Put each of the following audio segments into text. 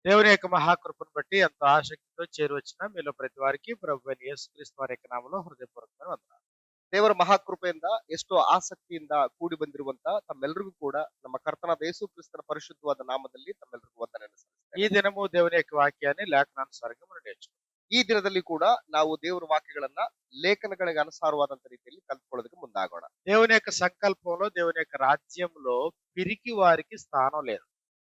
దేవుని యొక్క మహాకృపను బట్టి ఎంతో ఆసక్తితో చేరువచ్చిన మీలో ప్రతి వారికి ప్రభు అయిన యేసుక్రీస్తు వారి యొక్క నామములో హృదయపూర్వకమైన వందనాలు. ದೇವರ ಮಹಾಕೃಪೆಯಿಂದ ಎಷ್ಟೋ ಆಸಕ್ತಿಯಿಂದ ಕೂಡಿ ಬಂದಿರುವಂತ ತಮ್ಮೆಲ್ಲರಿಗೂ ಕೂಡ ನಮ್ಮ ಕರ್ತನಾದ ಯೇಸು ಕ್ರಿಸ್ತನ ಪರಿಶುದ್ಧವಾದ ನಾಮದಲ್ಲಿ ತಮ್ಮೆಲ್ಲರಿಗೂ ವಂದನೆಯನ್ನು ఈ ಸಲ್ಲಿಸ್ತೇನೆ. దినము దేవుని యొక్క వాక్యాన్ని లేఖనానుసారంగా మనం నేర్చుకుందాం. ಈ ದಿನದಲ್ಲಿ ಕೂಡ ನಾವು ದೇವರ ವಾಕ್ಯಗಳನ್ನ ಲೇಖನಗಳಿಗೆ ಅನುಸಾರವಾದಂತ ರೀತಿಯಲ್ಲಿ ಕಲ್ತ್ಕೊಳ್ಳೋದಕ್ಕೆ ಮುಂದಾಗೋಣ. దేవుని యొక్క సంకల్పంలో దేవుని యొక్క రాజ్యంలో పిరికి వారికి స్థానం లేదు.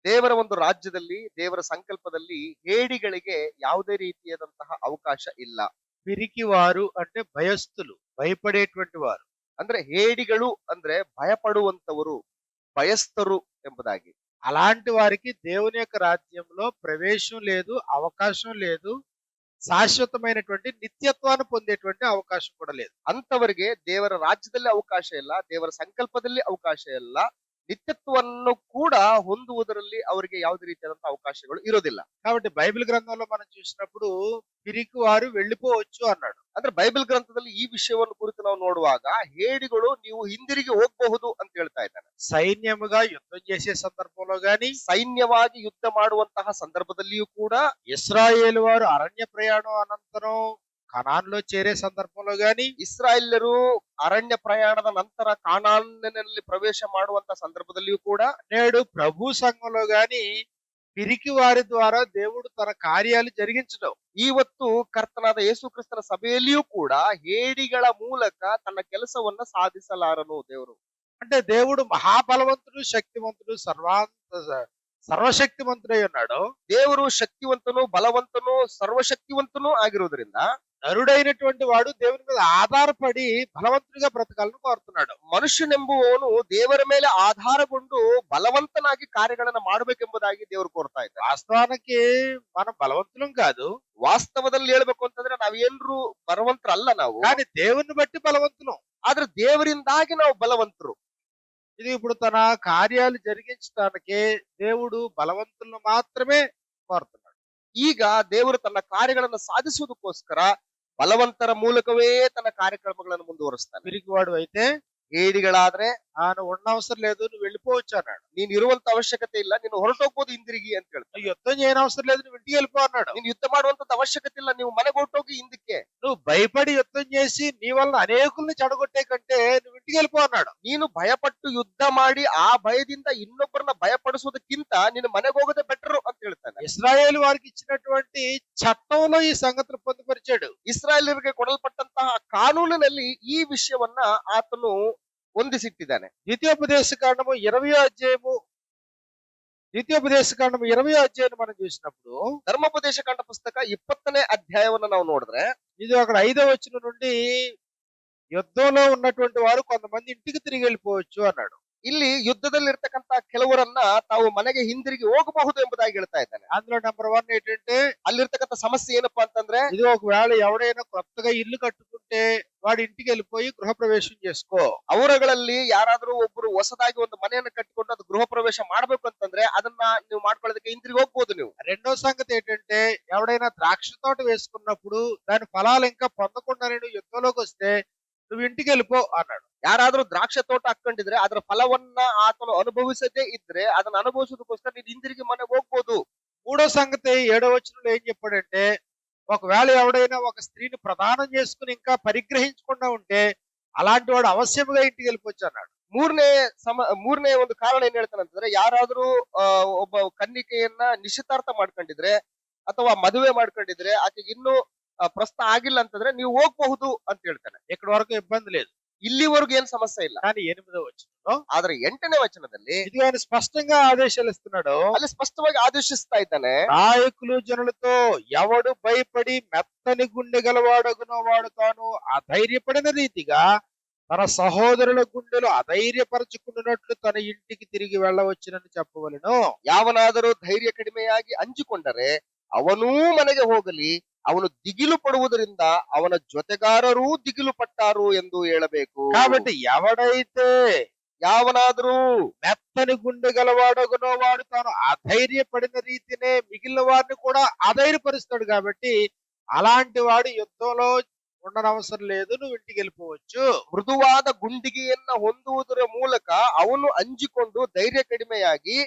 ದೇವರ ಒಂದು ರಾಜ್ಯದಲ್ಲಿ ದೇವರ ಸಂಕಲ್ಪದಲ್ಲಿ ಹೇಡಿಗಳಿಗೆ ಯಾವುದೇ ರೀತಿಯಾದಂತಹ ಅವಕಾಶ ಇಲ್ಲ. పిరికి వారు అంటే భయస్థులు, భయపడేటువంటి వారు. ಅಂದ್ರೆ ಹೇಡಿಗಳು ಅಂದ್ರೆ ಭಯಪಡುವಂತವರು, ಭಯಸ್ಥರು ಎಂಬುದಾಗಿ. అలాంటి వారికి దేవుని యొక్క రాజ్యంలో ప్రవేశం లేదు, అవకాశం లేదు. శాశ్వతమైనటువంటి నిత్యత్వాన్ని పొందేటువంటి అవకాశం కూడా లేదు. ಅಂತವರಿಗೆ ದೇವರ ರಾಜ್ಯದಲ್ಲಿ ಅವಕಾಶ ಇಲ್ಲ, ದೇವರ ಸಂಕಲ್ಪದಲ್ಲಿ ಅವಕಾಶ ಇಲ್ಲ, ನಿತ್ಯತ್ವವನ್ನು ಕೂಡ ಹೊಂದುವುದರಲ್ಲಿ ಅವರಿಗೆ ಯಾವುದೇ ರೀತಿಯಾದಂತಹ ಅವಕಾಶಗಳು ಇರೋದಿಲ್ಲ. కాబట్టి బైబిల్ గ్రంథంలో మనం చూసినప్పుడు పిరికి వారు వెళ్ళిపోవచ్చు అన్నాడు. ಅಂದ್ರೆ ಬೈಬಲ್ ಗ್ರಂಥದಲ್ಲಿ ಈ ವಿಷಯವನ್ನು ಕುರಿತು ನಾವು ನೋಡುವಾಗ ಹೇಡಿಗಳು ನೀವು ಹಿಂದಿರುಗಿ ಹೋಗಬಹುದು ಅಂತ ಹೇಳ್ತಾ ಇದ್ದಾನೆ. సైన్యముగా యుద్ధం చేసే సందర్భంలో గాని, ಸೈನ್ಯವಾಗಿ ಯುದ್ಧ ಮಾಡುವಂತಹ ಸಂದರ್ಭದಲ್ಲಿಯೂ ಕೂಡ, ఇశ్రాయేలు వారు అరణ్య ప్రయాణం అనంతరం కనాన్లో చేరే సందర్భంలో గాని, ಇಸ್ರಾಯೇಲ್ಯರು ಅರಣ್ಯ ಪ್ರಯಾಣದ ನಂತರ ಕಾನಾನಿನಲ್ಲಿ ಪ್ರವೇಶ ಮಾಡುವಂತ ಸಂದರ್ಭದಲ್ಲಿಯೂ ಕೂಡ, నేడు ప్రభు సంఘంలో గాని పిరికి వారి ద్వారా దేవుడు తన కార్యాలు జరిగించడం. ಇವತ್ತು ಕರ್ತನಾದ ಯೇಸು ಕ್ರಿಸ್ತನ ಸಭೆಯಲ್ಲಿಯೂ ಕೂಡ ಹೇಡಿಗಳ ಮೂಲಕ ತನ್ನ ಕೆಲಸವನ್ನ ಸಾಧಿಸಲಾರನು ದೇವರು. అంటే దేవుడు మహాబలవంతుడు, శక్తివంతుడు, సర్వశక్తివంతుడై ఉన్నాడు. ದೇವರು ಶಕ್ತಿವಂತನು, ಬಲವಂತನು, ಸರ್ವಶಕ್ತಿವಂತನು ಆಗಿರುವುದರಿಂದ నరుడైనటువంటి వాడు దేవుని మీద ఆధారపడి బలవంతుడిగా బ్రతకాలని కోరుతున్నాడు. ಮನುಷ್ಯನೆಂಬುವವನು ದೇವರ ಮೇಲೆ ಆಧಾರಗೊಂಡು ಬಲವಂತನಾಗಿ ಕಾರ್ಯಗಳನ್ನ ಮಾಡಬೇಕೆಂಬುದಾಗಿ ದೇವರು ಕೋರ್ತಾ ಇದ್ದಾರೆ. వాస్తవానికి మనం బలవంతులం కాదు, ವಾಸ್ತವದಲ್ಲಿ ಹೇಳ್ಬೇಕು ಅಂತಂದ್ರೆ ನಾವೇನ್ರು ಬಲವಂತರಲ್ಲ ನಾವು, కానీ దేవుని బట్టి బలవంతులం. ಆದ್ರೆ ದೇವರಿಂದಾಗಿ ನಾವು ಬಲವಂತರು. ఇది ఇప్పుడు తన కార్యాలు జరిగించడానికి దేవుడు బలవంతులను మాత్రమే కోరుతున్నాడు. ಈಗ ದೇವರು ತನ್ನ ಕಾರ್ಯಗಳನ್ನು ಸಾಧಿಸುವುದಕ್ಕೋಸ್ಕರ ಬಲವಂತರ ಮೂಲಕವೇ ತನ್ನ ಕಾರ್ಯಕ್ರಮಗಳನ್ನು ಮುಂದುವರಿಸ್ತಾನೆ. పిరికివాడు అయితే ಹೇಡಿಗಳಾದ್ರೆ నువ్వు ఉండవసరం లేదు, నువ్వు వెళ్ళిపోవచ్చు అన్నాడు. ನೀನ್ ಇರುವಂತ ಅವಶ್ಯಕತೆ ಇಲ್ಲ, ನೀನು ಹೊರಟೋಗ್ಬೋದು ಹಿಂದಿರುಗಿ ಅಂತ ಹೇಳ್ತಾನೆ. నువ్వు యుద్ధం చేయని అవసరం లేదు, నువ్వు ఇంటికి వెళ్ళిపో అన్నాడు. ನೀನ್ ಯುದ್ಧ ಮಾಡುವಂತದ್ದು ಅವಶ್ಯಕತೆ ಇಲ್ಲ, ನೀವು ಮನೆಗೆ ಹೊರಟೋಗಿ ಹಿಂದಕ್ಕೆ. నువ్వు భయపడి యుద్ధం చేసి నీ వలన అనేకుల్ని చెడగొట్టే కంటే నువ్వు ఇంటికి వెళ్ళిపో అన్నాడు. ನೀನು ಭಯಪಟ್ಟು ಯುದ್ಧ ಮಾಡಿ ಆ ಭಯದಿಂದ ಇನ್ನೊಬ್ಬರನ್ನ ಭಯಪಡಿಸೋದಕ್ಕಿಂತ ನೀನು ಮನೆಗೆ ಹೋಗೋದೇ ಬೆಟರ್ ಅಂತ ಹೇಳ್ತಾನೆ. ఇశ్రాయేలు వారికి ఇచ్చినటువంటి చట్టంలో ఈ సంగతిని పొందుపరిచాడు. ಇಸ್ರಾಯೇಲರಿಗೆ ಕೊಡಲ್ಪಟ್ಟಂತಹ ಕಾನೂನಿನಲ್ಲಿ ಈ ವಿಷಯವನ್ನ ಆತನು ಹೊಂದಿಸಿಟ್ಟಿದ್ದಾನೆ. ద్వితీయోపదేశకాండము 20వ అధ్యాయం మనం చూసినప్పుడు, ಧರ್ಮೋಪದೇಶ ಕಾಂಡ ಪುಸ್ತಕ 20ನೇ ಅಧ್ಯಾಯವನ್ನು ನಾವು ನೋಡಿದ್ರೆ, ఇది అక్కడ 5వ వచనం నుండి యుద్ధంలో ఉన్నటువంటి వారు కొంతమంది ఇంటికి తిరిగి వెళ్ళిపోవచ్చు అన్నాడు. ಇಲ್ಲಿ ಯುದ್ಧದಲ್ಲಿ ಇರ್ತಕ್ಕಂತ ಕೆಲವರನ್ನ ತಾವು ಮನೆಗೆ ಹಿಂದಿರುಗಿ ಹೋಗಬಹುದು ಎಂಬುದಾಗಿ ಹೇಳ್ತಾ ಇದ್ದಾನೆ. అందులో నెంబర్ 1 ఏంటంటే, ಅಲ್ಲಿರ್ತಕ್ಕಂಥ ಸಮಸ್ಯೆ ಏನಪ್ಪಾ ಅಂತಂದ್ರೆ, ఇది ఒకవేళ ఎవడైనా కొత్తగా ఇల్లు కట్టుకుంటే వాడి ఇంటికి వెళ్ళిపోయి గృహ ప్రవేశం చేసుకో. ಅವರುಗಳಲ್ಲಿ ಯಾರಾದ್ರೂ ಒಬ್ರು ಹೊಸದಾಗಿ ಒಂದು ಮನೆಯನ್ನು ಕಟ್ಟಿಕೊಂಡು ಅದು ಗೃಹ ಪ್ರವೇಶ ಮಾಡ್ಬೇಕು ಅಂತಂದ್ರೆ ಅದನ್ನ ನೀವು ಮಾಡ್ಕೊಳ್ಳೋದಕ್ಕೆ ಹಿಂದಿರುಗಿ ಹೋಗ್ಬೋದು ನೀವು. రెండో సంగతి ఏంటంటే, ఎవడైనా ద్రాక్ష తోట వేసుకున్నప్పుడు దాని ఫలాలు ఇంకా పొందకుండా నేను యుద్ధంలోకి వస్తే నువ్వు ఇంటికి వెళ్ళిపో అన్నాడు. ಯಾರಾದ್ರೂ ದ್ರಾಕ್ಷ ತೋಟ ಹಾಕೊಂಡಿದ್ರೆ ಅದರ ಫಲವನ್ನ ಆತನು ಅನುಭವಿಸದೇ ಇದ್ರೆ ಅದನ್ನ ಅನುಭವಿಸೋದಕ್ಕೋಸ್ಕರ ನೀನು ಹಿಂದಿರುಗಿ ಮನೆಗೆ ಹೋಗ್ಬೋದು. మూడో సంగతి 7వ వచనంలో ఏం చెప్పాడంటే, ఒకవేళ ఎవడైనా ఒక స్త్రీని ప్రదానం చేసుకుని ఇంకా పరిగ్రహించకుండా ఉంటే అలాంటి వాడు అవశ్యముగా ఇంటికి వెళ్ళిపోవచ్చు అన్నాడు. ಮೂರನೇ ಒಂದು ಕಾರಣ ಏನ್ ಹೇಳ್ತಾನೆ ಅಂತಂದ್ರೆ, ಯಾರಾದ್ರೂ ಒಬ್ಬ ಕನ್ನಿಕೆಯನ್ನ ನಿಶ್ಚಿತಾರ್ಥ ಮಾಡ್ಕೊಂಡಿದ್ರೆ ಅಥವಾ ಮದುವೆ ಮಾಡ್ಕೊಂಡಿದ್ರೆ ಆಕೆಗೆ ಇನ್ನೂ ಪ್ರಸ್ತ ಆಗಿಲ್ಲ ಅಂತಂದ್ರೆ ನೀವು ಹೋಗ್ಬಹುದು ಅಂತ ಹೇಳ್ತಾನೆ. ఇక్కడ వరకు ఇబ్బంది లేదు. ಇಲ್ಲಿವರೆಗೂ ಏನ್ ಸಮಸ್ಯೆ ಇಲ್ಲ. కానీ 8వ వచనంలో ಆದ್ರೆ 8ನೇ ವಚನದಲ್ಲಿ ఇది ఆయన స్పష్టంగా ఆదేశాలు ఇస్తున్నాడు. ಅಲ್ಲಿ ಸ್ಪಷ್ಟವಾಗಿ ಆದೇಶಿಸ್ತಾ ಇದ್ದಾನೆ, నాయకులు జనులతో ఎవడు భయపడి మెత్తని గుండె గలవాడగునో వాడు తాను అధైర్యపడిన రీతిగా తన సహోదరుల గుండెలు అధైర్యపరచుకున్నట్లు తన ఇంటికి తిరిగి వెళ్ళవచ్చునని చెప్పవలెను. ಯಾವನಾದರೂ ಧೈರ್ಯ ಕಡಿಮೆಯಾಗಿ ಅಂಜಿಕೊಂಡರೆ ಅವನೂ ಮನೆಗೆ ಹೋಗಲಿ, ಅವನು ದಿಗಿಲು ಪಡುವುದರಿಂದ ಅವನ ಜೊತೆಗಾರರೂ ದಿಗಿಲು ಪಟ್ಟಾರು ಎಂದು ಹೇಳಬೇಕು. కాబట్టి ఎవడైతే ಯಾವನಾದರೂ మెత్తని గుండె గలవాడగునో వాడు తాను అధైర్యపడిన రీతినే మిగిలిన వారిని కూడా అధైర్యపరుస్తాడు. కాబట్టి అలాంటి వాడు యుద్ధంలో ఉండనవసరం లేదు, నువ్వు ఇంటికి వెళ్ళిపోవచ్చు. ಮೃದುವಾದ ಗುಂಡಿಗೆಯನ್ನ ಹೊಂದುವುದರ ಮೂಲಕ ಅವನು ಅಂಜಿಕೊಂಡು ಧೈರ್ಯ ಕಡಿಮೆಯಾಗಿ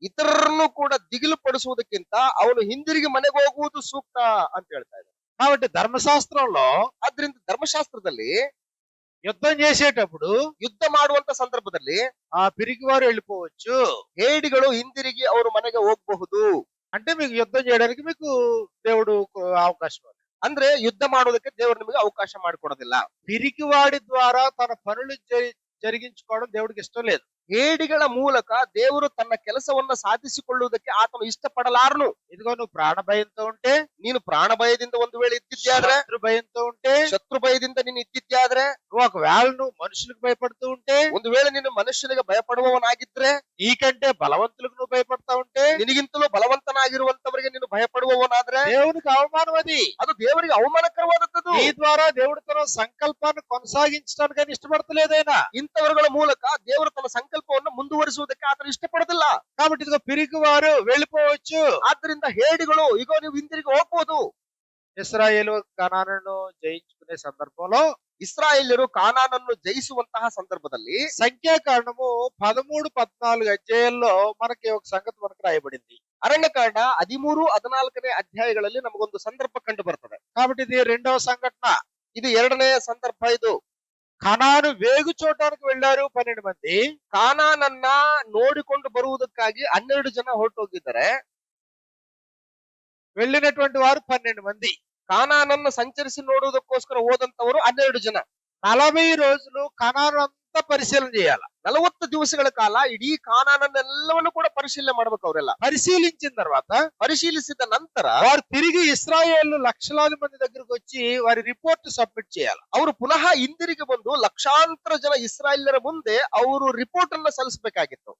ಇತರರನ್ನು ಕೂಡ ದಿಗಿಲು ಪಡಿಸುವುದಕ್ಕಿಂತ ಅವನು ಹಿಂದಿರುಗಿ ಮನೆಗೆ ಹೋಗುವುದು ಸೂಕ್ತ ಅಂತ ಹೇಳ್ತಾ ಇದ್ದಾರೆ. కాబట్టి ధర్మశాస్త్రంలో ಆದ್ರಿಂದ ಧರ್ಮಶಾಸ್ತ್ರದಲ್ಲಿ యుద్ధం చేసేటప్పుడు ಯುದ್ಧ ಮಾಡುವಂತ ಸಂದರ್ಭದಲ್ಲಿ ఆ పిరికివారు వెళ్ళిపోవచ్చు. ಹೇಡಿಗಳು ಹಿಂದಿರುಗಿ ಅವರು ಮನೆಗೆ ಹೋಗಬಹುದು. అంటే మీకు యుద్ధం చేయడానికి మీకు దేవుడు అవకాశం ఉంది. ಅಂದ್ರೆ ಯುದ್ಧ ಮಾಡೋದಕ್ಕೆ ದೇವರು ನಿಮಗೆ ಅವಕಾಶ ಮಾಡಿಕೊಡೋದಿಲ್ಲ. పిరికివాడి ద్వారా తన పనులు జరిగించుకోవడం దేవుడికి ఇష్టం లేదు. ಹೇಡಿಗಳ ಮೂಲಕ ದೇವರು ತನ್ನ ಕೆಲಸವನ್ನ ಸಾಧಿಸಿಕೊಳ್ಳುವುದಕ್ಕೆ ಆತನು ಇಷ್ಟಪಡಲಾರನು. ఇదిగో నువ్వు ప్రాణ భయంతో ఉంటే, ನೀನು ಪ್ರಾಣ ಭಯದಿಂದ ಒಂದು ವೇಳೆ ಇದ್ದಿದ್ದೆ ಆದ್ರೆ, శత్రు భయంతో ఉంటే, ಶತ್ರು ಭಯದಿಂದ ನೀನು ಇದ್ದಿದ್ದೆ ಆದ್ರೆ, నువ్వు ఒకవేళ నువ్వు మనుషులకు భయపడుతూ ఉంటే, ಒಂದು ವೇಳೆ ನೀನು ಮನುಷ್ಯನಿಗೆ ಭಯಪಡುವವನಾಗಿದ್ರೆ, నీకంటే బలవంతులకు నువ్వు భయపడతా ఉంటే, ನಿನಗಿಂತಲೂ ಬಲವಂತನಾಗಿರುವಂತವರಿಗೆ ನೀನು ಭಯಪಡುವವನಾದ್ರೆ దేవునికి అవమానం అది. ಅದು ದೇವರಿಗೆ ಅವಮಾನಕರವಾದದ್ದು. నీ ద్వారా దేవుడు తన సంకల్పాన్ని కొనసాగించడానికి ఆయన ఇష్టపడతలేదు ఆయన. ಇಂಥವರುಗಳ ಮೂಲಕ ದೇವರು ತನ್ನ ಸಂಕಲ್ಪವನ್ನು ಮುಂದುವರಿಸುವುದಕ್ಕೆ ಆತನು ಇಷ್ಟಪಡೋದಿಲ್ಲ. కాబట్టి ఇదిగో పిరికివారు వెళ్ళిపోవచ్చు. ಆದ್ದರಿಂದ ಹೇಡಿಗಳು ಈಗ ನೀವು ಹಿಂದಿರುಗಿ ಹೋಗ್ಬೋದು. ఇశ్రాయేలు కనానును జయించుకునే సందర్భంలో ಇಸ್ರಾಯೇಲ್ಯರು ಕಾನಾನನ್ನು ಜಯಿಸುವಂತಹ ಸಂದರ್ಭದಲ್ಲಿ సంఖ్యాకాండము 13, 14 అధ్యాయాల్లో మనకి ఒక సంగతి మనకు రాయబడింది. ಅರಣ್ಯಕಾಂಡ 13, 14 ಅಧ್ಯಾಯಗಳಲ್ಲಿ ನಮಗೊಂದು ಸಂದರ್ಭ ಕಂಡು ಬರ್ತದೆ. కాబట్టి ఇది రెండవ సంఘటన. ಇದು ಎರಡನೇ ಸಂದರ್ಭ. ಇದು కనాను వేగు చూడటానికి వెళ్ళారు 12 మంది. ಕಾನಾನನ್ನ ನೋಡಿಕೊಂಡು ಬರುವುದಕ್ಕಾಗಿ 12 ಜನ ಹೊರಟೋಗಿದ್ದಾರೆ. వెళ్ళినటువంటి వారు 12 మంది. ಕಾನಾನನ್ನು ಸಂಚರಿಸಿ ನೋಡುವುದಕ್ಕೋಸ್ಕರ ಹೋದಂತವರು 12 ಜನ. 40 రోజులు కనాను అంతా పరిశీలన చేయాలి. 40 ದಿವಸಗಳ ಕಾಲ ಇಡೀ ಕಾನಾನನ್ನೆಲ್ಲವನ್ನು ಕೂಡ ಪರಿಶೀಲನೆ ಮಾಡ್ಬೇಕು. ಅವರೆಲ್ಲ పరిశీలించిన తర్వాత ಪರಿಶೀಲಿಸಿದ ನಂತರ వారు తిరిగి ఇశ్రాయేలు లక్షలాది మంది దగ్గరకు వచ్చి వారి రిపోర్ట్ సబ్మిట్ చేయాలి. ಅವರು ಪುನಃ ಹಿಂದಿರುಗಿ ಬಂದು ಲಕ್ಷಾಂತರ ಜನ ಇಸ್ರಾಯೇಲ್ಯರ ಮುಂದೆ ಅವರು ರಿಪೋರ್ಟ್ ಅನ್ನ ಸಲ್ಲಿಸಬೇಕಾಗಿತ್ತು.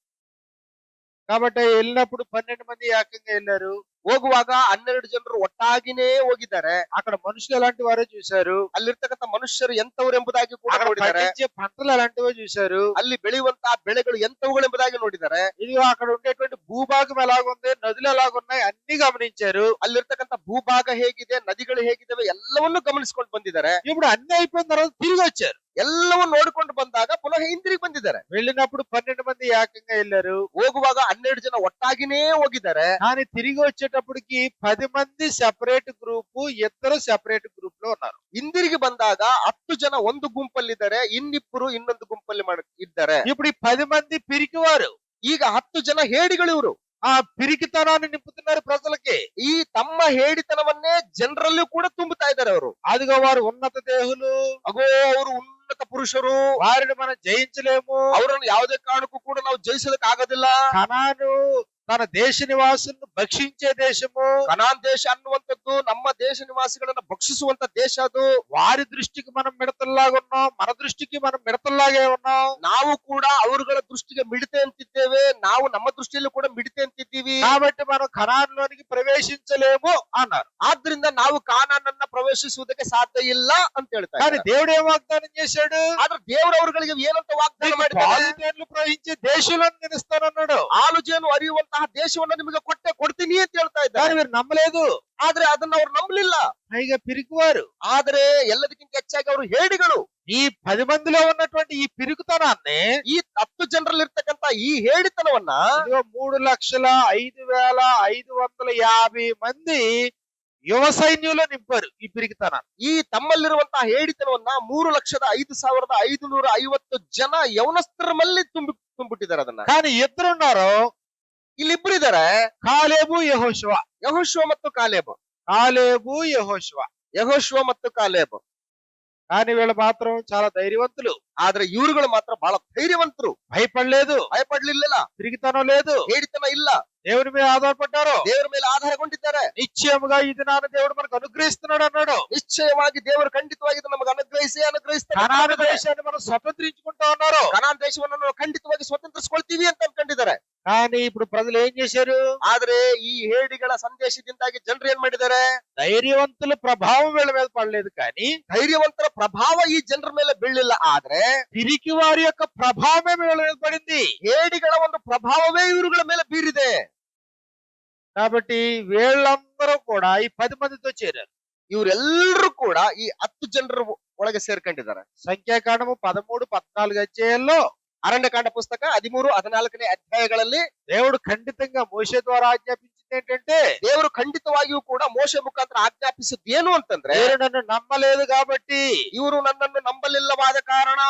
కాబట్టి వెళ్ళినప్పుడు 12 మంది ఏకంగా వెళ్ళారు. ಹೋಗುವಾಗ 12 ಜನರು ಒಟ್ಟಾಗಿನೇ ಹೋಗಿದ್ದಾರೆ. అక్కడ మనుషులు ఎలాంటి వారో చూశారు. ಅಲ್ಲಿರ್ತಕ್ಕಂಥ ಮನುಷ್ಯರು ಎಂತವರು ಎಂಬುದಾಗಿ ಕೂಡ అక్కడ ನೋಡಿದ್ದಾರೆ. పండించే పంటలు ఎలాంటివో చూశారు. ಅಲ್ಲಿ ಬೆಳೆಯುವಂತಹ ಬೆಳೆಗಳು ಎಂತವುಗಳು ಎಂಬುದಾಗಿ ನೋಡಿದ್ದಾರೆ. ఇదిగో అక్కడ ఉండేటువంటి భూభాగం ఎలాగుంది, నదులు ఎలాగున్నాయి అన్ని గమనించారు. ಅಲ್ಲಿರ್ತಕ್ಕಂಥ ಭೂಭಾಗ ಹೇಗಿದೆ, ನದಿಗಳು ಹೇಗಿದ್ದಾವೆ ಎಲ್ಲವನ್ನೂ ಗಮನಿಸಿಕೊಂಡು ಬಂದಿದ್ದಾರೆ. ఇప్పుడు అన్ని అయిపోయిన తర్వాత తిరిగి వచ్చారు. ಎಲ್ಲವನ್ನು ನೋಡಿಕೊಂಡು ಬಂದಾಗ ಪುನಃ ಹಿಂದಿರುಗಿ ಬಂದಿದ್ದಾರೆ. వెళ్ళినప్పుడు 12 మంది ఏకంగా వెళ్ళారు. ಹೋಗುವಾಗ 12 ಜನ ಒಟ್ಟಾಗಿನೇ ಹೋಗಿದ್ದಾರೆ. కానీ తిరిగి వచ్చేటప్పటికి 10 మంది సెపరేట్ గ్రూప్, ఇద్దరు సెపరేట్ గ్రూప్ లో ఉన్నారు. ಹಿಂದಿರುಗಿ ಬಂದಾಗ 10 ಜನ ಒಂದು ಗುಂಪಲ್ಲಿದ್ದಾರೆ, ಇನ್ನಿಬ್ಬರು ಇನ್ನೊಂದು ಗುಂಪಲ್ಲಿ ಇದ್ದಾರೆ. ఇప్పుడు ఈ 10 మంది పిరికివారు. ಈಗ 10 ಜನ ಹೇಡಿಗಳು ಇವರು. ఆ పిరికితనాన్ని నింపుతున్నారు ప్రజలకి. ಈ ತಮ್ಮ ಹೇಡಿತನವನ್ನೇ ಜನರಲ್ಲೂ ಕೂಡ ತುಂಬುತ್ತಾ ಇದ್ದಾರೆ ಅವರು. అదిగో వారు ఉన్నత దేహులు, ಅಗೋ ಅವರು ಉನ್ನತ ಪುರುಷರು, వారిని మనం జయించలేము, ಅವರನ್ನು ಯಾವುದೇ ಕಾರಣಕ್ಕೂ ಕೂಡ ನಾವು ಜಯಿಸಲಿಕ್ಕೆ ಆಗೋದಿಲ್ಲ. కనాను తన దేశ నివాసులను భక్షించే దేశము. ಕನಾನ್ ದೇಶ ಅನ್ನುವಂಥದ್ದು ನಮ್ಮ ದೇಶ ನಿವಾಸಿಗಳನ್ನ ಭಕ್ಷಿಸುವಂತ ದೇಶ ಅದು. వారి దృష్టికి మనం మిడతల్లాగా ఉన్నాం, మన దృష్టికి మనం మిడతల్లాగే ఉన్నాం. ನಾವು ಕೂಡ ಅವರುಗಳ ದೃಷ್ಟಿಗೆ ಮಿಡತೆ ಅಂತಿದ್ದೇವೆ, ನಾವು ನಮ್ಮ ದೃಷ್ಟಿಯಲ್ಲೂ ಕೂಡ ಮಿಡತೆ ಅಂತಿದ್ದೀವಿ. కాబట్టి మనం కనానులోనికి ప్రవేశించలేము అన్నారు. ಆದ್ರಿಂದ ನಾವು ಕಾನಾನನ್ನ ಪ್ರವೇಶಿಸುವುದಕ್ಕೆ ಸಾಧ್ಯ ಇಲ್ಲ ಅಂತ ಹೇಳ್ತಾರೆ. కానీ దేవుడు ఏం వాగ్దానం చేశాడు? ಆದ್ರೆ ದೇವರು ಅವರುಗಳಿಗೆ ಏನಂತ ವಾಗ್ದಾನ ಮಾಡಿದ್ದಾರೆ? పాలుతేళ్లు ప్రవహించే దేశంలో నేను ఇస్తానన్నాడు. ಹಾಲು ಜೇನು ಹರಿಯುವಂತಹ ದೇಶವನ್ನ ನಿಮಗೆ ಕೊಡ್ತೀನಿ ಅಂತ ಹೇಳ್ತಾ కానీ ಇದ್ದಾರೆ. మీరు నమ్మలేదు. ಆದ್ರೆ ಅದನ್ನ ಅವ್ರು ನಂಬಲಿಲ್ಲ. పైగా పిరికివారు. ಆದ್ರೆ ಎಲ್ಲದಕ್ಕಿಂತ ಹೆಚ್ಚಾಗಿ ಅವರು ಹೇಡಿಗಳು. ఈ 10 మందిలో ఉన్నటువంటి ఈ పిరికితనాన్ని ಈ 10 ಜನರಲ್ಲಿ ಇರ್ತಕ್ಕಂತ ಈ ಹೇಡಿತನವನ್ನ 3,05,550 మంది యువ సైన్యంలో నింపారు ఈ పిరికితనాన్ని. ಈ ತಮ್ಮಲ್ಲಿರುವಂತಹ ಹೇಡಿತನವನ್ನ 3,05,550 ಜನ ಯವನಸ್ಥರ ಮೇಲೆ ತುಂಬಿಟ್ಟಿದ್ದಾರೆ ಅದನ್ನ. కానీ ఇద్దరున్నారు. ಇಲ್ಲಿ ಇಬ್ಬರಿದ್ದಾರೆ, కాలేబు, యెహోషువ. ಯೆಹೋಶುವ ಮತ್ತು ಕಾಲೇಬ್. కాలేబు, యెహోషువ. ಯೆಹೋಶುವ ಮತ್ತು ಕಾಲೇಬ್. కానీ వీళ్ళు మాత్రం చాలా ధైర్యవంతులు. ಆದ್ರೆ ಇವರುಗಳು ಮಾತ್ರ ಬಹಳ ಧೈರ್ಯವಂತರು. భయపడలేదు, ಭಯಪಡ್ಲಿಲ್ಲ, పిరికితనం లేదు, ಹೇಡಿತನ ಇಲ್ಲ. దేవుని మీద ఆధారపడ్డారు. ದೇವರ ಮೇಲೆ ఆధాರಗೊಂಡಿದ್ದಾರೆ. నిశ్చయముగా ఇది నాన్న దేవుడు మనకు అనుగ్రహిస్తున్నాడు అన్నాడు. ನಿಶ್ಚಯವಾಗಿ ದೇವರು ಖಂಡಿತವಾಗಿ ಇದು ನಮಗೆ ಅನುಗ್ರಹಿಸ್ತಾರೆ. కనాను దేశాన్ని మనం స్వతంత్రించుకుంటా ఉన్నారు. ಕನಾನ್ ದೇಶವನ್ನು ನಾವು ಖಂಡಿತವಾಗಿ ಸ್ವತಂತ್ರಿಸಿಕೊಳ್ತೀವಿ ಅಂತ ಅನ್ಕೊಂಡಿದ್ದಾರೆ. కానీ ఇప్పుడు ప్రజలు ఏం చేశారు? ಆದ್ರೆ ಈ ಹೇಡಿಗಳ ಸಂದೇಶದಿಂದಾಗಿ ಜನರು ಏನ್ ಮಾಡಿದ್ದಾರೆ? ధైర్యవంతుల ప్రభావం వీళ్ళ మీద పడలేదు, కానీ ಧೈರ್ಯವಂತರ ಪ್ರಭಾವ ಈ ಜನರ ಮೇಲೆ ಬೀಳಿಲ್ಲ. ಆದ್ರೆ పిరికి వారి యొక్క ప్రభావమే వీళ్ళ మీద పడింది. ಹೇಡಿಗಳ ಒಂದು ಪ್ರಭಾವವೇ ಇವರುಗಳ ಮೇಲೆ ಬೀರಿದೆ. కాబట్టి వీళ్ళందరూ కూడా ఈ 10 మందితో చేరారు. ಇವರೆಲ್ಲರೂ ಕೂಡ ಈ 10 ಜನರ ಒಳಗೆ ಸೇರ್ಕೊಂಡಿದ್ದಾರೆ. సంఖ్యాకాండము 13, 14 అధ్యాయాల్లో ಅರಣ್ಯಕಾಂಡ ಪುಸ್ತಕ 13-14 ಅಧ್ಯಾಯಗಳಲ್ಲಿ దేవుడు ఖండితంగా మోషే ద్వారా ఆజ్ఞాపించింది ఏంటంటే, ದೇವರು ಖಂಡಿತವಾಗಿಯೂ ಕೂಡ ಮೋಶೆ ಮುಖಾಂತರ ಆಜ್ಞಾಪಿಸಿದ್ದು ಏನು ಅಂತಂದ್ರೆ, మీరు నన్ను నమ్మలేదు కాబట్టి, ಇವರು ನನ್ನನ್ನು ನಂಬಲಿಲ್ಲವಾದ ಕಾರಣ,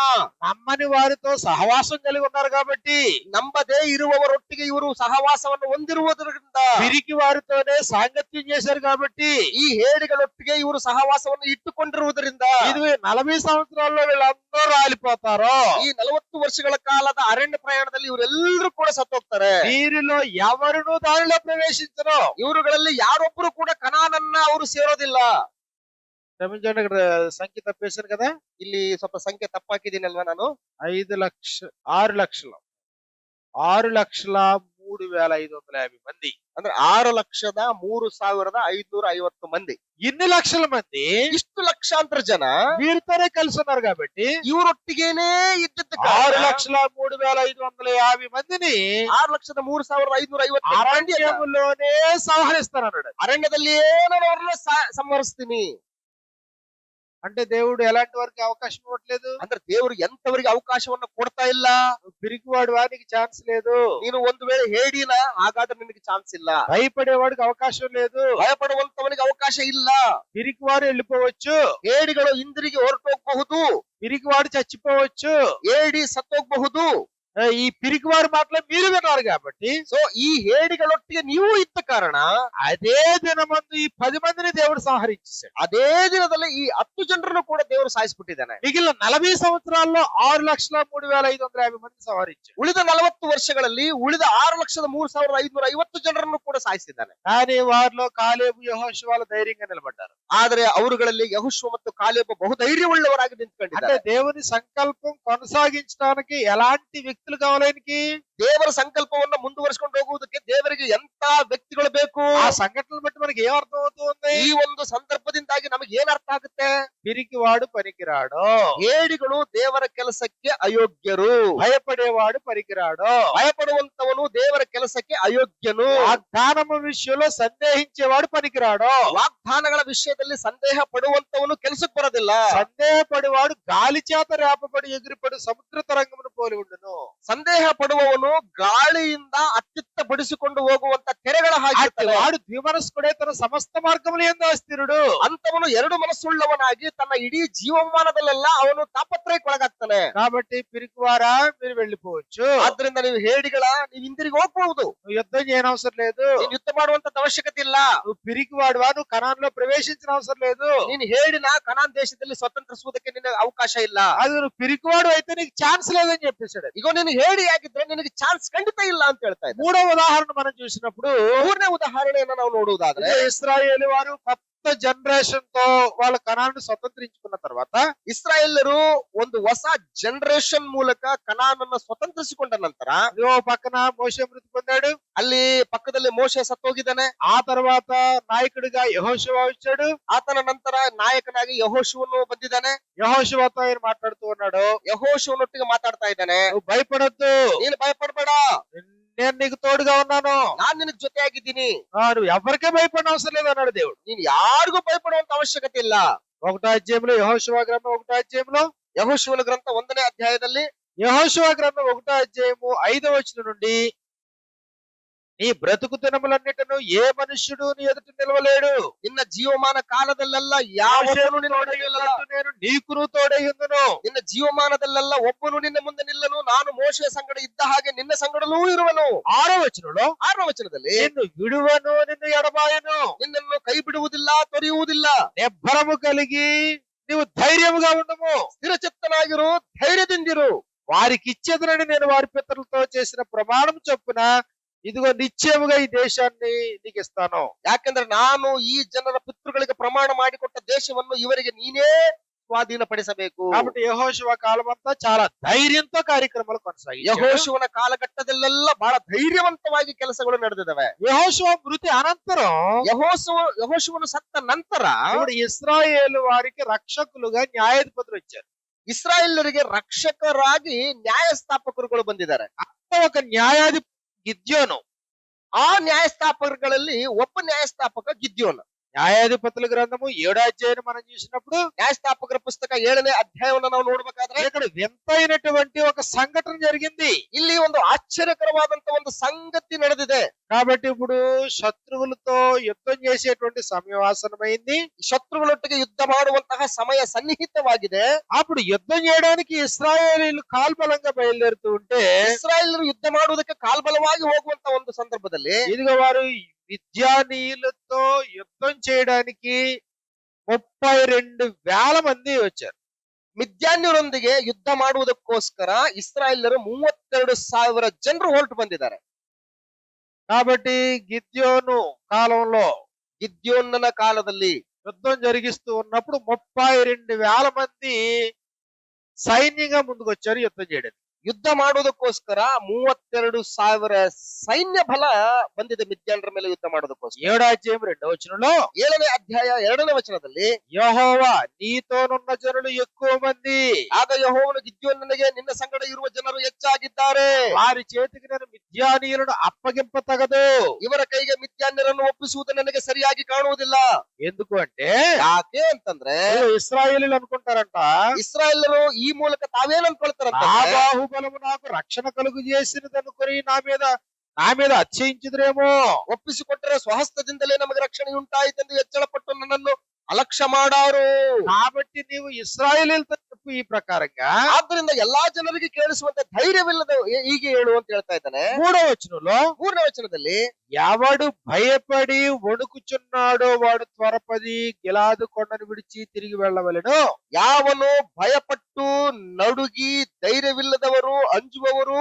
నమ్మని వారితో సహవాసం కలిగి ఉన్నారు కాబట్టి, ನಂಬದೇ ಇರುವವರೊಟ್ಟಿಗೆ ಇವರು ಸಹವಾಸವನ್ನು ಹೊಂದಿರುವುದರಿಂದ, పిరికి వారితోనే సాంగత్యం చేశారు కాబట్టి, ಈ ಹೇಡಿಗಳೊಟ್ಟಿಗೆ ಇವರು ಸಹವಾಸವನ್ನು ಇಟ್ಟುಕೊಂಡಿರುವುದರಿಂದ ఇది 40 సంవత్సరాల్లో వీళ్ళందరూ రాలిపోతారు. ಈ 40 ವರ್ಷಗಳ ಕಾಲದ ಅರಣ್ಯ ಪ್ರಯಾಣದಲ್ಲಿ ಇವರೆಲ್ಲರೂ ಕೂಡ ಸತ್ತೋಗ್ತಾರೆ. వీరిలో ఎవరును దానిలో ప్రవేశించరు. ಇವರುಗಳಲ್ಲಿ ಯಾರೊಬ್ಬರು ಕೂಡ ಕನಾನನ್ನ ಅವರು ಸೇರೋದಿಲ್ಲ. క్షమించండి, ఇక్కడ సంఖ్య తప్పేశాను కదా. ಇಲ್ಲಿ ಸ್ವಲ್ಪ ಸಂಖ್ಯೆ ತಪ್ಪಾಕಿದ್ದೀನಲ್ವಾ ನಾನು? 6,03,550 మంది. ಅಂದ್ರೆ 6,03,550 ಮಂದಿ. ఇన్ని లక్షల మంది ಇಷ್ಟು ಲಕ್ಷಾಂತರ ಜನ వీరితోనే కలిసి ఉన్నారు కాబట్టి, ಇವರೊಟ್ಟಿಗೇನೆ ಇದ್ದದ್ದು 6,03,550 మందిని 6,03,550 ಮಂದಿಯನ್ನ అరణ్యములోనే సంహరిస్తానన్నాడు. ಅರಣ್ಯದಲ್ಲಿಯೇ ನಾನು ಅವರನ್ನ ಸಂಹರಿಸ್ತೀನಿ. అంటే దేవుడు ఎలాంటి వారికి అవకాశం ఇవ్వట్లేదు. ಅಂದ್ರೆ ದೇವರು ಎಂತವರಿಗೆ ಅವಕಾಶವನ್ನ ಕೊಡ್ತಾ ಇಲ್ಲ. పిరికివాడు వానికి ఛాన్స్ లేదు. ನೀನು ಒಂದು ವೇಳೆ ಹೇಳಿನ ಹಾಗಾದ್ರೆ ನಿನಗೆ ಚಾನ್ಸ್ ಇಲ್ಲ. భయపడేవాడికి అవకాశం లేదు. ಭಯಪಡುವಂತವನಿಗೆ ಅವಕಾಶ ಇಲ್ಲ. పిరికివాడు వెళ్ళిపోవచ్చు. ಹೇಡಿಗಳು ಹಿಂದಿರುಗಿ ಹೊರಟೋಗಬಹುದು. పిరికివాడు చచ్చిపోవచ్చు. ಹೇಡಿ ಸತ್ತೋಗಬಹುದು. ఈ పిరికివారి మాటలు మీరు విన్నారు కాబట్టి, ಸೊ ಈ ಹೇಡಿಗಳೊಟ್ಟಿಗೆ ನೀವು ಇದ್ದ ಕಾರಣ అదే దినమందు ఈ 10 మందిని దేవుడు సంహరించేశాడు. ಅದೇ ದಿನದಲ್ಲಿ ಈ 10 ಜನರನ್ನು ಕೂಡ ದೇವರು ಸಾಯಿಸ್ಬಿಟ್ಟಿದ್ದಾನೆ. మిగిలిన 40 సంవత్సరాల్లో 6,03,550 మంది సంహరించాడు. ಉಳಿದ 40 ವರ್ಷಗಳಲ್ಲಿ ಉಳಿದ 6,03,550 ಜನರನ್ನು ಕೂಡ ಸಾಯಿಸಿದ್ದಾನೆ. కానీ వారిలో కాలేబు యెహోషువలు ధైర్యంగా నిలబడ్డారు. ಆದರೆ ಅವರುಗಳಲ್ಲಿ ಯೆಹೋಶುವ ಮತ್ತು ಕಾಲೇಬ ಬಹುಧೈರ್ಯವುಳ್ಳವರಾಗಿ అంటే ನಿಂತ್ಕೊಂಡಿದ್ದಾರೆ. దేవుని సంకల్పం కొనసాగించడానికి ఎలాంటి వ్యక్తులు కావాలనికి, ದೇವರ ಸಂಕಲ್ಪವನ್ನ ಮುಂದುವರಿಸಿಕೊಂಡು ಹೋಗುವುದಕ್ಕೆ ದೇವರಿಗೆ ಎಂತ ವ್ಯಕ್ತಿಗಳು ಬೇಕು. ఆ సంఘటనలు బట్టి మనకి ఏం అర్థం అవుతుంది? ಈ ಒಂದು ಸಂದರ್ಭದಿಂದಾಗಿ ನಮಗೆ ಏನ್ ಅರ್ಥ ಆಗುತ್ತೆ? పిరికివాడు పనికిరాడు, ಹೇಡಿಗಳು ದೇವರ ಕೆಲಸಕ್ಕೆ ಅಯೋಗ್ಯರು. భయపడేవాడు పనికిరాడు, ಭಯಪಡುವಂತವನು ದೇವರ ಕೆಲಸಕ್ಕೆ ಅಯೋಗ್ಯನು. వాగ్దానము విషయంలో సందేహించేవాడు పనికిరాడు, ವಾಗ್ದಾನಗಳ ವಿಷಯದಲ್ಲಿ ಸಂದೇಹ ಪಡುವಂತವನು ಕೆಲಸಕ್ಕೆ ಬರೋದಿಲ್ಲ. సందేహపడేవాడు గాలి చేత రేపబడి ఎగిరిపడు సముద్ర తరంగమును పోలి ఉండును. ಸಂದೇಹ ಪಡುವವನು ಗಾಳಿಯಿಂದ ಅತ್ಯುತ್ತ ಬಡಿಸಿಕೊಂಡು ಹೋಗುವಂತ ತೆರೆಗಳ ಹಾಗೆ వాడు ద్విమనస్కుడే, తన సమస్త మార్గములు యందు అస్థిరుడు. ಅಂತವನು ಎರಡು ಮನಸ್ಸುಳ್ಳವನಾಗಿ ತನ್ನ ಇಡೀ ಜೀವಮಾನದಲ್ಲೆಲ್ಲ ಅವನು ತಾಪತ್ರಯಕ್ಕೊಳಗಾಗ್ತಾನೆ. కాబట్టి పిరికివారా మీరు వెళ్ళిపోవచ్చు. ಆದ್ರಿಂದ ನೀವು ಹೇಡಿಗಳ ನೀವು ಹಿಂದಿರುಗಿ ಹೋಗ್ಬಹುದು. నువ్వు యుద్ధం చేయనవసరం లేదు. ನೀನು ಯುದ್ಧ ಮಾಡುವಂತ ಅವಶ್ಯಕತೆ ಇಲ್ಲ. నువ్వు పిరికివాడువా, నువ్వు కనాన్లో ప్రవేశించిన అవసరం లేదు. ನೀನು ಹೇಳಿನ ಕನಾನ್ ದೇಶದಲ್ಲಿ ಸ್ವತಂತ್ರಿಸುವುದಕ್ಕೆ ನಿನಗೆ ಅವಕಾಶ ಇಲ್ಲ. అది నువ్వు పిరికివాడు అయితే నీకు ఛాన్స్ లేదని చెప్పేశాడు. ಈಗ ನೀನು ಹೇಡಿ ಆಗಿದ್ರೆ ನಿನಗೆ ಚಾನ್ಸ್ ಖಂಡಿತ ಇಲ್ಲ ಅಂತ ಹೇಳ್ತಾ ಇದ್ದ. మూడో ఉదాహరణ మనం చూసినప్పుడు, 3ನೇ ಉದಾಹರಣೆಯನ್ನ ನಾವು ನೋಡುವುದಾದ್ರೆ, ఇశ్రాయేలు వారు కొత్త జనరేషన్ తో వాళ్ళ కనాను స్వతంత్రించుకున్న తర్వాత, ಇಸ್ರಾಯೇಲರು ಒಂದು ಹೊಸ ಜನರೇಷನ್ ಮೂಲಕ ಕನಾನನ್ನ ಸ್ವತಂತ್ರಿಸಿಕೊಂಡ ನಂತರ ఓ పక్కన మోషే మృతి పొందాడు, ಅಲ್ಲಿ ಪಕ್ಕದಲ್ಲಿ ಮೋಶೆ ಸತ್ತೋಗಿದ್ದಾನೆ. ఆ తర్వాత నాయకుడిగా యెహోషువ వచ్చాడు. ಆತನ ನಂತರ ನಾಯಕನಾಗಿ ಯೆಹೋಶುವನು ಬಂದಿದ್ದಾನೆ. యెహోషువతో ఆయన మాట్లాడుతూ ఉన్నాడు, ಯೆಹೋಶುವನೊಟ್ಟಿಗೆ ಮಾತಾಡ್ತಾ ಇದ್ದಾನೆ. నువ్వు భయపడొద్దు, ನೀನು ಭಯಪಡಬೇಡ, నేను నీకు తోడుగా ఉన్నాను, ನಾನ್ ನಿನಗ್ ಜೊತೆಯಾಗಿದ್ದೀನಿ. నువ్వు ఎవరికే భయపడిన అవసరం లేదు అన్నాడు దేవుడు. ನೀನ್ ಯಾರಿಗೂ ಭಯಪಡುವಂತ ಅವಶ್ಯಕತೆ ಇಲ್ಲ. 1వ అధ్యాయంలో యెహోషువ గ్రంథం 1వ అధ్యాయంలో ಯೆಹೋಶುವನ ಗ್ರಂಥ 1ನೇ ಅಧ್ಯಾಯದಲ್ಲಿ యెహోషువ గ్రంథం 1వ అధ్యాయము 5వ వచనం నుండి, నీ బ్రతుకు దినములన్నిటను ఏ మనుష్యుడు నీ ఎదుట నిలవలేడు, ನಿನ್ನ ಜೀವಮಾನ ಕಾಲದಲ್ಲೆಲ್ಲ ಯಾವನು ನಿನ್ನ ಮುಂದೆ ನಿಲ್ಲಲ್ಲ. నేను నీకును తోడై ఉందును. ನಿನ್ನ ಜೀವಮಾನದಲ್ಲೆಲ್ಲ ಒಬ್ಬನು ನಿನ್ನ ಮುಂದೆ ನಿಲ್ಲನು. ನಾನು ಮೋಶೆಯ ಸಂಗಡ ಇದ್ದ ಹಾಗೆ ನಿನ್ನ ಸಂಗಡಲೂ ಇರುವನು. 6వ వచనంలో, 6ನೇ ವಚನದಲ್ಲಿ నిన్ను విడువను, నిన్ను ఎడబాయను, ನಿನ್ನನ್ನು ಕೈ ಬಿಡುವುದಿಲ್ಲ, ತೊರೆಯುವುದಿಲ್ಲ. నిబ్బరము కలిగి నీవు ధైర్యముగా ఉండుము, ಸ್ಥಿರಚಿತ್ತನಾಗಿರು, ಧೈರ್ಯದಿಂದಿರು. వారికి ఇచ్చేదనని నేను వారి పితరులతో చేసిన ప్రమాణం చొప్పున ఇదిగో నిశ్చయముగా ఈ దేశాన్ని నీకు ఇస్తాను. ಯಾಕೆಂದ್ರೆ ನಾನು ಈ ಜನರ ಪಿತೃಗಳಿಗೆ ಪ್ರಮಾಣ ಮಾಡಿಕೊಟ್ಟ ದೇಶವನ್ನು ಇವರಿಗೆ ನೀನೇ ಸ್ವಾಧೀನಪಡಿಸಬೇಕು. కాబట్టి యెహోషువ కాలం అంతా చాలా ధైర్యంతో కార్యక్రమాలు కొనసాగించాడు. ಯೆಹೋಶುವನ ಕಾಲಘಟ್ಟದಲ್ಲೆಲ್ಲ ಬಹಳ ಧೈರ್ಯವಂತವಾಗಿ ಕೆಲಸಗಳು ನಡೆದಿದ್ದಾವೆ. యెహోషువ మృతి అనంతరం ಯೆಹೋಶುವನು ಸತ್ತ ನಂತರ ఇప్పుడు ఇశ్రాయేలు వారికి రక్షకులుగా న్యాయాధిపతులు వచ్చారు. ಇಸ್ರಾಯೇಲರಿಗೆ ರಕ್ಷಕರಾಗಿ ನ್ಯಾಯಸ್ಥಾಪಕರುಗಳು ಬಂದಿದ್ದಾರೆ. ఒక న్యాయాధిపతి గిద్యోను. ಆ ನ್ಯಾಯಸ್ಥಾಪಕರಲ್ಲಿ ಒಬ್ಬ ನ್ಯಾಯಸ್ಥಾಪಕ ಗಿದ್ಯೋನ. న్యాయాధిపతుల గ్రంథము 7వ అధ్యాయం మనం చూసినప్పుడు ನ್ಯಾಯಸ್ಥಾಪಕರ ಪುಸ್ತಕ 7ನೇ ಅಧ್ಯಾಯವನ್ನು ನಾವು ನೋಡ್ಬೇಕಾದ್ರೆ ఇక్కడ వింతైనటువంటి ఒక సంఘటన జరిగింది. ಇಲ್ಲಿ ಒಂದು ಆಶ್ಚರ್ಯಕರವಾದಂತ ಒಂದು ಸಂಗತಿ ನಡೆದಿದೆ. కాబట్టి ఇప్పుడు శత్రువులతో యుద్ధం చేసేటువంటి సమయం ఆసన్నమైంది. ಶತ್ರುಗಳೊಟ್ಟಿಗೆ ಯುದ್ಧ ಮಾಡುವಂತಹ ಸಮಯ ಸನ್ನಿಹಿತವಾಗಿದೆ. అప్పుడు యుద్ధం చేయడానికి ఇశ్రాయేలీలు కాల్బలంగా బయలుదేరుతూ ఉంటే ಇಸ್ರಾಯೇಲರು ಯುದ್ಧ ಮಾಡುವುದಕ್ಕೆ ಕಾಲ್ಬಲವಾಗಿ ಹೋಗುವಂತ ಒಂದು ಸಂದರ್ಭದಲ್ಲಿ ఇదిగో వారు మిద్యానీయులతో యుద్ధం చేయడానికి 32,000 మంది వచ్చారు. ಮಿದ್ಯಾನ್ಯರೊಂದಿಗೆ ಯುದ್ಧ ಮಾಡುವುದಕ್ಕೋಸ್ಕರ ಇಸ್ರಾಯೇಲರು 32,000 ಜನರು ಹೊರಟು ಬಂದಿದ್ದಾರೆ. కాబట్టి గిద్యోను కాలంలో ಗಿದ್ಯೋನನ ಕಾಲದಲ್ಲಿ యుద్ధం జరిగిస్తూ ఉన్నప్పుడు 32,000 మంది సైన్యంగా ముందుకు వచ్చారు యుద్ధం చేయడానికి. ಯುದ್ಧ ಮಾಡುವುದಕ್ಕೋಸ್ಕರ 32,000 ಸೈನ್ಯ ಬಲ ಬಂದಿದೆ ಮಿದ್ಯಾನರ ಮೇಲೆ ಯುದ್ಧ ಮಾಡೋದಕ್ಕೋಸ್ಕರ. 7వ అధ్యాయం 2వ వచనంలో 7ನೇ ಅಧ್ಯಾಯ 2ನೇ ವಚನದಲ್ಲಿ యెహోవా నీతోనున్న జనులు ఎక్కువ మంది, ಆಗ ಯೆಹೋವನು ಗಿದ್ಯೋನನಿಗೆ ನಿನ್ನ ಸಂಗಡ ಇರುವ ಜನರು ಹೆಚ್ಚಾಗಿದ್ದಾರೆ, వారి చేతికి నేను మిద్యానీయులను అప్పగింపతగదు. ಇವರ ಕೈಗೆ ಮಿದ್ಯಾನ್ಯರನ್ನು ಒಪ್ಪಿಸುವುದು ನನಗೆ ಸರಿಯಾಗಿ ಕಾಣುವುದಿಲ್ಲ. ఎందుకు అంటే ಯಾಕೆ ಅಂತಂದ್ರೆ ఇశ్రాయేలీలు అనుకుంటారంట, ಇಸ್ರಾಯೇಲರು ಈ ಮೂಲಕ ತಾವೇನ್ నా ಅನ್ಕೊಳ್ತಾರಂತ, బాహుబలము నాకు రక్షణ కలుగు చేసినదనుకొని నా మీద అతిశయించుదురేమో. ಒಪ್ಪಿಸಿಕೊಟ್ಟರೆ ಸ್ವಹಸ್ತದಿಂದಲೇ ನಮಗೆ ರಕ್ಷಣೆ ಉಂಟಾಯಿತೆಂದು ಹೆಚ್ಚಳಪಟ್ಟು ನನ್ನನ್ನು ಅಲಕ್ಷ್ಯ ಮಾಡಾರು. కాబట్టి నీవు ఇశ్రాయేలీలతో చెప్పు ఈ ప్రకారంగా. ಆದ್ದರಿಂದ ಎಲ್ಲಾ ಜನರಿಗೆ ಕೇಳಿಸುವಂತ ಧೈರ್ಯವಿಲ್ಲದ ಹೀಗೆ ಹೇಳು ಅಂತ ಹೇಳ್ತಾ ಇದ್ದಾನೆ. 3వ వచనంలో 3ನೇ ವಚನದಲ್ಲಿ ఎవడు భయపడి వణుకుచున్నాడో వాడు త్వరపడి గిలాదు కొండను విడిచి తిరిగి వెళ్ళవలెను. ಯಾವನು ಭಯಪಟ್ಟು ನಡುಗಿ ಧೈರ್ಯವಿಲ್ಲದವರು ಅಂಜುವವರು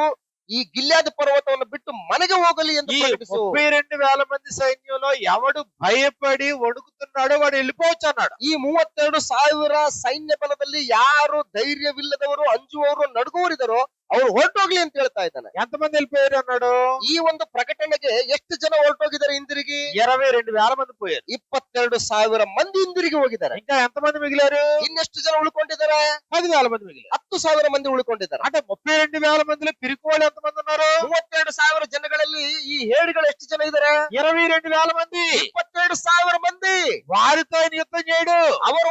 ಈ ಗಿಲ್ಯಾದ ಪರ್ವತವನ್ನು ಬಿಟ್ಟು ಮನೆಗೆ ಹೋಗಲಿ ಎಂದು ఈ ಪ್ರಕಟಿಸು. 32,000 మంది సైన్యంలో ఎవడు భయపడి వణుకుతున్నాడో వాడు వెళ్ళిపోవచ్చు అన్నాడు. ಈ 32,000 ಸೈನ್ಯ ಬಲದಲ್ಲಿ ಯಾರು ಧೈರ್ಯವಿಲ್ಲದವರು ಅಂಜುವವರು ನಡುಗುವರಿದರೋ ಅವರು ಹೊರಟೋಗ್ಲಿ ಅಂತ ಹೇಳ್ತಾ ಇದ್ದಾನೆ. ఎంతమంది వెళ్ళిపోయారు అన్నాడు? ಈ ಒಂದು ಪ್ರಕಟಣೆಗೆ ಎಷ್ಟು ಜನ ಹೊರಟೋಗಿದ್ದಾರೆ ಹಿಂದಿರುಗಿ? 22,000 మంది పోయారు. 22,000 ಮಂದಿ ಹಿಂದಿರುಗಿ ಹೋಗಿದ್ದಾರೆ. ఇంకా ఎంతమంది మిగిలారు? ಇನ್ನೆಷ್ಟು ಜನ ಉಳ್ಕೊಂಡಿದ್ದಾರೆ? 10,000 మంది మిగిలారు. 10,000 ಮಂದಿ ಉಳ್ಕೊಂಡಿದ್ದಾರೆ. అంటే 32,000 మందిలో పిరికి వాళ్ళు ఎంతమంది ఉన్నారు? 32,000 ಜನಗಳಲ್ಲಿ ಈ ಹೇಡಿಗಳು ಎಷ್ಟು ಜನ ಇದ್ದಾರೆ? 22,000 మంది. 22,000 ಮಂದಿ. వారితో ఆయన యుద్ధం చేయడు. ಅವರ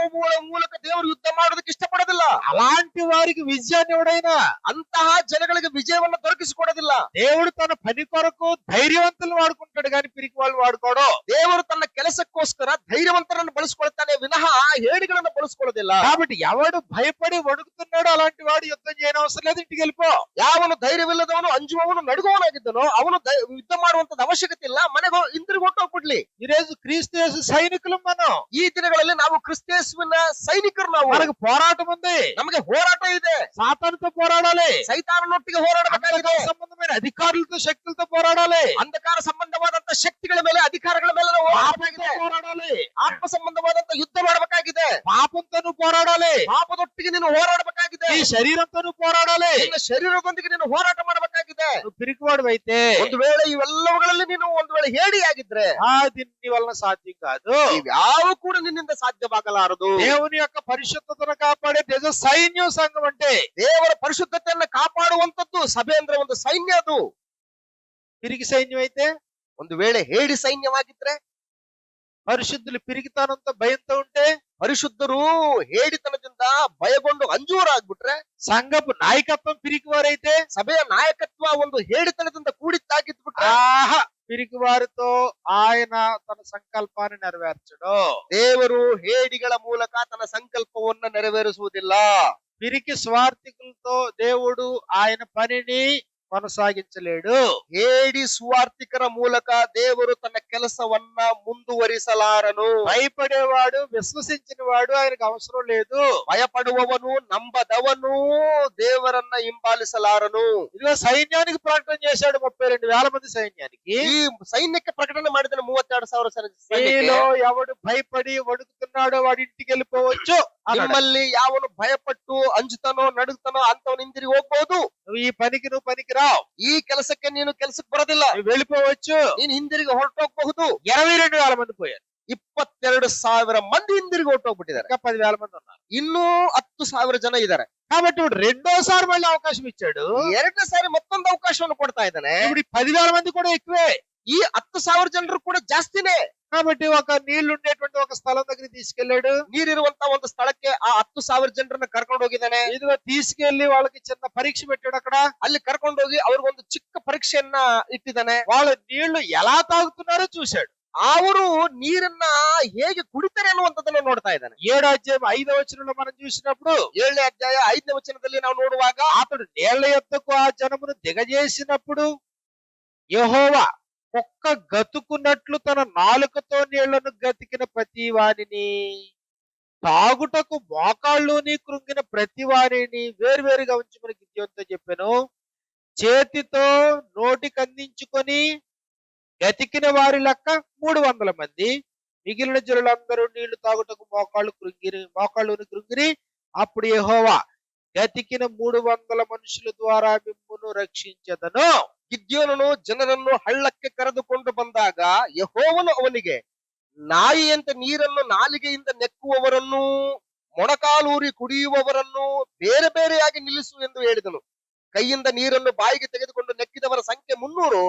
ಮೂಲಕ ದೇವರು ಯುದ್ಧ ಮಾಡೋದಕ್ಕೆ ಇಷ್ಟಪಡೋದಿಲ್ಲ. అలాంటి వారికి విజయాన్ని ఎవడైనా, ಅಂತಹ ಜನಗಳಿಗೆ ವಿಜಯವನ್ನು ದೊರಕಿಸಿಕೊಡೋದಿಲ್ಲ. దేవుడు తన పని కొరకు ధైర్యవంతులను వాడుకుంటాడు కానీ పిరికి వాళ్ళు వాడుకోడు. ದೇವರು ತನ್ನ ಕೆಲಸಕ್ಕೋಸ್ಕರ ಧೈರ್ಯವಂತರನ್ನು ಬಳಸಿಕೊಳ್ತಾನೆ ವಿನಃ ಹೇಡಿಗಳನ್ನು ಬಳಸಿಕೊಳ್ಳೋದಿಲ್ಲ. కాబట్టి ఎవడు భయపడి వణుకుతున్నాడో అలాంటి వాడు యుద్ధం చేయని అవసరం లేదు, ఇంటికి వెళ్ళిపో. ಯಾವನು ಧೈರ್ಯವಿಲ್ಲದವನು ಅಂಜುವವನು ನಡುಗುವವನಾಗಿದ್ದನೋ ಅವನು ಯುದ್ಧ ಮಾಡುವಂತದ ಅವಶ್ಯಕತೆ ಇಲ್ಲ, ಮನೆಗೆ ಹಿಂದಿರುಗಿ ಹೊರಟೋಗ್ಬಿಡ್ಲಿ. ఈ రోజు క్రీస్తు యేసు సైనికులు మనం. ಈ ದಿನಗಳಲ್ಲಿ ನಾವು ಕ್ರಿಸ್ತೇಸುವಿನ ಸೈನಿಕರು. ನಾವು మనకు పోరాటం ఉంది, ನಮಗೆ ಹೋರಾಟ ಇದೆ. సాతానుతో పోరాడాలి, ಸೈತಾನನೊಟ್ಟಿಗೆ ಹೋರಾಡಬೇಕಾಗಿದೆ. అంధకార సంబంధమైన అధికారులతో శక్తులతో పోరాడాలి, ಅಂಧಕಾರ ಸಂಬಂಧವಾದಂತ ಶಕ್ತಿಗಳ ಮೇಲೆ ಅಧಿಕಾರಗಳ ಮೇಲೆ ನಾವು ಹೋರಾಡಬೇಕಾಗಿದೆ. పోరాడాలి, ಆತ್ಮ ಸಂಬಂಧವಾದಂತ ಯುದ್ಧ ಮಾಡಬೇಕಾಗಿದೆ. పాపంతో నువ్వు పోరాడాలి, ಪಾಪದೊಟ್ಟಿಗೆ ನೀನು ಹೋರಾಡಬೇಕಾಗಿದೆ. ఈ శరీరంతో నువ్వు పోరాడాలి. ನಿನ್ನ ಶರೀರದೊಂದಿಗೆ ನೀನು ಹೋರಾಟ ಮಾಡಬೇಕಾಗಿದೆ. నువ్వు పిరికివాడు అయితే ಒಂದು ವೇಳೆ ಇವೆಲ್ಲವುಗಳಲ್ಲಿ ನೀನು ಒಂದು ವೇಳೆ ಹೇಡಿಯಾಗಿದ್ರೆ అది నీ వలన సాధ్యం కాదు. ಇವ್ಯಾವು ಕೂಡ ನಿನ್ನಿಂದ ಸಾಧ್ಯವಾಗಲಾರದು. దేవుని యొక్క పరిశుద్ధతను కాపాడే నిజ సైన్యం సంఘం అంటే ದೇವರ ಪರಿಶುದ್ಧತೆಯನ್ನು ಕಾಪಾಡುವಂತದ್ದು ಸಭೆ ಅಂದ್ರೆ ಒಂದು ಸೈನ್ಯ. ಅದು పిరికి సైన్యం అయితే, ಒಂದು ವೇಳೆ ಹೇಡಿ ಸೈನ್ಯವಾಗಿದ್ರೆ, పరిశుద్ధులు పిరికితనంతో భయంతో ఉంటే, ಪರಿಶುದ್ಧರು ಹೇಡಿತನದಿಂದ ಭಯಗೊಂಡು ಅಂಜೂರಾಗ್ಬಿಟ್ರೆ, సంఘపు నాయకత్వం పిరికివారైతే, ಸಭೆಯ ನಾಯಕತ್ವ ಒಂದು ಹೇಡಿತನದಿಂದ ಕೂಡಿತ್ತಾಗಿದ್ಬಿಟ್ರೆ, ఆహా పిరికి వారితో ఆయన తన సంకల్పాన్ని నెరవేర్చడు. ದೇವರು ಹೇಡಿಗಳ ಮೂಲಕ ತನ್ನ ಸಂಕಲ್ಪವನ್ನ ನೆರವೇರಿಸುವುದಿಲ್ಲ. పిరికి స్వార్థికులతో దేవుడు ఆయన పనిని కొనసాగించలేడు. ಹೇಡಿ ಸುವಾರ್ಥಿಕರ ಮೂಲಕ ದೇವರು ತನ್ನ ಕೆಲಸವನ್ನ ಮುಂದುವರಿಸಲಾರನು. భయపడేవాడు, విశ్వసించిన వాడు ఆయనకు అవసరం లేదు. ಭಯಪಡುವವನು, ನಂಬದವನು ದೇವರನ್ನ ಹಿಂಬಾಲಿಸಲಾರನು. ఇదిగో సైన్యానికి ప్రకటన చేశాడు 32,000 మంది సైన్యానికి. ಈ ಸೈನ್ಯಕ್ಕೆ ಪ್ರಕಟಣೆ ಮಾಡಿದ 32,000 మీలో ఎవడు భయపడి వణుకుతున్నాడో వాడి ఇంటికి వెళ్ళిపోవచ్చు అన్నాడు. ನಿಮ್ಮಲ್ಲಿ ಯಾವನು ಭಯಪಟ್ಟು ಅಂಜುತ್ತಾನೋ ನಡುಗ್ತಾನೋ ಅಂತವನು ಹಿಂದಿರುಗಿ ಹೋಗ್ಬಹುದು. నువ్వు ఈ పనికి నువ్వు పనికిరావు, ಈ ಕೆಲಸಕ್ಕೆ ನೀನು ಕೆಲಸಕ್ಕೆ ಬರೋದಿಲ್ಲ, నువ్వు వెళ్ళిపోవచ్చు. ನೀನು ಹಿಂದಿರುಗಿ ಹೊರಟೋಗ್ಬಹುದು. 22,000 మంది పోయారు. 22,000 ಮಂದಿ ಹಿಂದಿರುಗಿ ಹೊರಟೋಗ್ಬಿಟ್ಟಿದ್ದಾರೆ. ఇంకా 10,000 మంది ఉన్నారు. ಇನ್ನೂ 10,000 ಜನ ಇದ್ದಾರೆ. కాబట్టి ఇప్పుడు రెండోసారి మళ్ళీ అవకాశం ఇచ్చాడు. 2ನೇ ಸಾರಿ ಮತ್ತೊಂದು ಅವಕಾಶವನ್ನು ಕೊಡ್ತಾ ಇದ್ದಾನೆ. ఇప్పుడు ఈ 10,000 మంది కూడా ఎక్కువే. ఈ 10,000 ಜನರು ಕೂಡ ಜಾಸ್ತಿನೇ. కాబట్టి ఒక నీళ్లు ఉండేటువంటి ఒక స్థలం దగ్గర తీసుకెళ్లాడు. ನೀರಿರುವಂತ ಒಂದು ಸ್ಥಳಕ್ಕೆ ಆ 10,000 ಜನರನ್ನ ಕರ್ಕೊಂಡು ಹೋಗಿದ್ದಾನೆ. ఇదిగో తీసుకెళ్లి వాళ్ళకి చిన్న పరీక్ష పెట్టాడు. అక్కడ ಅಲ್ಲಿ ಕರ್ಕೊಂಡು ಹೋಗಿ ಅವ್ರಿಗೊಂದು ಚಿಕ್ಕ ಪರೀಕ್ಷೆಯನ್ನ ಇಟ್ಟಿದ್ದಾನೆ. వాళ్ళు నీళ్లు ఎలా తాగుతున్నారో చూశాడు. ಅವರು ನೀರನ್ನ ಹೇಗೆ ಕುಡಿತಾರೆ ಅನ್ನುವಂಥದ್ದನ್ನ ನೋಡ್ತಾ ಇದ್ದಾನೆ. 7వ అధ్యాయం 5వ వచనంలో మనం చూసినప్పుడు 7ನೇ ಅಧ್ಯಾಯ 5ನೇ ವಚನದಲ್ಲಿ ನಾವು ನೋಡುವಾಗ అతడు నీళ్ల యొద్దకు ఆ జనమును దిగజేసినప్పుడు యెహోవా కుక్క గతుకున్నట్లు తన నాలుకతో నీళ్లను గతికిన ప్రతి వానిని, తాగుటకు మోకాళ్ళుని కృంగిన ప్రతి వారిని వేరువేరుగా ఉంచమని గిద్యోనుతో చెప్పాను. చేతితో నోటికి అందించుకొని గతికిన వారి లెక్క 300 మంది. మిగిలిన జనులందరూ నీళ్లు తాగుటకు మోకాళ్ళుని కృంగిరి. అప్పుడు యెహోవా గతికిన 300 మనుషుల ద్వారా మిమ్మును రక్షించెదను. ಗಿದ್ಯೋನನು ಜನರನ್ನು ಹಳ್ಳಕ್ಕೆ ಕರೆದುಕೊಂಡು ಬಂದಾಗ ಯೆಹೋವನು ಅವನಿಗೆ, ನಾಯಿಯಂತೆ ನೀರನ್ನು ನಾಲಿಗೆಯಿಂದ ನೆಕ್ಕುವವರನ್ನು, ಮೊಣಕಾಲೂರಿ ಕುಡಿಯುವವರನ್ನು ಬೇರೆ ಬೇರೆಯಾಗಿ ನಿಲ್ಲಿಸು ಎಂದು ಹೇಳಿದನು. ಕೈಯಿಂದ ನೀರನ್ನು ಬಾಯಿಗೆ ತೆಗೆದುಕೊಂಡು ನೆಕ್ಕಿದವರ ಸಂಖ್ಯೆ 300,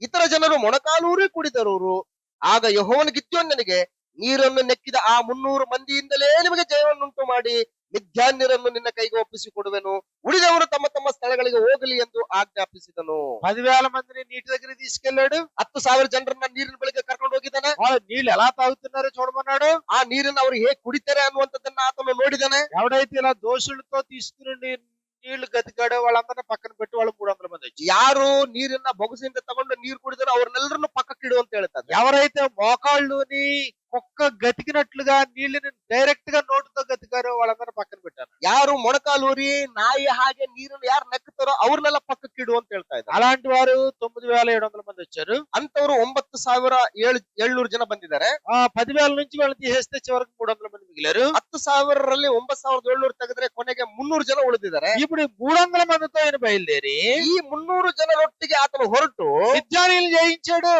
ಇತರ ಜನರು ಮೊಣಕಾಲೂರಿ ಕುಡಿದವರು. ಆಗ ಯೆಹೋವನು ಗಿದ್ಯೋನನಿಗೆ, ನೀರನ್ನು ನೆಕ್ಕಿದ ಆ 300 ಮಂದಿಯಿಂದಲೇ ನಿಮಗೆ ಜಯವನ್ನುಂಟು ಮಾಡಿ ಮಿದ್ಯಾನ್ಯರನ್ನು ನಿನ್ನ ಕೈಗೆ ಒಪ್ಪಿಸಿಕೊಡುವೆನು. ಉಳಿದವರು ತಮ್ಮ ತಮ್ಮ ಸ್ಥಳಗಳಿಗೆ ಹೋಗಲಿ ಎಂದು ಆಜ್ಞಾಪಿಸಿದನು. 10,000 మందిని నీటి దగ్గర తీసుకెళ్లాడు. 10,000 ಜನರನ್ನ ನೀರಿನ ಬಳಿಗೆ ಕರ್ಕೊಂಡು ಹೋಗಿದ್ದಾನೆ. వాళ్ళు నీళ్లు ఎలా తాగుతున్నారో చూడమన్నాడు. ಆ ನೀರನ್ನು ಅವರು ಹೇಗೆ ಕುಡಿತಾರೆ ಅನ್ನುವಂಥದ್ದನ್ನ ಆತನು ನೋಡಿದಾನೆ. ఎవడైతే ఇలా దోషులతో తీసుకుని నీళ్లు గతికాడో వాళ్ళందరినీ పక్కన పెట్టి వాళ్ళు 300 మంది వచ్చి, ಯಾರು ನೀರನ್ನ ಬೊಗಸೆಯಿಂದ ತಗೊಂಡು ನೀರು ಕುಡಿದಾರೋ ಅವ್ರನ್ನೆಲ್ಲರನ್ನು ಪಕ್ಕಕ್ಕಿಡು ಅಂತ ಹೇಳ್ತಾರೆ. ఎవరైతే మోకాళ్ళుని కుక్క గతికినట్లుగా నీళ్ళని డైరెక్ట్ గా నోటితో గతికారో వాళ్ళందరినీ పక్కన పెట్టాను. ಯಾರು ಮೊಣಕಾಲೂರಿ ನಾಯಿ ಹಾಗೆ ನೀರನ್ನು ಯಾರು ನೆಕ್ಕುತ್ತಾರೋ ಅವ್ರನ್ನೆಲ್ಲ ಪಕ್ಕಕ್ಕಿಡು ಅಂತ ಹೇಳ್ತಾ ಇದ್ದಾರೆ. అలాంటి వారు 9,700 మంది వచ్చారు. ಅಂತವರು 9,700 ಜನ ಬಂದಿದ್ದಾರೆ. 10,000 నుంచి వాళ్ళని తీసేస్తే చివరికి 300 మంది మిగిలారు. 10,000ರಲ್ಲಿ 9,700 ತೆಗೆದ್ರೆ ಕೊನೆಗೆ 300 ಜನ ಉಳಿದಿದ್ದಾರೆ. ఇప్పుడు 300 మందితో ఆయన బయలుదేరి ಈ 300 ಜನರೊಟ್ಟಿಗೆ ಆತನು ಹೊರಟು మిద్యానీయులను జయించాడు.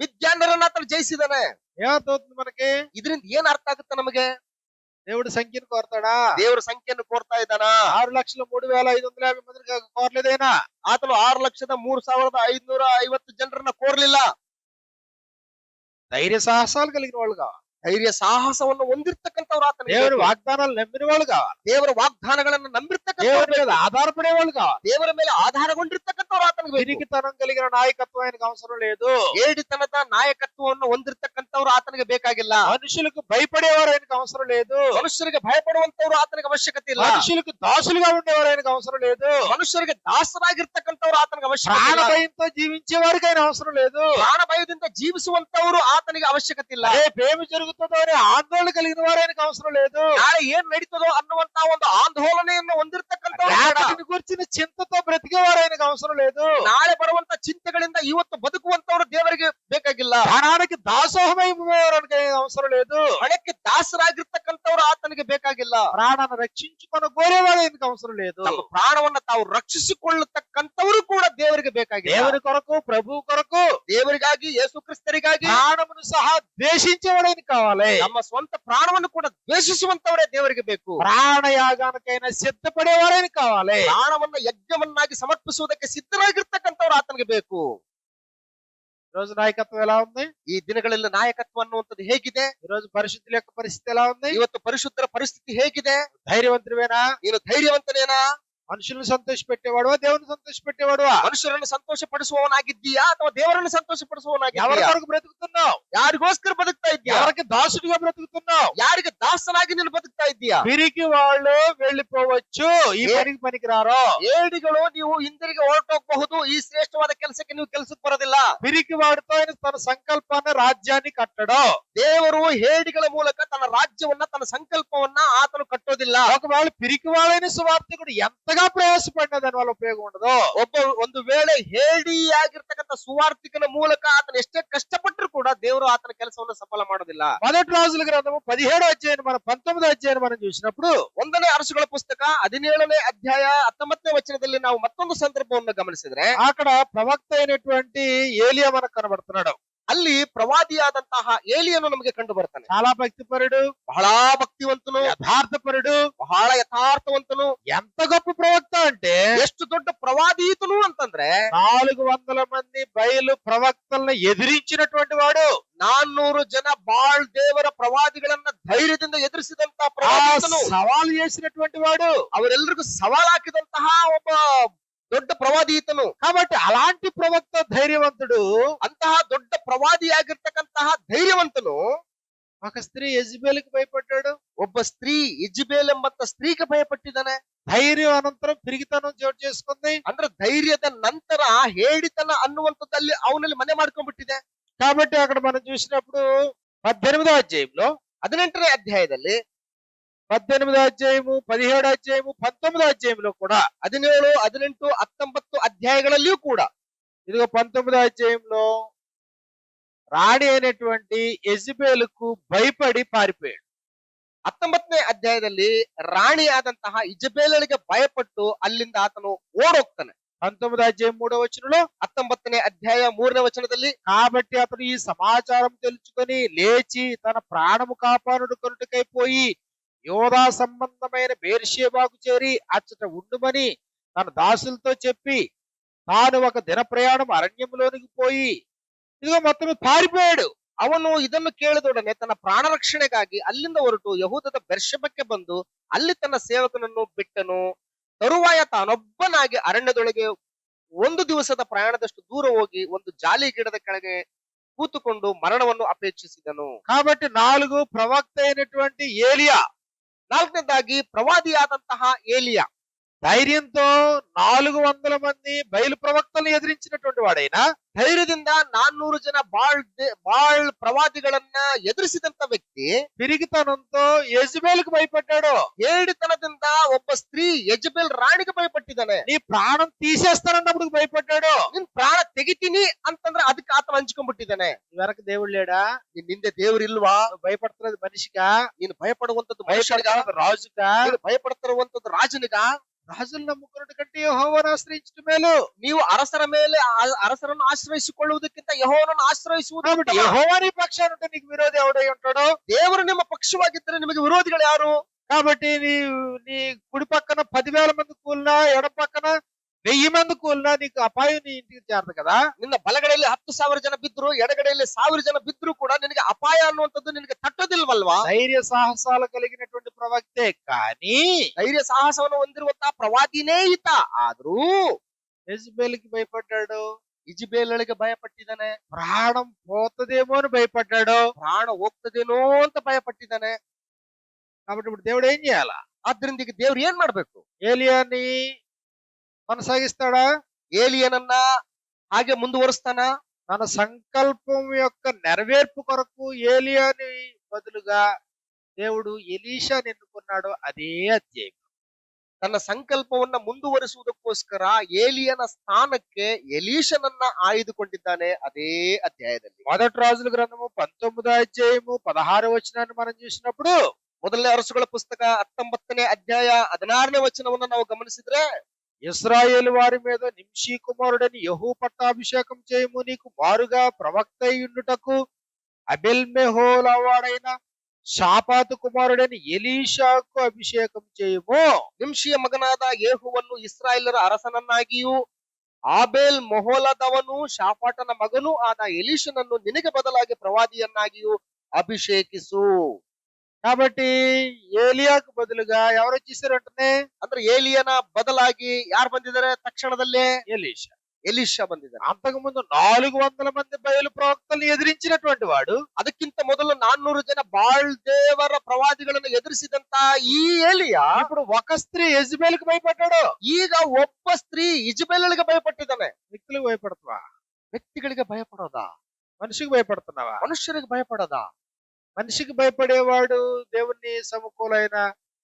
ಮಿದ್ಯಾನ್ಯರನ್ನ ಆತನು ಜಯಿಸಿದಾನೆ. ఏమవుతుంది మనకి? ಇದರಿಂದ ಏನ್ ಅರ್ಥ ಆಗುತ್ತೆ ನಮಗೆ? దేవుడు సంఖ్యను కోరతాడా? ದೇವರ ಸಂಖ್ಯೆಯನ್ನು ಕೋರ್ತಾ ಇದ್ದಾನ. 6,03,550 మందిని కోరలేదైనా. ಆತನು 6,03,550 ಜನರನ್ನ ಕೋರ್ಲಿಲ್ಲ. ధైర్య సాహసాలు కలిగిన వాళ్ళు కావాలి. ಧೈರ್ಯ ಸಾಹಸವನ್ನು ಹೊಂದಿರ್ತಕ್ಕಂಥವ್ರು ಆತನಿಗೆ దేవుని ಬೇಕು. వాగ్దానాలు నమ్మిన వాళ్ళు కావాలి. ದೇವರ ವಾಗ್ದಾನಗಳನ್ನ ನಂಬಿರ್ತಕ್ಕಂಥವ್ರು దేవుని మీద ಬೇಕು. ఆధారపడే వాళ్ళు కావాలి. ದೇವರ ಮೇಲೆ ಆಧಾರಗೊಂಡಿರ್ತಕ್ಕಂಥವ್ರು ಆತನಿಗೆ ಬೇಕು. పిరికితనం కలిగిన నాయకత్వం ఆయనకు అవసరం లేదు. ಏಡಿತನದ ನಾಯಕತ್ವವನ್ನು ಹೊಂದಿರ್ತಕ್ಕಂಥವ್ರು ಆತನಿಗೆ ಬೇಕಾಗಿಲ್ಲ. మనుషులకు భయపడేవారు ఆయనకు అవసరం లేదు. ಮನುಷ್ಯರಿಗೆ ಭಯಪಡುವಂತವ್ರು ಆತನಿಗೆ ಅವಶ್ಯಕತೆ ಇಲ್ಲ. మనుషులకు దాసులుగా ఉండేవారు ఆయనకు అవసరం లేదు. ಮನುಷ್ಯರಿಗೆ ದಾಸರಾಗಿರ್ತಕ್ಕಂಥವ್ರು ಆತನಿಗೆ ಅವಶ್ಯಕತೆ ప్రాణ ಇಲ್ಲ. భయంతో జీవించే వారికి ఆయన అవసరం లేదు. ಪ್ರಾಣ ಭಯದಿಂದ ಜೀವಿಸುವಂತವರು ಆತನಿಗೆ ಅವಶ್ಯಕತೆ ಇಲ್ಲ. రేపేమి జరుగుతుందో అనే ఆందోళన కలిగిన వారు ఆయనకు అవసరం లేదు. ನಾಳೆ ಏನ್ ನಡೀತದೋ ಅನ್ನುವಂತ ಒಂದು ಆಂದೋಲನೆಯನ್ನು ಹೊಂದಿರತಕ್ಕಂಥವ್ರು ಬೇಡ. రేపటిని గురించిన చింతతో బ్రతికేవారు ఆయనకు అవసరం లేదు. ನಾಳೆ ಬರುವಂತ ಚಿಂತೆಗಳಿಂದ ಇವತ್ತು ಬದುಕುವಂತವರು ದೇವರಿಗೆ ಬೇಕಾಗಿಲ್ಲ. ధనానికి దాసోహమైపోయేవారు ఆయనకు అవసరం లేదు. ಹಣಕ್ಕೆ ದಾಸರಾಗಿರ್ತಕ್ಕಂಥವ್ರು ಆತನಿಗೆ ಬೇಕಾಗಿಲ್ಲ. ప్రాణాన్ని రక్షించుకొని కోరేవారు ఆయనకు అవసరం లేదు. ತಮ್ಮ ಪ್ರಾಣವನ್ನ ತಾವು ರಕ್ಷಿಸಿಕೊಳ್ಳತಕ್ಕಂಥವರು ಕೂಡ ದೇವರಿಗೆ ಬೇಕಾಗಿಲ್ಲ. దేవుని కొరకు, ప్రభు కొరకు ದೇವರಿಗಾಗಿ, ಯೇಸು ಕ್ರಿಸ್ತರಿಗಾಗಿ ప్రాణమును సహా ద్వేషించేవాడు ఆయనకు కావాలి. ನಮ್ಮ ಸ್ವಂತ ಪ್ರಾಣವನ್ನು ಕೂಡ ದ್ವೇಷಿಸುವಂತವರೇ ದೇವರಿಗೆ ಬೇಕು. ప్రాణయాగానికైనా సిద్ధపడేవారు ఆయనకు కావాలి. ಪ್ರಾಣವನ್ನ ಯಜ್ಞವನ್ನಾಗಿ ಸಮರ್ಪಿಸುವುದಕ್ಕೆ ಸಿದ್ಧರಾಗಿರ್ತಕ್ಕಂಥವ್ರು ಆತನಿಗೆ ಬೇಕು. ఈ రోజు నాయకత్వం ఎలా ఉంది? ಈ ದಿನಗಳಲ್ಲಿ ನಾಯಕತ್ವ ಅನ್ನುವಂಥದ್ದು ಹೇಗಿದೆ? ఈ రోజు పరిశుద్ధుల యొక్క పరిస్థితి ఎలా ఉంది? ಇವತ್ತು ಪರಿಶುದ್ಧರ ಪರಿಸ್ಥಿತಿ ಹೇಗಿದೆ? ధైర్యవంతుడివేనా? ನೀನು ಧೈರ್ಯವಂತನೇನಾ? మనుషులను సంతోష పెట్టేవాడువా, దేవుని సంతోష పెట్టేవాడువా? ಮನುಷ್ಯರನ್ನು ಸಂತೋಷ ಪಡಿಸುವವನಾಗಿದ್ದೀಯಾ ಅಥವಾ ದೇವರನ್ನು ಸಂತೋಷ ఎవరి ಪಡಿಸುವವನಾಗಿದ್ದೀಯಾ? కొరకు బ్రతుకుతున్నావు? ಯಾರಿಗೋಸ್ಕರ ಬದುಕ್ತಾ ಇದ್ದೀಯಾ? ఎవరికి దాసుడిగా బ్రతుకుతున్నావు? ಯಾರಿಗೆ ದಾಸನಾಗಿ ನೀನು ಬದುಕ್ತಾ ಇದ್ದೀಯಾ? పిరికి వాళ్ళు వెళ్ళిపోవచ్చు, ఈ పనికి పనికిరారు. ಏಡಿಗಳು ನೀವು ಹಿಂದಿರುಗಿ ಹೊರಟೋಗಬಹುದು, ಈ ಶ್ರೇಷ್ಠವಾದ ಕೆಲಸಕ್ಕೆ ನೀವು ಕೆಲಸಕ್ಕೆ ಬರೋದಿಲ್ಲ. పిరికి వాడితో ఆయన తన సంకల్పాన్ని, రాజ్యాన్ని కట్టడం. ದೇವರು ಹೇಡಿಗಳ ಮೂಲಕ ತನ್ನ ರಾಜ್ಯವನ್ನ, ತನ್ನ ಸಂಕಲ್ಪವನ್ನ ಆತನು ಕಟ್ಟೋದಿಲ್ಲ. ఒకవేళ పిరికి వాళ్ళైన సువార్థికుడు ఎంతగా ప్రయాసపడినా దాని వల్ల ఉపయోగం ఉండదు. ಒಂದು ವೇಳೆ ಹೇಡಿಯಾಗಿರ್ತಕ್ಕಂಥ ಸುವಾರ್ಥಿಕನ ಮೂಲಕ ಆತನ ಎಷ್ಟೇ ಕಷ್ಟಪಟ್ಟರು ಕೂಡ ದೇವರು ಆತನ ಕೆಲಸವನ್ನು ಸಫಲ ಮಾಡೋದಿಲ್ಲ. మొదటి రాజుల గ్రంథము 17వ అధ్యాయం మనం 19వ అధ్యాయం మనం చూసినప్పుడు 1ನೇ ಅರಸುಗಳ ಪುಸ್ತಕ 17ನೇ ಅಧ್ಯಾಯ 19ನೇ ವಚನದಲ್ಲಿ ನಾವು ಮತ್ತೊಂದು ಸಂದರ್ಭವನ್ನು ಗಮನಿಸಿದ್ರೆ అక్కడ ప్రవక్త అయినటువంటి ఏలియా మనకు కనబడుతున్నాడు. ಅಲ್ಲಿ ಪ್ರವಾದಿಯಾದಂತಹ ಏಲಿಯನು ನಮಗೆ ಕಂಡು ಬರ್ತಾನೆ. చాలా భక్తిపరుడు, ಬಹಳ ಭಕ್ತಿವಂತನು, యథార్థపరుడు, ಬಹಳ ಯಥಾರ್ಥವಂತನು, ఎంత గొప్ప ప్రవక్త అంటే ಎಷ್ಟು ದೊಡ್ಡ ಪ್ರವಾದೀತನು ಅಂತಂದ್ರೆ 400 మంది బయలు ప్రవక్తలను ఎదిరించినటువంటి వాడు, 400 ಜನ ಬಾಳ್ ದೇವರ ಪ್ರವಾದಿಗಳನ್ನ ಧೈರ್ಯದಿಂದ ಎದುರಿಸಿದಂತ ఆ ಪ್ರವಾದಿತನು, సవాలు చేసినటువంటి వాడు. ಅವರೆಲ್ಲರಿಗೂ ಸವಾಲ್ ಹಾಕಿದಂತಹ ಒಬ್ಬ ದೊಡ್ಡ ಪ್ರವಾದೀತನು. కాబట్టి అలాంటి ప్రవక్త ధైర్యవంతుడు ಅಂತಹ ದೊಡ್ಡ ಪ್ರವಾದಿಯಾಗಿರ್ತಕ್ಕಂತಹ ಧೈರ್ಯವಂತನು ఒక స్త్రీ యెజబెలుకు భయపడ్డాడు. ಒಬ್ಬ ಸ್ತ್ರೀ ಇಜ್ಬೇಲ್ ಎಂಬಂತ ಸ್ತ್ರೀಗೆ ಭಯಪಟ್ಟಿದ್ದಾನೆ. ధైర్యం అనంతరం పిరిగితనం చోటు చేసుకుంది. ಅಂದ್ರೆ ಧೈರ್ಯದ ನಂತರ ಹೇಳಿತನ ಅನ್ನುವಂಥದ್ದಲ್ಲಿ ಅವನಲ್ಲಿ ಮನೆ ಮಾಡ್ಕೊಂಡ್ಬಿಟ್ಟಿದೆ. కాబట్టి అక్కడ మనం చూసినప్పుడు 18వ అధ్యాయంలో 18ನೇ ಅಧ್ಯಾಯದಲ್ಲಿ 18వ అధ్యాయము 17వ అధ్యాయము 19వ అధ్యాయంలో కూడా 17, 18, 19 ಅಧ್ಯಾಯಗಳಲ್ಲಿಯೂ ಕೂಡ ఇదిగో 19వ అధ్యాయంలో రాణి అయినటువంటి యెజబెలుకు భయపడి పారిపోయాడు. 19ನೇ ಅಧ್ಯಾಯದಲ್ಲಿ ರಾಣಿಯಾದಂತಹ ಇಜಬೇಲಳಿಗೆ ಭಯಪಟ್ಟು ಅಲ್ಲಿಂದ ಆತನು ಓಡೋಗ್ತಾನೆ. 19వ అధ్యాయం 3వ వచనంలో 19ನೇ ಅಧ್ಯಾಯ 3ನೇ ವಚನದಲ್ಲಿ కాబట్టి అతడు ఈ సమాచారం తెలుసుకొని లేచి తన ప్రాణము కాపాడుడు కొనుటకై పోయి యోధా సంబంధమైన బేర్షేబాకు చేరి అచ్చట ఉండుమని తన దాసులతో చెప్పి తాను ఒక దిన ప్రయాణం అరణ్యంలోనికి పోయి ఇదిగో మొత్తం పారిపోయాడు. ಅವನು ಇದನ್ನು ಕೇಳಿದೊಡನೆ ತನ್ನ ಪ್ರಾಣ ರಕ್ಷಣೆಗಾಗಿ ಅಲ್ಲಿಂದ ಹೊರಟು ಯಹೂದದ ಬೆರ್ಷೆಬಕ್ಕೆ ಬಂದು ಅಲ್ಲಿ ತನ್ನ ಸೇವಕನನ್ನು ಬಿಟ್ಟನು. ತರುವಾಯ ತಾನೊಬ್ಬನಾಗಿ ಅರಣ್ಯದೊಳಗೆ 1 ದಿವಸದ ಪ್ರಯಾಣದಷ್ಟು ದೂರ ಹೋಗಿ ಒಂದು ಜಾಲಿ ಗಿಡದ ಕೆಳಗೆ ಕೂತುಕೊಂಡು ಮರಣವನ್ನು ಅಪೇಕ್ಷಿಸಿದನು. కాబట్టి 4 ప్రవక్త అయినటువంటి ఏలియా, 4ನೇದಾಗಿ ಪ್ರವಾದಿಯಾದಂತಹ ಏಲಿಯಾ ధైర్యంతో 400 మంది బయలు ప్రవక్తలను ఎదిరించినటువంటి వాడైనా ಧೈರ್ಯದಿಂದ 400 ಜನ ಬಾಳ್ ಪ್ರವಾದಿಗಳನ್ನ ಎದುರಿಸಿದಂತ ವ್ಯಕ್ತಿ పిరిగితనంతో యెజబెలుకు భయపడ్డాడు. ಹೇಳಿತನದಿಂದ ಒಬ್ಬ ಸ್ತ್ರೀ ಯಜಬೇಲ್ ರಾಣಿಗೆ ಭಯಪಟ್ಟಿದ್ದಾನೆ. నీ ప్రాణం తీసేస్తానన్నప్పుడు భయపడ్డాడు. ನಿನ್ ಪ್ರಾಣ ತೆಗಿತೀನಿ ಅಂತಂದ್ರೆ ಅದಕ್ಕೆ ಆತ ಹಂಚ್ಕೊಂಡ್ಬಿಟ್ಟಿದ್ದಾನೆ. వెనక దేవుడు లేడా? ನಿನ್ ಹಿಂದೆ ದೇವ್ರು ಇಲ್ವಾ? నువ్వు భయపడుతున్నది మనిషిగా? ನೀನು భయపಡುವಂತದ್ದು ಮನುಷ್ಯನಿಗ? భయపడుతున్నది రాజుగా? ನೀನು భయపడుತ್ತಿರುವಂತದ್ದು ರಾಜನಿಗ? రాజులు నమ్ముకున్నట్టు కంటే యెహోవాను ఆశ్రయించడం మేలు. ನೀವು ಅರಸರ ಮೇಲೆ ಅರಸರನ್ನು ಆಶ್ರಯಿಸಿಕೊಳ್ಳುವುದಕ್ಕಿಂತ ಯೆಹೋವನನ್ನು ಆಶ್ರಯಿಸುವುದು కాబట్టి ಉತ್ತಮ. యెహోవా నీ పక్షాన ఉంటే నీకు విరోధి ఎవడై ఉంటాడో? ದೇವರು ನಿಮ್ಮ ಪಕ್ಷವಾಗಿದ್ದರೆ ನಿಮಗೆ ವಿರೋಧಿಗಳು ಯಾರು? కాబట్టి నీ కుడి పక్కన 10,000 మంది కూలినా, ఎడం పక్కన 1000 మంది కూలినా నీకు అపాయం నీ ఇంటికి చేరదు కదా. ನಿನ್ನ ಬಲಗಡೆಯಲ್ಲಿ 10,000 ಜನ ಬಿದ್ರು, ಎಡಗಡೆಯಲ್ಲಿ 1000 ಜನ ಬಿದ್ರು ಕೂಡ ನಿನಗೆ ಅಪಾಯ ಅನ್ನುವಂಥದ್ದು ನಿನಗೆ ತಟ್ಟೋದಿಲ್ವಲ್ವಾ? ధైర్య సాహసాలు కలిగినటువంటి ప్రవక్తే కానీ ಧೈರ್ಯ ಸಾಹಸವನ್ನು ಹೊಂದಿರುವಂತಹ ಪ್ರವಾದಿನೇ ಈತ. ಆದ್ರೂ యెజబెలుకి భయపడ్డాడు. ಇಜ್ಬೇಲಳಿಗೆ ಭಯಪಟ್ಟಿದ್ದಾನೆ. ప్రాణం పోతదేమో అని భయపడ్డాడు. ಪ್ರಾಣ ಹೋಗ್ತದೇನೋ ಅಂತ ಭಯಪಟ್ಟಿದ್ದಾನೆ. కాబట్టి ఇప్పుడు దేవుడు ఏం చేయాలా? ಆದ್ರಿಂದ ಈಗ ದೇವ್ರು ಏನ್ ಮಾಡ್ಬೇಕು? ఏలియాని కొనసాగిస్తాడా? ಏಲಿಯನನ್ನ ಹಾಗೆ ಮುಂದುವರಿಸ್ತಾನ? తన సంకల్పం యొక్క నెరవేర్పు కొరకు ఏలియాని బదులుగా దేవుడు ఎలీషాని ఎన్నుకున్నాడు. అదే అధ్యాయం. ತನ್ನ ಸಂಕಲ್ಪವನ್ನ ಮುಂದುವರಿಸುವುದಕ್ಕೋಸ್ಕರ ಏಲಿಯನ ಸ್ಥಾನಕ್ಕೆ ಎಲೀಷನನ್ನ ಆಯ್ದುಕೊಂಡಿದ್ದಾನೆ ಅದೇ ಅಧ್ಯಾಯದಲ್ಲಿ. మొదటి రాజుల గ్రంథము 19వ అధ్యాయము 16వ వచనాన్ని మనం చూసినప్పుడు ಮೊದಲನೇ ಅರಸುಗಳ ಪುಸ್ತಕ 19ನೇ ಅಧ್ಯಾಯ 16ನೇ ವಚನವನ್ನ ನಾವು ಗಮನಿಸಿದ್ರೆ ఇశ్రాయేలు వారి మీద నింషీ కుమారుడని యెహూ పట్టాభిషేకం చేయము, నీకు మారుగా ప్రవక్త అయ్యుండుటకు అబెల్మెహోల వాడైన ಶಾಪಾತು ಕುಮಾರುಡని ಎಲೀಷಾకు ಅಭಿಷೇಕಂ చేయము. ನಿಂಷಿಯ ಮಗನಾದ ಯೇಹುವನ್ನು ಇಸ್ರಾಯೇಲರ ಅರಸನನ್ನಾಗಿಯೂ ಆಬೇಲ್ ಮೊಹೋಲದವನು ಶಾಫಾಟನ ಮಗನೂ ಆದ ಎಲೀಷನನ್ನು ನಿನಗೆ ಬದಲಾಗಿ ಪ್ರವಾದಿಯನ್ನಾಗಿಯೂ ಅಭಿಷೇಕಿಸು. కాబట్టి ఏలియాకు బదులుగా ఎవరు వచ్చేసారు వెంటనే? ಅಂದ್ರೆ ಏಲಿಯನ ಬದಲಾಗಿ ಯಾರು ಬಂದಿದ್ದಾರೆ? ತಕ್ಷಣದಲ್ಲೇ ఎలీషా. ಎಲೀಷಾ ಬಂದಿದ್ದಾರೆ. అంతకు ముందు 400 మంది బయలు ప్రవక్తల్ని ఎదిరించినటువంటి వాడు, ಅದಕ್ಕಿಂತ ಮೊದಲು 400 ಜನ ಬಾಳ್ ದೇವರ ಪ್ರವಾದಿಗಳನ್ನು ಎದುರಿಸಿದಂತ ಈ ಏಲಿಯಾ ఇప్పుడు ఒక స్త్రీ యెజబెలుకు భయపడ్డాడు. ಈಗ ಒಬ್ಬ ಸ್ತ್ರೀ ಇಜಬೇಲಳಿಗೆ ಭಯಪಟ್ಟಿದ್ದಾನೆ. వ్యక్తులకు భయపడుతున్నావా? ವ್ಯಕ್ತಿಗಳಿಗೆ ಭಯಪಡೋದಾ? మనిషికి భయపడుతున్నావా? ಮನುಷ್ಯರಿಗೆ ಭಯಪಡೋದಾ? మనిషికి భయపడేవాడు దేవుని సమకూలైన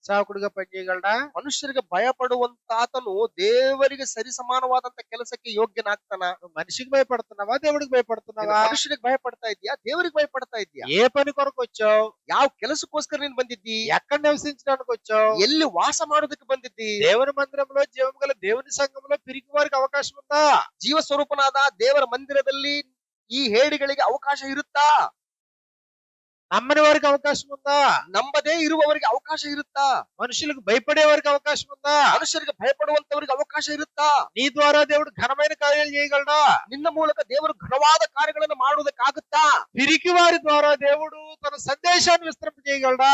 సేవకుడిగా పనిచేయగలడా? ಮನುಷ್ಯರಿಗೆ ಭಯಪಡುವಂತ ಆತನು ದೇವರಿಗೆ ಸರಿ ಸಮಾನವಾದಂತ ಕೆಲಸಕ್ಕೆ ಯೋಗ್ಯನಾಗ್ತಾನ? నువ్వు మనిషికి భయపడుతున్నావా? దేవుడికి భయపడుతున్నావా? ಮನುಷ್ಯರಿಗೆ ಭಯಪಡ್ತಾ ಇದ್ಯಾ? ದೇವರಿಗೆ ಭಯಪಡ್ತಾ ಇದ್ಯಾ? ఏ పని కొరకు వచ్చావు? ಯಾವ ಕೆಲಸಕ್ಕೋಸ್ಕರ ನೀನ್ ಬಂದಿದ್ದಿ? ఎక్కడ నివసించడానికి వచ్చావు? ಎಲ್ಲಿ ವಾಸ ಮಾಡೋದಕ್ಕೆ ಬಂದಿದ್ದಿ? దేవుని మందిరంలో జీవము గల దేవుని సంఘంలో పిరికి వారికి అవకాశం ఉందా? ಜೀವ ಸ್ವರೂಪನಾದ ದೇವರ ಮಂದಿರದಲ್ಲಿ ಈ ಹೇಡಿಗಳಿಗೆ ಅವಕಾಶ ಇರುತ್ತಾ? నమ్మని వారికి అవకాశం ఉందా? ನಂಬದೇ ಇರುವವರಿಗೆ ಅವಕಾಶ ಇರುತ್ತಾ? మనుషులకు భయపడే వారికి అవకాశం ఉందా? ಮನುಷ್ಯರಿಗೆ ಭಯಪಡುವಂತವರಿಗೆ ಅವಕಾಶ ಇರುತ್ತಾ? నీ ద్వారా దేవుడు ఘనమైన కార్యాలు చేయగలడా? ನಿನ್ನ ಮೂಲಕ ದೇವರು ಘನವಾದ ಕಾರ್ಯಗಳನ್ನು ಮಾಡುವುದಕ್ಕಾಗುತ್ತಾ? పిరికి వారి ద్వారా దేవుడు తన సందేశాన్ని విస్తరింపజేయగలడా?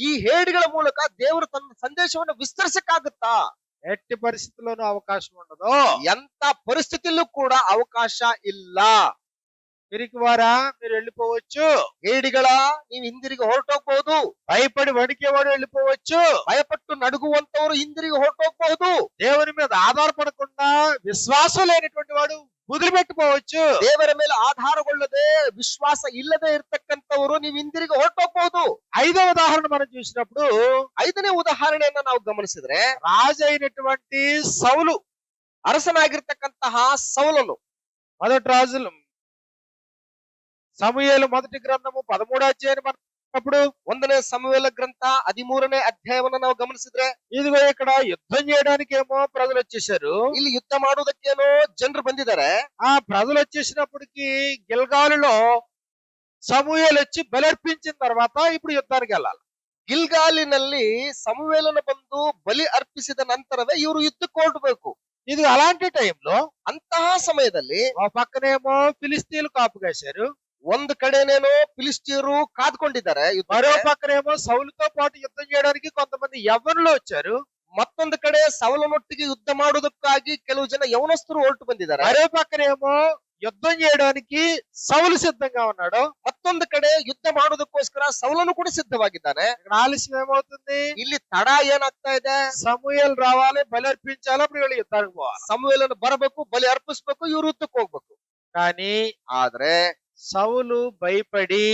ಈ ಹೇಡಿಗಳ ಮೂಲಕ ದೇವರು ತನ್ನ ಸಂದೇಶವನ್ನು ವಿಸ್ತರಿಸಕ್ಕಾಗುತ್ತಾ? ఎట్టి పరిస్థితుల్లోనూ అవకాశం ఉండదు. ಎಂತ ಪರಿಸ್ಥಿತಿಯಲ್ಲೂ ಕೂಡ ಅವಕಾಶ ಇಲ್ಲ. పిరికి వారా మీరు వెళ్ళిపోవచ్చు, ಹೇಡಿಗಳ ನೀವು ಹಿಂದಿರುಗಿ ಹೊರಟೋಗ್ಬಹುದು. భయపడి వణికేవాడు వెళ్ళిపోవచ్చు, ಭಯಪಟ್ಟು ನಡುಗುವಂತವರು ಹಿಂದಿರುಗಿ ಹೊರಟೋಗ್ಬಹುದು. దేవుని మీద ఆధారపడకుండా విశ్వాసం లేనటువంటి వాడు వదిలిపెట్టిపోవచ్చు. ದೇವರ ಮೇಲೆ ಆಧಾರಗೊಳ್ಳದೆ ವಿಶ್ವಾಸ ಇಲ್ಲದೆ ಇರ್ತಕ್ಕಂಥವರು ನೀವು ಹಿಂದಿರುಗಿ ಹೊರಟೋಗ್ಬಹುದು. ఐదవ ఉదాహరణ మనం చూసినప్పుడు 5ನೇ ಉದಾಹರಣೆಯನ್ನ ನಾವು ಗಮನಿಸಿದ್ರೆ, రాజు అయినటువంటి సౌలు, ಅರಸನಾಗಿರ್ತಕ್ಕಂತಹ ಸೌಲನು, మొదటి రాజులు సమూయేలు మొదటి గ్రంథము 13వ అధ్యాయం మనప్పుడు 1ನೇ ಸಮುವೇಲ ಗ್ರಂಥ 13ನೇ ಅಧ್ಯಾಯವನ್ನ ನಾವು ಗಮನಿಸಿದ್ರೆ, ఇదిగో ఇక్కడ యుద్ధం చేయడానికి ఏమో ప్రజలు వచ్చేసారు. ಇಲ್ಲಿ ಯುದ್ಧ ಮಾಡುವುದಕ್ಕೇನೋ ಜನರು ಬಂದಿದ್ದಾರೆ. ఆ ప్రజలు వచ్చేసినప్పటికి గిల్గాలులో సమూయేలు వచ్చి బలర్పించిన తర్వాత ఇప్పుడు యుద్ధానికి వెళ్ళాలి. ಗಿಲ್ಗಾಲಿನಲ್ಲಿ ಸಮುವೇಲನು ಬಂದು ಬಲಿ ಅರ್ಪಿಸಿದ ನಂತರವೇ ಇವರು ಯುದ್ಧಕ್ಕೆ ಹೊರಡಬೇಕು. ఇది అలాంటి టైంలో ಅಂತಹ ಸಮಯದಲ್ಲಿ ఆ పక్కనేమో ఫిలిస్తీన్లు కాపు కాశారు, ಒಂದು ಕಡೆನೇನೋ ಫಿಲಿಸ್ತೀಯರು ಕಾದ್ಕೊಂಡಿದ್ದಾರೆ ಯುದ್ಧಕ್ಕೆ. మరో పక్కనేమో సౌలుతో పాటు యుద్ధం చేయడానికి కొంతమంది యవ్వనులు వచ్చారు, ಮತ್ತೊಂದು ಕಡೆ ಸೌಲನೊಟ್ಟಿಗೆ ಯುದ್ಧ ಮಾಡುವುದಕ್ಕಾಗಿ ಕೆಲವು ಜನ ಯೌವನಸ್ಥರು ಹೊರಟು ಬಂದಿದ್ದಾರೆ. మరో పక్కనేమో యుద్ధం చేయడానికి సౌలు సిద్ధంగా ఉన్నాడు. ಮತ್ತೊಂದು ಕಡೆ ಯುದ್ಧ ಮಾಡುವುದಕ್ಕೋಸ್ಕರ ಸೌಲನು ಕೂಡ ಸಿದ್ಧವಾಗಿದ್ದಾನೆ. ఇక్కడ ఆలస్యం ఏమవుతుంది? ಇಲ್ಲಿ ತಡ ಏನಾಗ್ತಾ ಇದೆ? సమూయేలు రావాలి, బలి అర్పించాలి, అప్పుడు వీళ్ళు యుద్ధానికి పోవాలి. ಸಮುವೇಲನು ಬರಬೇಕು, ಬಲಿ ಅರ್ಪಿಸ್ಬೇಕು, ಇವರು ಯುದ್ಧಕ್ಕೆ ಹೋಗ್ಬೇಕು. కానీ ಆದ್ರೆ సౌలు భయపడి,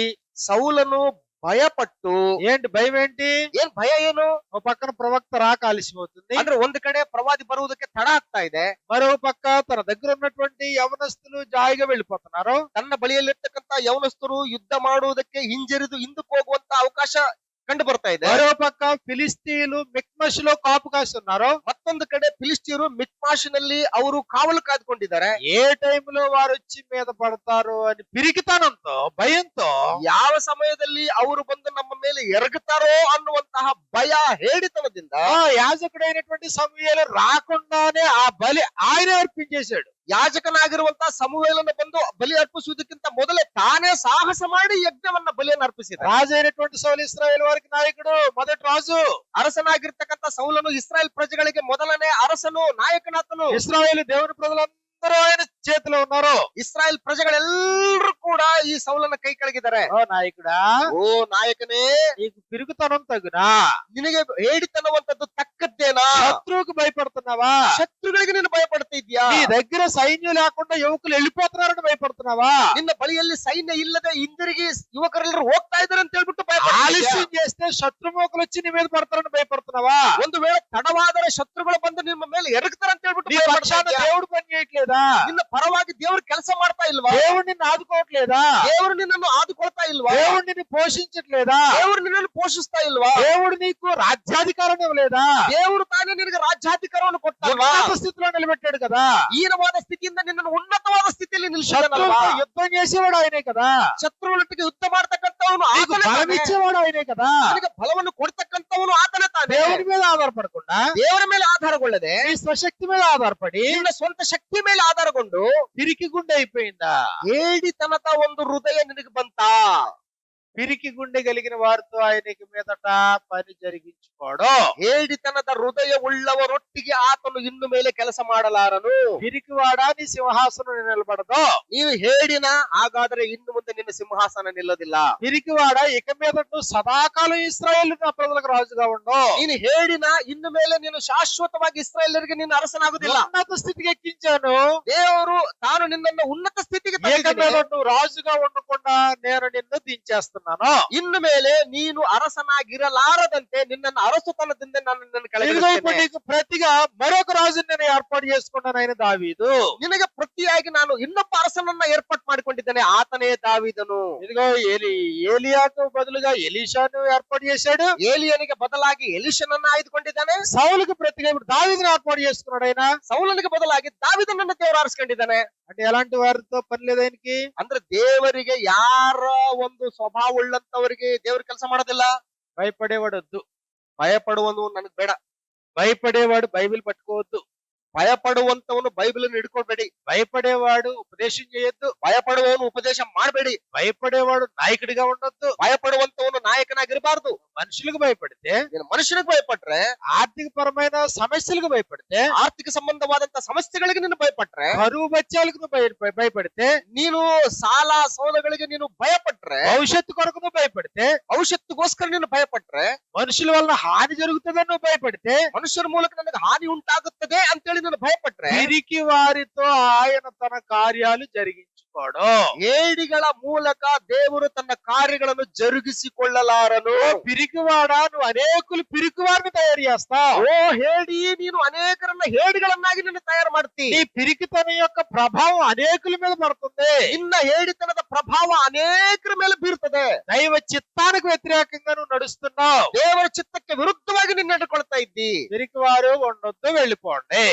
ಸೌಲನು ಭಯಪಟ್ಟು, ఏంటి భయం ఏంటి? ಏನ್ ಭಯ ಏನು? ఒక పక్కన ప్రవక్త రాక ఆలస్యమవుతుంది, ಅಂದ್ರೆ ಒಂದು ಕಡೆ ಪ್ರವಾದಿ ಬರುವುದಕ್ಕೆ ತಡ ಆಗ್ತಾ ಇದೆ. మరో పక్క తన దగ్గర ఉన్నటువంటి యవనస్తులు జాయిగా వెళ్ళిపోతున్నారు. ತನ್ನ ಬಳಿಯಲ್ಲಿರ್ತಕ್ಕಂತ ಯೌವನಸ್ಥರು ಯುದ್ಧ ಮಾಡುವುದಕ್ಕೆ ಹಿಂಜರಿದು ಹಿಂದಕ್ಕೆ ಹೋಗುವಂತ ಅವಕಾಶ ಕಂಡು ಬರ್ತಾ ಇದೆ. మరో పక్క ఫిలిస్తీన్లు మిక్మషులో కాపు కాస్తున్నారు. ಮತ್ತೊಂದು ಕಡೆ ಫಿಲಿಸ್ತೀಯರು ಮಿಕ್ಮಾಷಿನಲ್ಲಿ ಅವರು ಕಾವಲು ಕಾದ್ಕೊಂಡಿದ್ದಾರೆ. ఏ టైంలో వారు వచ్చి మీద పడతారు అని పిరికితనంతో, భయంతో, ಯಾವ ಸಮಯದಲ್ಲಿ ಅವರು ಬಂದು ನಮ್ಮ ಮೇಲೆ ಎರಗುತ್ತಾರೋ ಅನ್ನುವಂತಹ ಭಯ, ಹೇಡಿತನದಿಂದ ఆ యాజకుడైనటువంటి సమూయేలు రాకుండానే ఆ బలి ఆయన అర్పించేశాడు. ಯಾಜಕನಾಗಿರುವಂತಹ ಸಮುವೇಲನ ಬಂದು ಬಲಿ ಅರ್ಪಿಸುವುದಕ್ಕಿಂತ ಮೊದಲೇ ತಾನೇ ಸಾಹಸ ಮಾಡಿ ಯಜ್ಞವನ್ನ ಬಲಿಯನ್ನು ಅರ್ಪಿಸಿದ. రాజు అయినటువంటి సౌలు ఇశ్రాయేలు వారికి నాయకుడు, మొదటి రాజు. ಅರಸನಾಗಿರ್ತಕ್ಕಂಥ ಸೌಲನು ಇಸ್ರಾಯೇಲ್ ಪ್ರಜೆಗಳಿಗೆ ಮೊದಲನೇ ಅರಸನು, ನಾಯಕನಾತನು. ఇశ్రాయేలు దేవుని ప్రజలందరూ ఆయన చేతిలో ఉన్నారు. ಇಸ್ರಾಯೇಲ್ ಪ್ರಜೆಗಳೆಲ್ಲರೂ ಕೂಡ ಈ ಸೌಲನ ಕೈ ಕೆಳಗಿದ್ದಾರೆ. ఓ నాయకుడా, ಓ ನಾಯಕನೇ, నీకు పిరుగుతనం తగునా? ನಿನಗೆ ಹೇಡಿತನವಂತದ್ದು ತಕ್ಕದ್ದೇನಾ? శత్రువుకు భయపడుతున్నావా? ಶತ್ರುಗಳಿಗೆ ನೀನು ಭಯಪಡ್ತಾ ಇದ್ಯಾ? నీ దగ్గర సైన్యం లేకుండా యువకులు వెళ్ళిపోతున్నారని భయపడుతున్నావా? ನಿನ್ನ ಬಳಿಯಲ್ಲಿ ಸೈನ್ಯ ಇಲ್ಲದೆ ಹಿಂದಿರುಗಿ ಯುವಕರೆಲ್ಲರೂ ಹೋಗ್ತಾ ಇದ್ದಾರೆ ಅಂತ ಹೇಳ್ಬಿಟ್ಟು ಭಯಪಡ್ತಾ ಇದ್ಯಾ? ఆలస్యం చేస్తే శత్రుమూకలు వచ్చి నీ మీద పడతారని భయపడుతున్నావా? ಒಂದು ವೇಳೆ ತಡವಾದರೆ ಶತ್ರುಗಳು ಬಂದು ನಿಮ್ಮ ಮೇಲೆ ಎರಗ್ತಾರೆ ಅಂತ ಹೇಳ್ಬಿಟ್ಟು నీ ಭಯಪಡ್ತಾ పక్షాన ಇದ್ಯಾ? దేవుడు పని చేయట్లేదా? ನಿನ್ನ ಪರವಾಗಿ ದೇವರು ಕೆಲಸ ಮಾಡ್ತಾ ಇಲ್ವಾ? దేవుడు నిన్ను ఆదుకోవట్లేదా? ದೇವರು ನಿನ್ನನ್ನು ಆದುಕೊಳ್ತಾ ಇಲ್ವಾ? దేవుడు నిన్ను పోషించట్లేదా? ದೇವರು ನಿನ್ನನ್ನು ಪೋಷಿಸ್ತಾ ಇಲ್ವಾ? దేవుడు నీకు రాజ్యాధికారం ఇవ్వలేదా? ದೇವರು ತಾನೇ ನಿನಗೆ ರಾಜ್ಯಾಧಿಕಾರವನ್ನು ಕೊಟ್ಟಲ್ವಾ? ఉన్నత స్థితిలో నిలబెట్టాడు కదా. ಹೀನವಾದ ಸ್ಥಿತಿಯಿಂದ ನಿನ್ನನ್ನು ಉನ್ನತವಾದ ಸ್ಥಿತಿಯಲ್ಲಿ ನಿಲ್ಲಿಸಿದನಲ್ವಾ? శత్రువుతో యుద్ధం చేసేవాడు ఆయనే కదా. ಶತ್ರುಗಳೊಟ್ಟಿಗೆ ಯುದ್ಧ ಮಾಡ್ತಕ್ಕಂಥವನು నీకు ಆತನೇ బలం ತಾನೇ. ఇచ్చేవాడు ఆయనే కదా. ನಿನಗೆ ಬಲವನ್ನು ಕೊಡ್ತಕ್ಕಂಥವನು ಆತನೇ ತಾನೇ. దేవుడి మీద ఆధారపడకుండా ದೇವರ ಮೇಲೆ ಆಧಾರಗೊಳ್ಳದೆ నీ స్వశక్తి మీద ఆధారపడి ನಿನ್ನ ಸ್ವಂತ ಶಕ್ತಿ ಮೇಲೆ ಆಧಾರಗೊಂಡು పిరికి గుండె అయిపోయిందా? ಹೇಡಿತನದ ಒಂದು ಹೃದಯ ನಿನಗೆ ಬಂತಾ? పిరికి గుండె కలిగిన వారితో ఆయనకి మీదట పని జరిగించుకోడు. ಹೇಡಿತನದ ಹೃದಯ ಉಳ್ಳವರೊಟ್ಟಿಗೆ ಆತನು ಇನ್ನು ಮೇಲೆ ಕೆಲಸ ಮಾಡಲಾರನು. పిరికివాడా నీ సింహాసనం నిలబడదు. ನೀವು ಹೇಡಿನ, ಹಾಗಾದ್ರೆ ಇನ್ನು ಮುಂದೆ ನಿನ್ನ ಸಿಂಹಾಸನ ನಿಲ್ಲೋದಿಲ್ಲ. పిరికివాడా ఇక మీదట నువ్వు సదాకాలం ఇశ్రాయేలు నా ప్రజలకు రాజుగా ఉండు. ನೀನು ಹೇಡಿನ, ಇನ್ನು ಮೇಲೆ ನೀನು ಶಾಶ್ವತವಾಗಿ ಇಸ್ರಾಯೇಲರಿಗೆ ನೀನು ಅರಸನಾಗುದಿಲ್ಲ. ఉన్నత స్థితికి ఎక్కించాను. ದೇವರು ತಾನು ನಿನ್ನನ್ನು ಉನ್ನತ ಸ್ಥಿತಿಗೆ ఇక ತಂದಿದ್ದಾನೆ. మీద నువ్వు రాజుగా ఉండకుండా నేను నిన్ను దించేస్తున్నాను. ಇನ್ನು ಮೇಲೆ ನೀನು ಅರಸನಾಗಿರಲಾರದಂತೆ ನಿನ್ನನ್ನು ಅರಸುತನದಿಂದ ನಾನು ನಿನ್ನನ್ನು ఇదిగో ఇప్పుడు ಕೆಳಗಿಳಿಸ್ತೇನೆ. నీకు ప్రతిగా మరొక రాజుని నేను ఏర్పాటు చేసుకున్నాను, ఆయన దావీదు. ನಿನಗೆ ಪ್ರತಿಯಾಗಿ ನಾನು ಇನ್ನೊಬ್ಬ ಅರಸನನ್ನ ಏರ್ಪಾಟ್ ಮಾಡಿಕೊಂಡಿದ್ದೇನೆ, ಆತನೇ ದಾವೀದನು. ఇదిగో ఏలియాకు బదులుగా ఎలీషాను ఏర్పాటు చేశాడు. ಏಲಿಯನಿಗೆ ಬದಲಾಗಿ ಎಲಿಷನನ್ನ ಆಯ್ದುಕೊಂಡಿದ್ದಾನೆ. సౌలుకు ప్రతిగా ఇప్పుడు దావీదుని ఏర్పాటు చేసుకున్నాడు ఆయన. ಸೌಲನಿಗೆ ಬದಲಾಗಿ ದಾವೀದನನ್ನ ದೇವರು ಆರಿಸ್ಕೊಂಡಿದ್ದಾನೆ. అంటే ఎలాంటి వారితో పని లేదు ఆయనకి. ಅಂದ್ರೆ ದೇವರಿಗೆ ಯಾರ ಒಂದು ಸ್ವಭಾವ ಉಳ್ಳಂತವರಿಗೆ ದೇವ್ರ ಕೆಲಸ ಮಾಡೋದಿಲ್ಲ. భయపడేవాడొద్దు. ಭಯಪಡುವನು ನನಗ್ ಬೇಡ. భయపడేవాడు బైబిల్ పట్టుకోవద్దు. ಭಯಪಡುವಂತವನು ಬೈಬಲ್ ಹಿಡ್ಕೊಳ್ಬೇಡಿ. భయపడేవాడు ఉపదేశం చేయొద్దు. ಭಯಪಡುವವನು ಉಪದೇಶ ಮಾಡಬೇಡಿ. భయపడేవాడు నాయకుడిగా ఉండొద్దు. ಭಯಪಡುವಂತವನು ನಾಯಕನಾಗಿರಬಾರ್ದು. మనుషులకు భయపడితే, ನೀನು ಮನುಷ್ಯನಿಗೆ ಭಯಪಟ್ರೆ, ఆర్థిక పరమైన సమస్యలకు భయపడితే, ಆರ್ಥಿಕ ಸಂಬಂಧವಾದಂತ ಸಮಸ್ಯೆಗಳಿಗೆ ನೀನು ಭಯಪಟ್ರೆ, కరువు బత్యాలకు నువ్వు భయపడితే, ನೀನು ಸಾಲ ಸೌಲಗಳಿಗೆ ನೀನು ಭಯಪಟ್ರೆ, భవిష్యత్తు కొరకు నువ్వు భయపడితే, ಭವಿಷ್ಯತ್ತಿಗೋಸ್ಕರ ನೀನು ಭಯಪಟ್ರೆ, మనుషుల వలన హాని జరుగుతుందని నువ్వు భయపడితే, ಮನುಷ್ಯರ ಮೂಲಕ ನನಗೆ ಹಾನಿ ಉಂಟಾಗುತ್ತದೆ ಅಂತೇಳಿ ನೀನು ಭಯಪಟ್ರೆ, పిరికి వారితో ఆయన తన కార్యాలు జరిగించుకోడు. ಹೇಡಿಗಳ ಮೂಲಕ ದೇವರು ತನ್ನ ಕಾರ್ಯಗಳನ್ನು ಜರುಗಿಸಿಕೊಳ್ಳಲಾರನು. పిరికివాడా, నువ్వు అనేకులు పిరికి వారిని తయారు చేస్తావు. ಓ ಹೇಡಿ, ನೀನು ಅನೇಕರನ್ನ ಹೇಡಿಗಳನ್ನಾಗಿ ನೀನು ತಯಾರು ಮಾಡ್ತಿ. నీ పిరికితనం యొక్క ప్రభావం అనేకుల మీద పడుతుంది. ನಿನ್ನ ಹೇಡಿತನದ ಪ್ರಭಾವ ಅನೇಕರ ಮೇಲೆ ಬೀರ್ತದೆ. దైవ చిత్తానికి వ్యతిరేకంగా నువ్వు నడుస్తున్నావు. ದೇವರ ಚಿತ್ತಕ್ಕೆ ವಿರುದ್ಧವಾಗಿ ನೀನು ನಡ್ಕೊಳ್ತಾ ಇದ್ದಿ. పిరికివారు ఉండొద్దు, వెళ్ళిపోండి.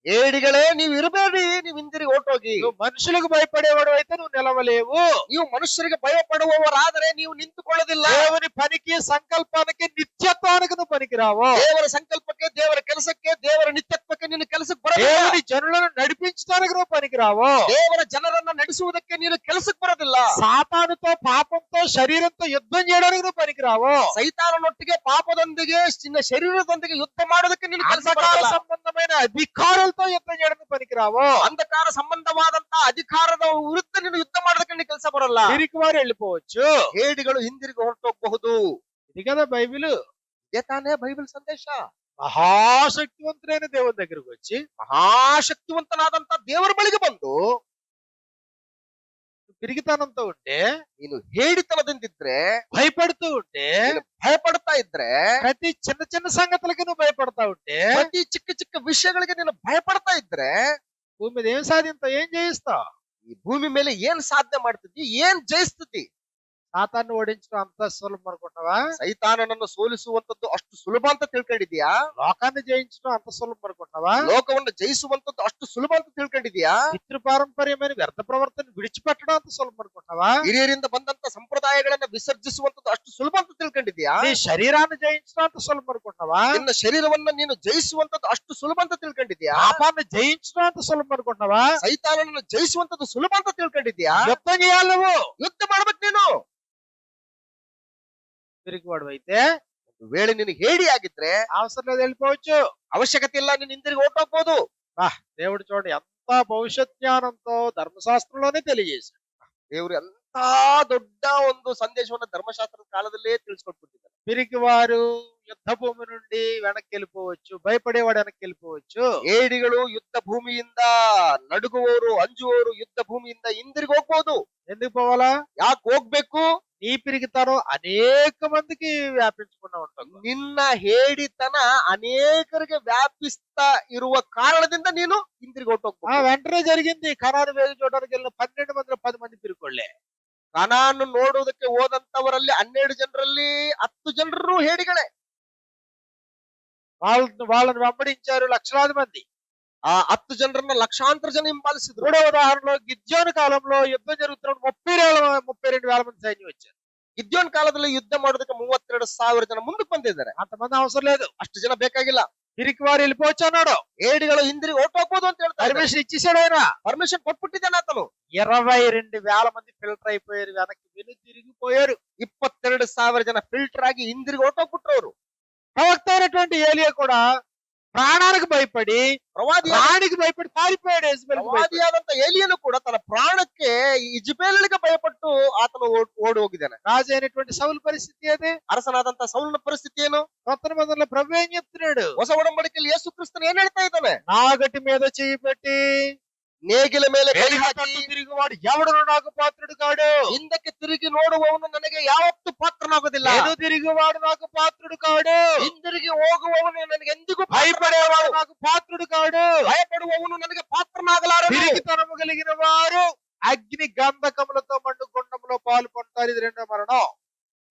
ಹೇಡಿಗಳೇ ನೀವು ಇರಬೇಡಿ, ನೀವು ಹಿಂದಿರುಗಿ ಹೊರಟೋಗಿ. నువ్వు మనుషులకు భయపడేవాడు అయితే నువ్వు నిలవలేవు. ನೀವು ಮನುಷ್ಯರಿಗೆ ಭಯಪಡುವವರಾದರೆ ನೀವು ನಿಂತುಕೊಳ್ಳೋದಿಲ್ಲ. దేవుని పనికి, సంకల్పానికి, నిత్యత్వానికి నువ్వు పనికిరావు. ದೇವರ ಸಂಕಲ್ಪಕ್ಕೆ, ದೇವರ ಕೆಲಸಕ್ಕೆ, ದೇವರ ನಿತ್ಯತ್ವಕ್ಕೆ ನೀನು ಕೆಲಸಕ್ಕೆ ಬರೋದಿಲ್ಲ. దేవుని జనులను నడిపించడానికి నువ్వు పనికిరావు. ದೇವರ ಜನರನ್ನ ನಡೆಸುವುದಕ್ಕೆ ನೀನು ಕೆಲಸಕ್ಕೆ ಬರೋದಿಲ್ಲ. సాతానుతో, పాపంతో, శరీరంతో యుద్ధం చేయడానికి నువ్వు పనికిరావు. ಸೈತಾನನೊಟ್ಟಿಗೆ, ಪಾಪದೊಂದಿಗೆ, ನಿನ್ನ ಶರೀರದೊಂದಿಗೆ ಯುದ್ಧ ಮಾಡೋದಕ್ಕೆ ನೀನು ಕೆಲಸ అంధకార సంబంధమైన అధికారులతో యుద్ధం చేయడానికి పనికిరావు. ಅಂಧಕಾರ ಸಂಬಂಧವಾದಂತಹ ಅಧಿಕಾರದ ವಿರುದ್ಧ ನೀನು ಯುದ್ಧ ಮಾಡೋದಕ್ಕೆ ನೀನು ಕೆಲಸ ಬರಲ್ಲ. పిరికివారు వెళ్ళిపోవచ్చు. ಹೇಡಿಗಳು ಹಿಂದಿರುಗಿ ಹೊರಟೋಗಬಹುದು. ఇది కదా బైబిల్. ಇದೇ ತಾನೇ ಬೈಬಲ್ ಸಂದೇಶ. మహాశక్తివంతుడైన దేవుని దగ్గరకు వచ్చి ಮಹಾಶಕ್ತಿವಂತನಾದಂತ ದೇವರ ಬಳಿಗೆ ಬಂದು, పిరికితనంతో ఉంటే, ನೀನು ಹೇಡಿತನದಿಂದಿದ್ರೆ, భయపడుతూ ఉంటే, ನೀನು ಭಯಪಡ್ತಾ ಇದ್ರೆ, ప్రతి చిన్న చిన్న సంగతులకి నువ్వు భయపడతా ఉంటే, ಪ್ರತಿ ಚಿಕ್ಕ ಚಿಕ್ಕ ವಿಷಯಗಳಿಗೆ ನೀನು ಭಯಪಡ್ತಾ ಇದ್ರೆ, భూమి మీద ఏం సాధింతావు, ఏం చేయిస్తావు? ಈ ಭೂಮಿ ಮೇಲೆ ಏನ್ ಸಾಧನೆ ಮಾಡ್ತಿದ್ದಿ, ಏನ್ ಜಯಿಸ್ತಿದ್ದಿ? సాతాన్ని ఓడించడం అంత సులభం అనుకుంటున్నావా? ಸೈತಾನನನ್ನು ಸೋಲಿಸುವಂತದ್ದು ಅಷ್ಟು ಸುಲಭ ಅಂತ ತಿಳ್ಕೊಂಡಿದ್ಯಾ? లోకాన్ని జయించడం అంత సులభం అనుకుంటున్నావా? ಲೋಕವನ್ನು ಜಯಿಸುವಂತದ್ದು ಅಷ್ಟು ಸುಲಭ ಅಂತ ತಿಳ್ಕೊಂಡಿದ್ಯಾ? పితృపారంపర్యమైన వ్యర్థ ప్రవర్తన విడిచిపెట్టడం అంత సులభం అనుకుంటున్నావా? ಹಿರಿಯರಿಂದ ಬಂದಂತ ಸಂಪ್ರದಾಯಗಳನ್ನ ವಿಸರ್ಜಿಸುವಂತದ್ದು ಅಷ್ಟು ಸುಲಭ ಅಂತ ತಿಳ್ಕೊಂಡಿದ್ಯಾ? నీ శరీరాన్ని జయించడం అంత సులభం అనుకుంటున్నావా? ನಿನ್ನ ಶರೀರವನ್ನ ನೀನು ಜಯಿಸುವಂತದ್ದು ಅಷ್ಟು ಸುಲಭ ಅಂತ ತಿಳ್ಕೊಂಡಿದ್ಯಾ? పాపాన్ని జయించడం అంత సులభం అనుకుంటున్నావా? ಸೈತಾನನನ್ನು ಜಯಿಸುವಂತದ್ದು ಸುಲಭ ಅಂತ ತಿಳ್ಕೊಂಡಿದ್ಯಾ? యుద్ధం చేయాలి నువ్వు. ಯುದ್ಧ ಮಾಡ್ಬೇಕು ನೀನು. పిరికివాడు అయితే ಒಂದು ವೇಳೆ ನೀನು ಹೇಡಿ ಆಗಿದ್ರೆ అవసరం లేదు, వెళ్ళిపోవచ్చు. ಅವಶ್ಯಕತೆ ಇಲ್ಲ, ನೀನು ಹಿಂದಿರುಗಿ ಹೊರಟೋಗ್ಬೋದು. దేవుడు చూడండి ఎంత భవిష్యత్ జ్ఞానంతో ధర్మశాస్త్రంలోనే తెలియజేశాడు. ದೇವರು ಎಂತ ದೊಡ್ಡ ಒಂದು ಸಂದೇಶವನ್ನ ಧರ್ಮಶಾಸ್ತ್ರದ ಕಾಲದಲ್ಲೇ ತಿಳಿಸ್ಕೊಟ್ಬಿಟ್ಟಿದ್ದಾರೆ. పిరికివారు యుద్ధ భూమి నుండి వెనక్కి వెళ్ళిపోవచ్చు, భయపడేవాడు వెనక్కి వెళ్ళిపోవచ్చు. ಹೇಡಿಗಳು ಯುದ್ಧ ಭೂಮಿಯಿಂದ ನಡುಗುವವರು, ಅಂಜುವವರು ಯುದ್ಧ ಭೂಮಿಯಿಂದ ಹಿಂದಿರುಗಿ ಹೋಗ್ಬೋದು. ఎందుకు పోవాలా? ಯಾಕೆ ಹೋಗ್ಬೇಕು? నీ పిరికితనం అనేక మందికి వ్యాపించకుండా ఉంటాం. ನಿನ್ನ ಹೇಡಿತನ ಅನೇಕರಿಗೆ ವ್ಯಾಪಿಸ್ತಾ ಇರುವ ಕಾರಣದಿಂದ ನೀನು ಹಿಂದಿರುಗಿ ಹೊರಟೋಗ್ಬೇಕು. వెంటనే జరిగింది. కనాను వేలు చూడడానికి వెళ్ళిన 12 మందిలో 10 మంది పిరికోళ్లే. ಕನಾನು ನೋಡುವುದಕ್ಕೆ ಹೋದಂತವರಲ್ಲಿ 12 ಜನರಲ್ಲಿ 10 ಜನರು ಹೇಡಿಗಳೇ. వాళ్ళని వెంబడించారు లక్షలాది మంది. ಆ 10 ಜನರನ್ನ ಲಕ್ಷಾಂತರ ಜನ ಹಿಂಬಾಲಿಸಿದ್ರು. మూడో ఉదాహరణలో గిద్యోను కాలంలో యుద్ధం జరుగుతున్నప్పుడు 32,000 మంది సైన్యం వచ్చారు. ಗಿದ್ಯೋನ್ ಕಾಲದಲ್ಲಿ ಯುದ್ಧ ಮಾಡೋದಕ್ಕೆ 32,000 ಜನ ಮುಂದಕ್ಕೆ ಬಂದಿದ್ದಾರೆ. అంతమంది అవసరం లేదు. ಅಷ್ಟು ಜನ ಬೇಕಾಗಿಲ್ಲ. పిరికివారు వెళ్ళిపోవచ్చు అన్నాడు. ಹೇಡಿಗಳು ಹಿಂದಿರುಗಿ ಹೊರಟೋಗ್ಬೋದು ಅಂತ ಹೇಳ್ತಾರೆ. పర్మిషన్ ఇచ్చేసాడు ఆయన. ಪರ್ಮಿಷನ್ ಕೊಟ್ಬಿಟ್ಟಿದ್ದಾನೆ ಆತನು. 22,000 మంది ఫిల్టర్ అయిపోయారు, వెనక్కి తిరిగిపోయారు. 22,000 ಜನ ಫಿಲ್ಟರ್ ಆಗಿ ಹಿಂದಿರುಗಿ ಹೊರಟೋಗ್ಬಿಟ್ರು ಅವರು. ప్రవక్త అయినటువంటి ఏలియా కూడా ప్రాణానికి భయపడి, ప్రాణికి భయపడి పారిపోయాడు. ಪ್ರವಾದಿಯಾದಂತ ಏಲಿಯನು ಕೂಡ ತನ್ನ ಪ್ರಾಣಕ್ಕೆ ಇಜಬೇಲಳಿಗೆ ಭಯಪಟ್ಟು ಆತನು ಓಡಿ ಹೋಗಿದ್ದಾನೆ. రాజు అయినటువంటి సౌలు పరిస్థితి అదే. ಅರಸನಾದಂತ ಸೌಲನ ಪರಿಸ್ಥಿತಿ ಏನು? కొత్త నిబంధనలో ప్రభు ఏం చెప్తున్నాడు? ಹೊಸ ಒಡಂಬಡಿಕೆಯಲ್ಲಿ ಯೇಸು ಕ್ರಿಸ್ತನು ಏನ್ ಹೇಳ್ತಾ ಇದ್ದಾನೆ? నాగటి మీద చెయ్యి పెట్టి ನೇಗಿಲ ಮೇಲೆ ಕೈ ಹಾಕಿ తిరిగివాడు ఎవడను నాకు పాత్రుడు కాడు. ಹಿಂದಕ್ಕೆ ತಿರುಗಿ ನೋಡುವವನು ನನಗೆ ಯಾವತ್ತೂ ಪಾತ್ರನಾಗೋದಿಲ್ಲ. తిరిగివాడు నాకు పాత్రుడు కాడు. ಹಿಂದಿರುಗಿ ಹೋಗುವವನು ನನಗೆ ಎಂದಿಗೂ భయపడేవాడు నాకు పాత్రుడు కాడు. ಭಯಪಡುವವನು ನನಗೆ ಪಾತ್ರನಾಗಲಾರನು. పిరికితనము కలిగిన వారు అగ్ని గంధకములతో మండు గుండంలో పాలు పొందుతారు. ఇది రెండో మరణం.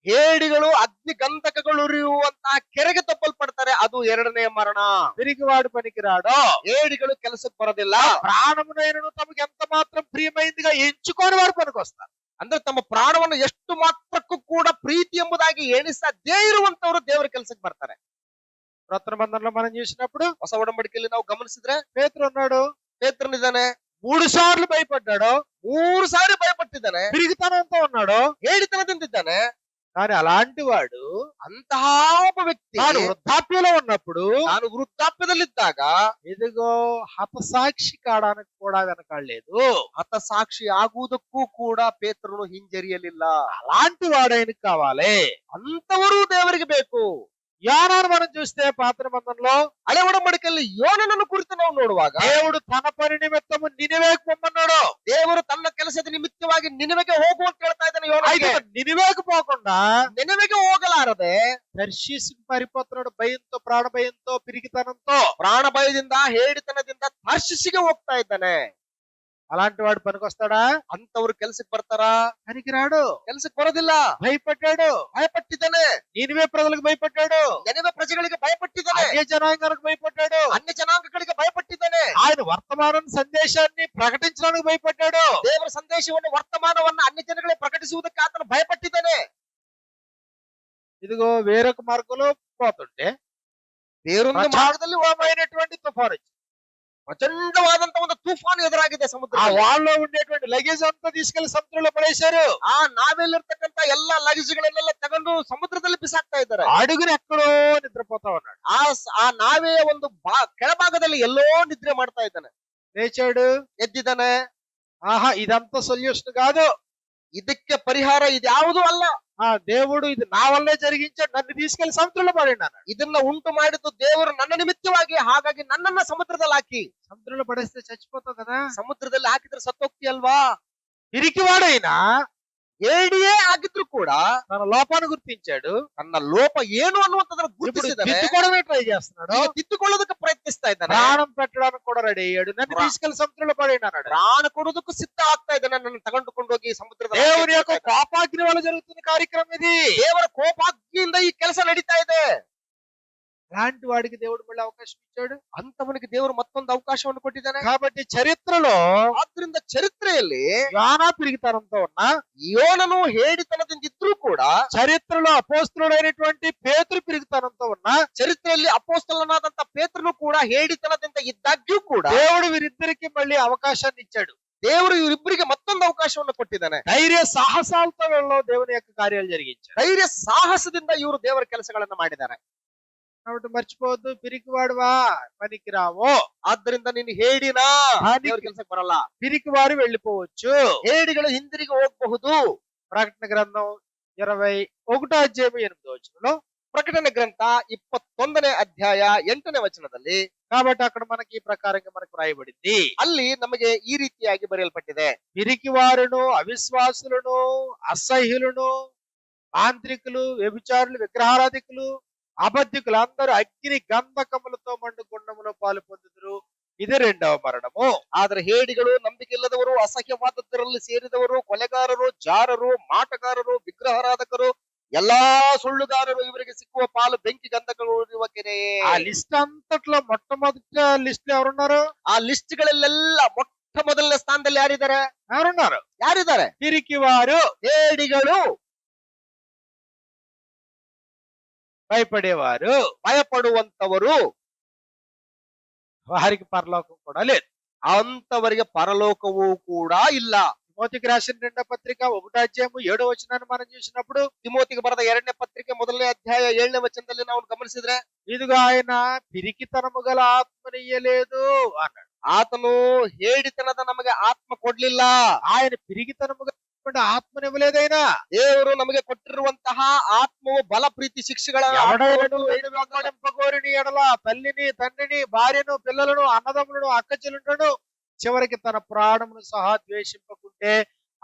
ಹೇಡಿಗಳು ಅಗ್ನಿ ಗಂಧಕಗಳು ಉರಿಯುವಂತಹ ಕೆರೆಗೆ ತಪ್ಪಲ್ಪಡ್ತಾರೆ, ಅದು ಎರಡನೇ ಮರಣ. పిరికివాడు పనికిరాడు. ಹೇಡಿಗಳು ಕೆಲಸಕ್ಕೆ ಬರೋದಿಲ್ಲ. ప్రాణమునైనను తమకు ఎంత మాత్రం ప్రియమైందిగా ఎంచుకొని వారు పనికొస్తారు. ಅಂದ್ರೆ ತಮ್ಮ ಪ್ರಾಣವನ್ನು ಎಷ್ಟು ಮಾತ್ರಕ್ಕೂ ಕೂಡ ಪ್ರೀತಿ ಎಂಬುದಾಗಿ ಎಣಿಸದೇ ಇರುವಂತವರು ದೇವರ ಕೆಲಸಕ್ಕೆ ಬರ್ತಾರೆ. కొత్త నిబంధనలో మనం చూసినప్పుడు ಹೊಸ ಒಡಂಬಡಿಕೆಯಲ್ಲಿ ನಾವು ಗಮನಿಸಿದ್ರೆ పేతురు ఉన్నాడు, ಪೇತ್ರನಿದ್ದಾನೆ, 3 సార్లు భయపడ్డాడు, 3 ಸಾರಿ ಭಯಪಟ್ಟಿದ್ದಾನೆ, పిరిగితనంతో ఉన్నాడు. ಹೇಳಿತನದಿಂದಿದ್ದಾನೆ. కానీ అలాంటి వాడు ಅಂತಹ ಒಬ್ಬ ವ್ಯಕ್ತಿ తాను వృద్ధాప్యంలో ఉన్నప్పుడు ನಾನು ವೃದ್ಧಾಪ್ಯದಲ್ಲಿದ್ದಾಗ ఇదిగో హతసాక్షి కావడానికి కూడా వెనకాడలేదు. ಹತಸಾಕ್ಷಿ ಆಗುವುದಕ್ಕೂ ಕೂಡ ಪೇತ್ರನು ಹಿಂಜರಿಯಲಿಲ್ಲ. అలాంటి వాడు ఆయనకు కావాలి. ಅಂತವರು ದೇವರಿಗೆ ಬೇಕು. యోనాను మనం చూస్తే పాత నిబంధనలో ಹಳೆ ಒಡಂಬಡಿಕೆಯಲ್ಲಿ ಯೋನನನ್ನು ಕುರಿತು ನಾವು ನೋಡುವಾಗ దేవుడు తన పని నిమిత్తము నినివేకు పొమ్మన్నాడు. ದೇವರು ತನ್ನ ಕೆಲಸದ ನಿಮಿತ್ತವಾಗಿ ನಿನೆವೆಗೆ ಹೋಗು ಅಂತ ಹೇಳ್ತಾ ಇದ್ದಾನೆ ಯೋನನಿಗೆ. అయితే నినివేకు పోకుండా ನಿನೆವೆಗೆ ಹೋಗಲಾರದೆ తర్షీసుకు పారిపోతున్నాడు, భయంతో, ప్రాణ భయంతో, పిరికితనంతో. ಪ್ರಾಣ ಭಯದಿಂದ ಹೇಡಿತನದಿಂದ ತಾರ್ಷೀಷಿಗೆ ಹೋಗ್ತಾ ಇದ್ದಾನೆ. అలాంటి వాడు పనికొస్తాడా? ಅಂತವ್ರು ಕೆಲ್ಸಕ್ಕೆ ಬರ್ತಾರಾ? పనికిరాడు. ಕೆಲ್ಸಕ್ಕೆ ಬರೋದಿಲ್ಲ. భయపడ్డాడు, ಭಯಪಟ್ಟಿದ್ದಾನೆ. నినివే ప్రజలకు భయపడ్డాడు, ನೆನೆವೆ ಪ್ರಜೆಗಳಿಗೆ ಭಯಪಟ್ಟಿದ್ದಾನೆ, అన్య జనాంగానికి భయపడ్డాడు, ಅನ್ಯ ಜನಾಂಗಗಳಿಗೆ ಭಯಪಟ್ಟಿದ್ದಾನೆ. ఆయన వర్తమానం సందేశాన్ని ప్రకటించడానికి భయపడ్డాడు. ದೇವರ ಸಂದೇಶವನ್ನು ವರ್ತಮಾನವನ್ನ ಅನ್ಯ ಜನಗಳಿಗೆ ಪ್ರಕಟಿಸುವುದಕ್ಕೆ ಆತನು ಭಯಪಟ್ಟಿದ್ದಾನೆ. ఇదిగో వేరొక మార్గంలో పోతుంటే ಬೇರೊಂದು ಮಾರ್ಗದಲ್ಲಿ ప్రచండమైనటువంటి తుఫాను వచ్చింది. ಪ್ರಚಂಡವಾದಂತ ಒಂದು ತುಫಾನು ಎದುರಾಗಿದೆ ఆ ಸಮುದ್ರ. వాళ్ళలో ఉండేటువంటి లగేజ్ అంతా తీసుకెళ్లి సముద్రంలో పడేశారు. ಆ ನಾವೆಲ್ಲಿರ್ತಕ್ಕಂತ ಎಲ್ಲಾ ಲಗೇಜ್ಗಳನ್ನೆಲ್ಲ ತಗೊಂಡು ಸಮುದ್ರದಲ್ಲಿ ಬಿಸಾಕ್ತಾ ಇದ್ದಾರೆ. అడుగుని ఎక్కడో నిద్రపోతా ఉన్నాడు. ಆ ನಾವೆಯ ಒಂದು ಕೆಳಭಾಗದಲ್ಲಿ ಎಲ್ಲೋ ನಿದ್ರೆ ಮಾಡ್ತಾ ಇದ್ದಾನೆ. లేచాడు, ಎದ್ದಿದ್ದಾನೆ. ఆహా ఇదంతా సొల్యూషన్ కాదు, ಇದಕ್ಕೆ ಪರಿಹಾರ ಇದ್ಯಾವುದೂ ಅಲ್ಲ. ఆ దేవుడు ఇది నా వల్లే జరిగించాడు, నన్ను తీసుకెళ్లి సముద్రంలో పడండి అన్నాడు. ಇದನ್ನ ಉಂಟು ಮಾಡಿದ್ದು ದೇವರು ನನ್ನ ನಿಮಿತ್ತವಾಗಿ, ಹಾಗಾಗಿ ನನ್ನನ್ನ ಸಮುದ್ರದಲ್ಲಿ ಹಾಕಿ. సముద్రంలో పడేస్తే చచ్చిపోతావు కదా. ಸಮುದ್ರದಲ್ಲಿ ಹಾಕಿದ್ರೆ ಸತ್ತೋಗ್ತಿ ಅಲ್ವಾ? పిరికివాడైనా ಹೇಡಿಯೇ ಆಗಿದ್ರು ಕೂಡ తన లోపాన్ని గుర్తించాడు. ತನ್ನ ಲೋಪ ಏನು ಅನ್ನುವಂಥದ್ದನ್ನ ఇప్పుడు ಗುರುತಿಸಿದ್ದಾನೆ. దిద్దుకోవడమే ట్రై చేస్తున్నాడు. ಈಗ ತಿದ್ದುಕೊಳ್ಳೋದಕ್ಕೆ ಪ್ರಯತ್ನಿಸ್ತಾ ಇದ್ದಾನೆ. ప్రాణం పెట్టడానికి కూడా రెడీ అయ్యాడు. నన్ను తీసుకెళ్లి సముద్రంలో పడేయండి అన్నాడు. ಪ್ರಾಣ ಕೊಡೋದಕ್ಕೂ ಸಿದ್ಧ ಆಗ್ತಾ ಇದ್ದಾನೆ. ನನ್ನ ತಗೊಂಡುಕೊಂಡು ಹೋಗಿ ಸಮುದ್ರದ దేవుని యొక్క కోపాగ్ని వల్ల జరుగుతున్న కార్యక్రమం ఇది. ದೇವರ ಕೋಪಾಗ್ನಿಯಿಂದ ಈ ಕೆಲಸ ನಡೀತಾ ಇದೆ. అలాంటి వాడికి దేవుడు మళ్ళీ అవకాశం ఇచ్చాడు. ಅಂತವನಿಗೆ ದೇವರು ಮತ್ತೊಂದು ಅವಕಾಶವನ್ನು ಕೊಟ್ಟಿದ್ದಾನೆ. కాబట్టి చరిత్రలో ಆದ್ರಿಂದ ಚರಿತ್ರೆಯಲ್ಲಿ యోనా పిరిగితనంతో ఉన్న, ಯೋನನು ಹೇಡಿತನದಿಂದ ಇದ್ರೂ ಕೂಡ, చరిత్రలో అపోస్తలుడైనటువంటి పేతురు పిరిగితనంతో ఉన్న, ಚರಿತ್ರೆಯಲ್ಲಿ ಅಪೋಸ್ತಲನಾದಂತ ಪೇತ್ರನು ಕೂಡ ಹೇಡಿತನದಿಂದ ಇದ್ದಾಗ್ಯೂ ಕೂಡ దేవుడు వీరిద్దరికి మళ్ళీ అవకాశాన్ని ఇచ్చాడు. ದೇವರು ಇವರಿಬ್ಬರಿಗೆ ಮತ್ತೊಂದು ಅವಕಾಶವನ್ನು ಕೊಟ್ಟಿದ್ದಾನೆ. ధైర్య సాహసాలతో వీళ్ళు దేవుని యొక్క కార్యాలు జరిగించారు. ಧೈರ್ಯ ಸಾಹಸದಿಂದ ಇವರು ದೇವರ ಕೆಲಸಗಳನ್ನ ಮಾಡಿದ್ದಾರೆ. కాబట్టి మర్చిపోవద్దు, పిరికివాడువా పనికిరావో. ಆದ್ದರಿಂದ ನೀನು ಹೇಡಿನಾ ದೇವರ ಕೆಲಸಕ್ಕೆ ಬರಲ್ಲ. పిరికివారు వెళ్ళిపోవచ్చు. ಹೇಡಿಗಳು ಹಿಂದಿರುಗಿ ಹೋಗಬಹುದು. ప్రకటన గ్రంథం 21వ అధ్యాయం 8వ వచనంలో, ಪ್ರಕಟಣೆ ಗ್ರಂಥ 21ನೇ ಅಧ್ಯಾಯ 8ನೇ ವಚನದಲ್ಲಿ, కాబట్టి అక్కడ మనకి ఈ ప్రకారంగా మనకు రాయబడింది. ಅಲ್ಲಿ ನಮಗೆ ಈ ರೀತಿಯಾಗಿ ಬರೆಯಲ್ಪಟ್ಟಿದೆ. పిరికివారును, అవిశ్వాసులను, అసహ్యులను, మాంత్రికులు, వ్యభిచారులు, విగ్రహారాధికులు, అబద్ధికులు అందరూ అగ్ని గంధకములతో మండు గుండములో పాలు పొందుదురు. ఇది 2వ మరణము. ಆದರೆ ಹೇಡಿಗಳು, ನಂಬಿಕೆಯಿಲ್ಲದವರು, ಅಸಹ್ಯವಾದದ್ದರಲ್ಲಿ ಸೇರಿದವರು, ಕೊಲೆಗಾರರು, ಜಾರರು, ಮಾಟಗಾರರು, ವಿಗ್ರಹಾರಾಧಕರು, ಎಲ್ಲಾ ಸುಳ್ಳುಗಾರರು, ಇವರಿಗೆ ಸಿಕ್ಕುವ ಪಾಲು ಬೆಂಕಿ ಗಂಧಕಗಳು ಇರುವ ಕೆರೆ. ఆ లిస్ట్ అంతట్లో మొట్టమొదటి లిస్ట్ లో ఎవరున్నారు? ಆ ಲಿಸ್ಟ್ ಗಳಲ್ಲೆಲ್ಲ ಮೊಟ್ಟ ಮೊದಲನೇ ಸ್ಥಾನದಲ್ಲಿ ಯಾರಿದ್ದಾರೆ? ఎవరున్నారు? ಯಾರಿದ್ದಾರೆ? పిరికివారు, ಹೇಡಿಗಳು, భయపడేవారు, ಭಯಪಡುವಂತವರು, వారికి పరలోకం కూడా లేదు. ಅಂತವರಿಗೆ ಪರಲೋಕವೂ ಕೂಡ ಇಲ್ಲ. తిమోతికి రాసిన 2వ పత్రిక 1వ అధ్యాయం 7వ వచనాన్ని మనం చూసినప్పుడు, ತಿಮೋತಿಗೆ ಬರೆದ 2ನೇ ಪತ್ರಿಕೆ 1ನೇ ಅಧ್ಯಾಯ 7ನೇ ವಚನದಲ್ಲಿ ನಾವು ಗಮನಿಸಿದ್ರೆ, ఇదిగో ఆయన పిరికితనము గల ఆత్మనియ్యలేదు అన్నాడు. ಆತನು ಹೇಡಿತನದ ನಮಗೆ ಆತ್ಮ ಕೊಡ್ಲಿಲ್ಲ. ఆయన పిరికితనము గల ఆత్మనివ్వలేదైనా. ದೇವರು ನಮಗೆ ಕೊಟ್ಟಿರುವಂತಹ ಆತ್ಮವು ಬಲ, ಪ್ರೀತಿ, ಶಿಕ್ಷೆಗಳ వెంబడింపగోరిని ఎడల తల్లిని, తండ్రిని, భార్యను, పిల్లలను, అన్నదమ్ములను, అక్క చెల్లులను, చివరికి తన ప్రాణమును సహా ద్వేషింపకుంటే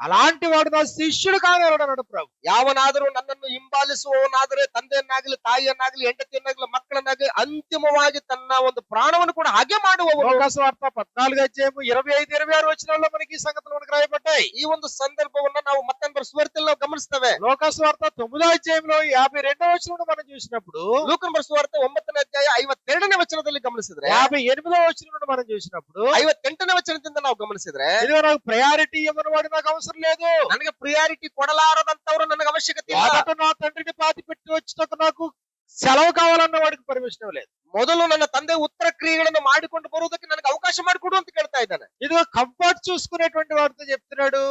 అలాంటి వాడు నా శిష్యుడు కాగలడు అన్నాడు ప్రభు. ಯಾವನಾದರೂ ನನ್ನನ್ನು ಹಿಂಬಾಲಿಸುವವನಾದರೆ ತಂದೆಯನ್ನಾಗಲಿ ತಾಯಿಯನ್ನಾಗಲಿ ಹೆಂಡತಿಯನ್ನಾಗಲಿ ಮಕ್ಕಳನ್ನಾಗಲಿ ಅಂತಿಮವಾಗಿ ತನ್ನ ಒಂದು ಪ್ರಾಣವನ್ನು ಕೂಡ ಹಾಗೆ ಮಾಡುವವನು. లోకాసువార్త 14:25-26 వచనాల్లో మనకి ఈ సంగతులు మనకు రాయబడ్డాయి. ಈ ಒಂದು ಸಂದರ್ಭವನ್ನ ನಾವು ಮತ್ತೊಂದು ಸುವಾರ್ತೆಯಲ್ಲಿ ನಾವು ಗಮನಿಸ್ತೇವೆ. లోకాసువార్త 9:52 వచనం మనం చూసినప్పుడు, ಲೂಕನ ಸುವಾರ್ತೆ 9ನೇ ಅಧ್ಯಾಯ 52ನೇ ವಚನದಲ್ಲಿ ಗಮನಿಸಿದ್ರೆ, 58వ వచనం మనం చూసినప్పుడు, 58ನೇ ವಚನದಿಂದ ನಾವು ಗಮನಿಸಿದ್ರೆ, ఇదిగో నాకు ప్రయారిటీ ఇవ్వని వాడు నాకు అవసరం లేదు, ನನಗೆ ಪ್ರಿಯಾರಿಟಿ ಕೊಡಲಾರದಂತವರು ನನಗೆ ಅವಶ್ಯಕತೆ ಇಲ್ಲ, మొదట నా తండ్రిని పాతి పెట్టి వచ్చేటప్పుడు నాకు సెలవు కావాలన్న వాడికి పర్మిషన్ లేదు. ಮೊದಲು ನನ್ನ ತಂದೆ ಉತ್ತರ ಕ್ರಿಯೆಗಳನ್ನು ಮಾಡಿಕೊಂಡು ಬರುವುದಕ್ಕೆ ನನಗೆ ಅವಕಾಶ ಮಾಡಿಕೊಡು ಅಂತ ಕೇಳ್ತಾ ಇದ್ದಾನೆ. ఇదిగో కంఫర్ట్ చూసుకునేటువంటి వాడితో చెప్తున్నాడు,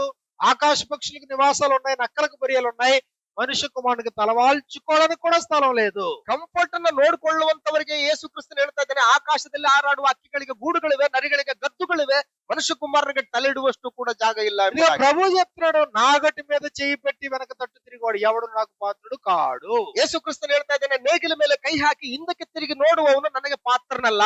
ఆకాశ పక్షులకు నివాసాలు ఉన్నాయి, నక్కలకు బరియలు ఉన్నాయి, మనుష్య కుమారునికి తలవాల్చుకోవడానికి కూడా స్థలం లేదు. ಕಂಫರ್ಟ್ ಅನ್ನ ನೋಡಿಕೊಳ್ಳುವಂತವರಿಗೆ ಯೇಸು ಕ್ರಿಸ್ತನು ಹೇಳ್ತಾ ಇದ್ದಾನೆ, ಆಕಾಶದಲ್ಲಿ ಹಾರಾಡುವ ಹಕ್ಕಿಗಳಿಗೆ ಗೂಡುಗಳಿವೆ, ನರಿಗಳಿಗೆ ಗದ್ದುಗಳಿವೆ, ಮನುಷ್ಯ ಕುಮಾರನಿಗೆ ತಲೆ ಇಡುವಷ್ಟು ಕೂಡ ಜಾಗ ಇಲ್ಲ. ఇదిగో ప్రభు చెప్తున్నాడు, నాగటి మీద చేయి పెట్టి వెనక తట్టు తిరిగివాడు ఎవడు నాకు పాత్రుడు కాడు. ಯೇಸು ಕ್ರಿಸ್ತನು ಹೇಳ್ತಾ ಇದ್ದಾನೆ, ನೇಗಿಲ ಮೇಲೆ ಕೈ ಹಾಕಿ ಹಿಂದಕ್ಕೆ ತಿರುಗಿ ನೋಡುವವನು ನನಗೆ ಪಾತ್ರನಲ್ಲ.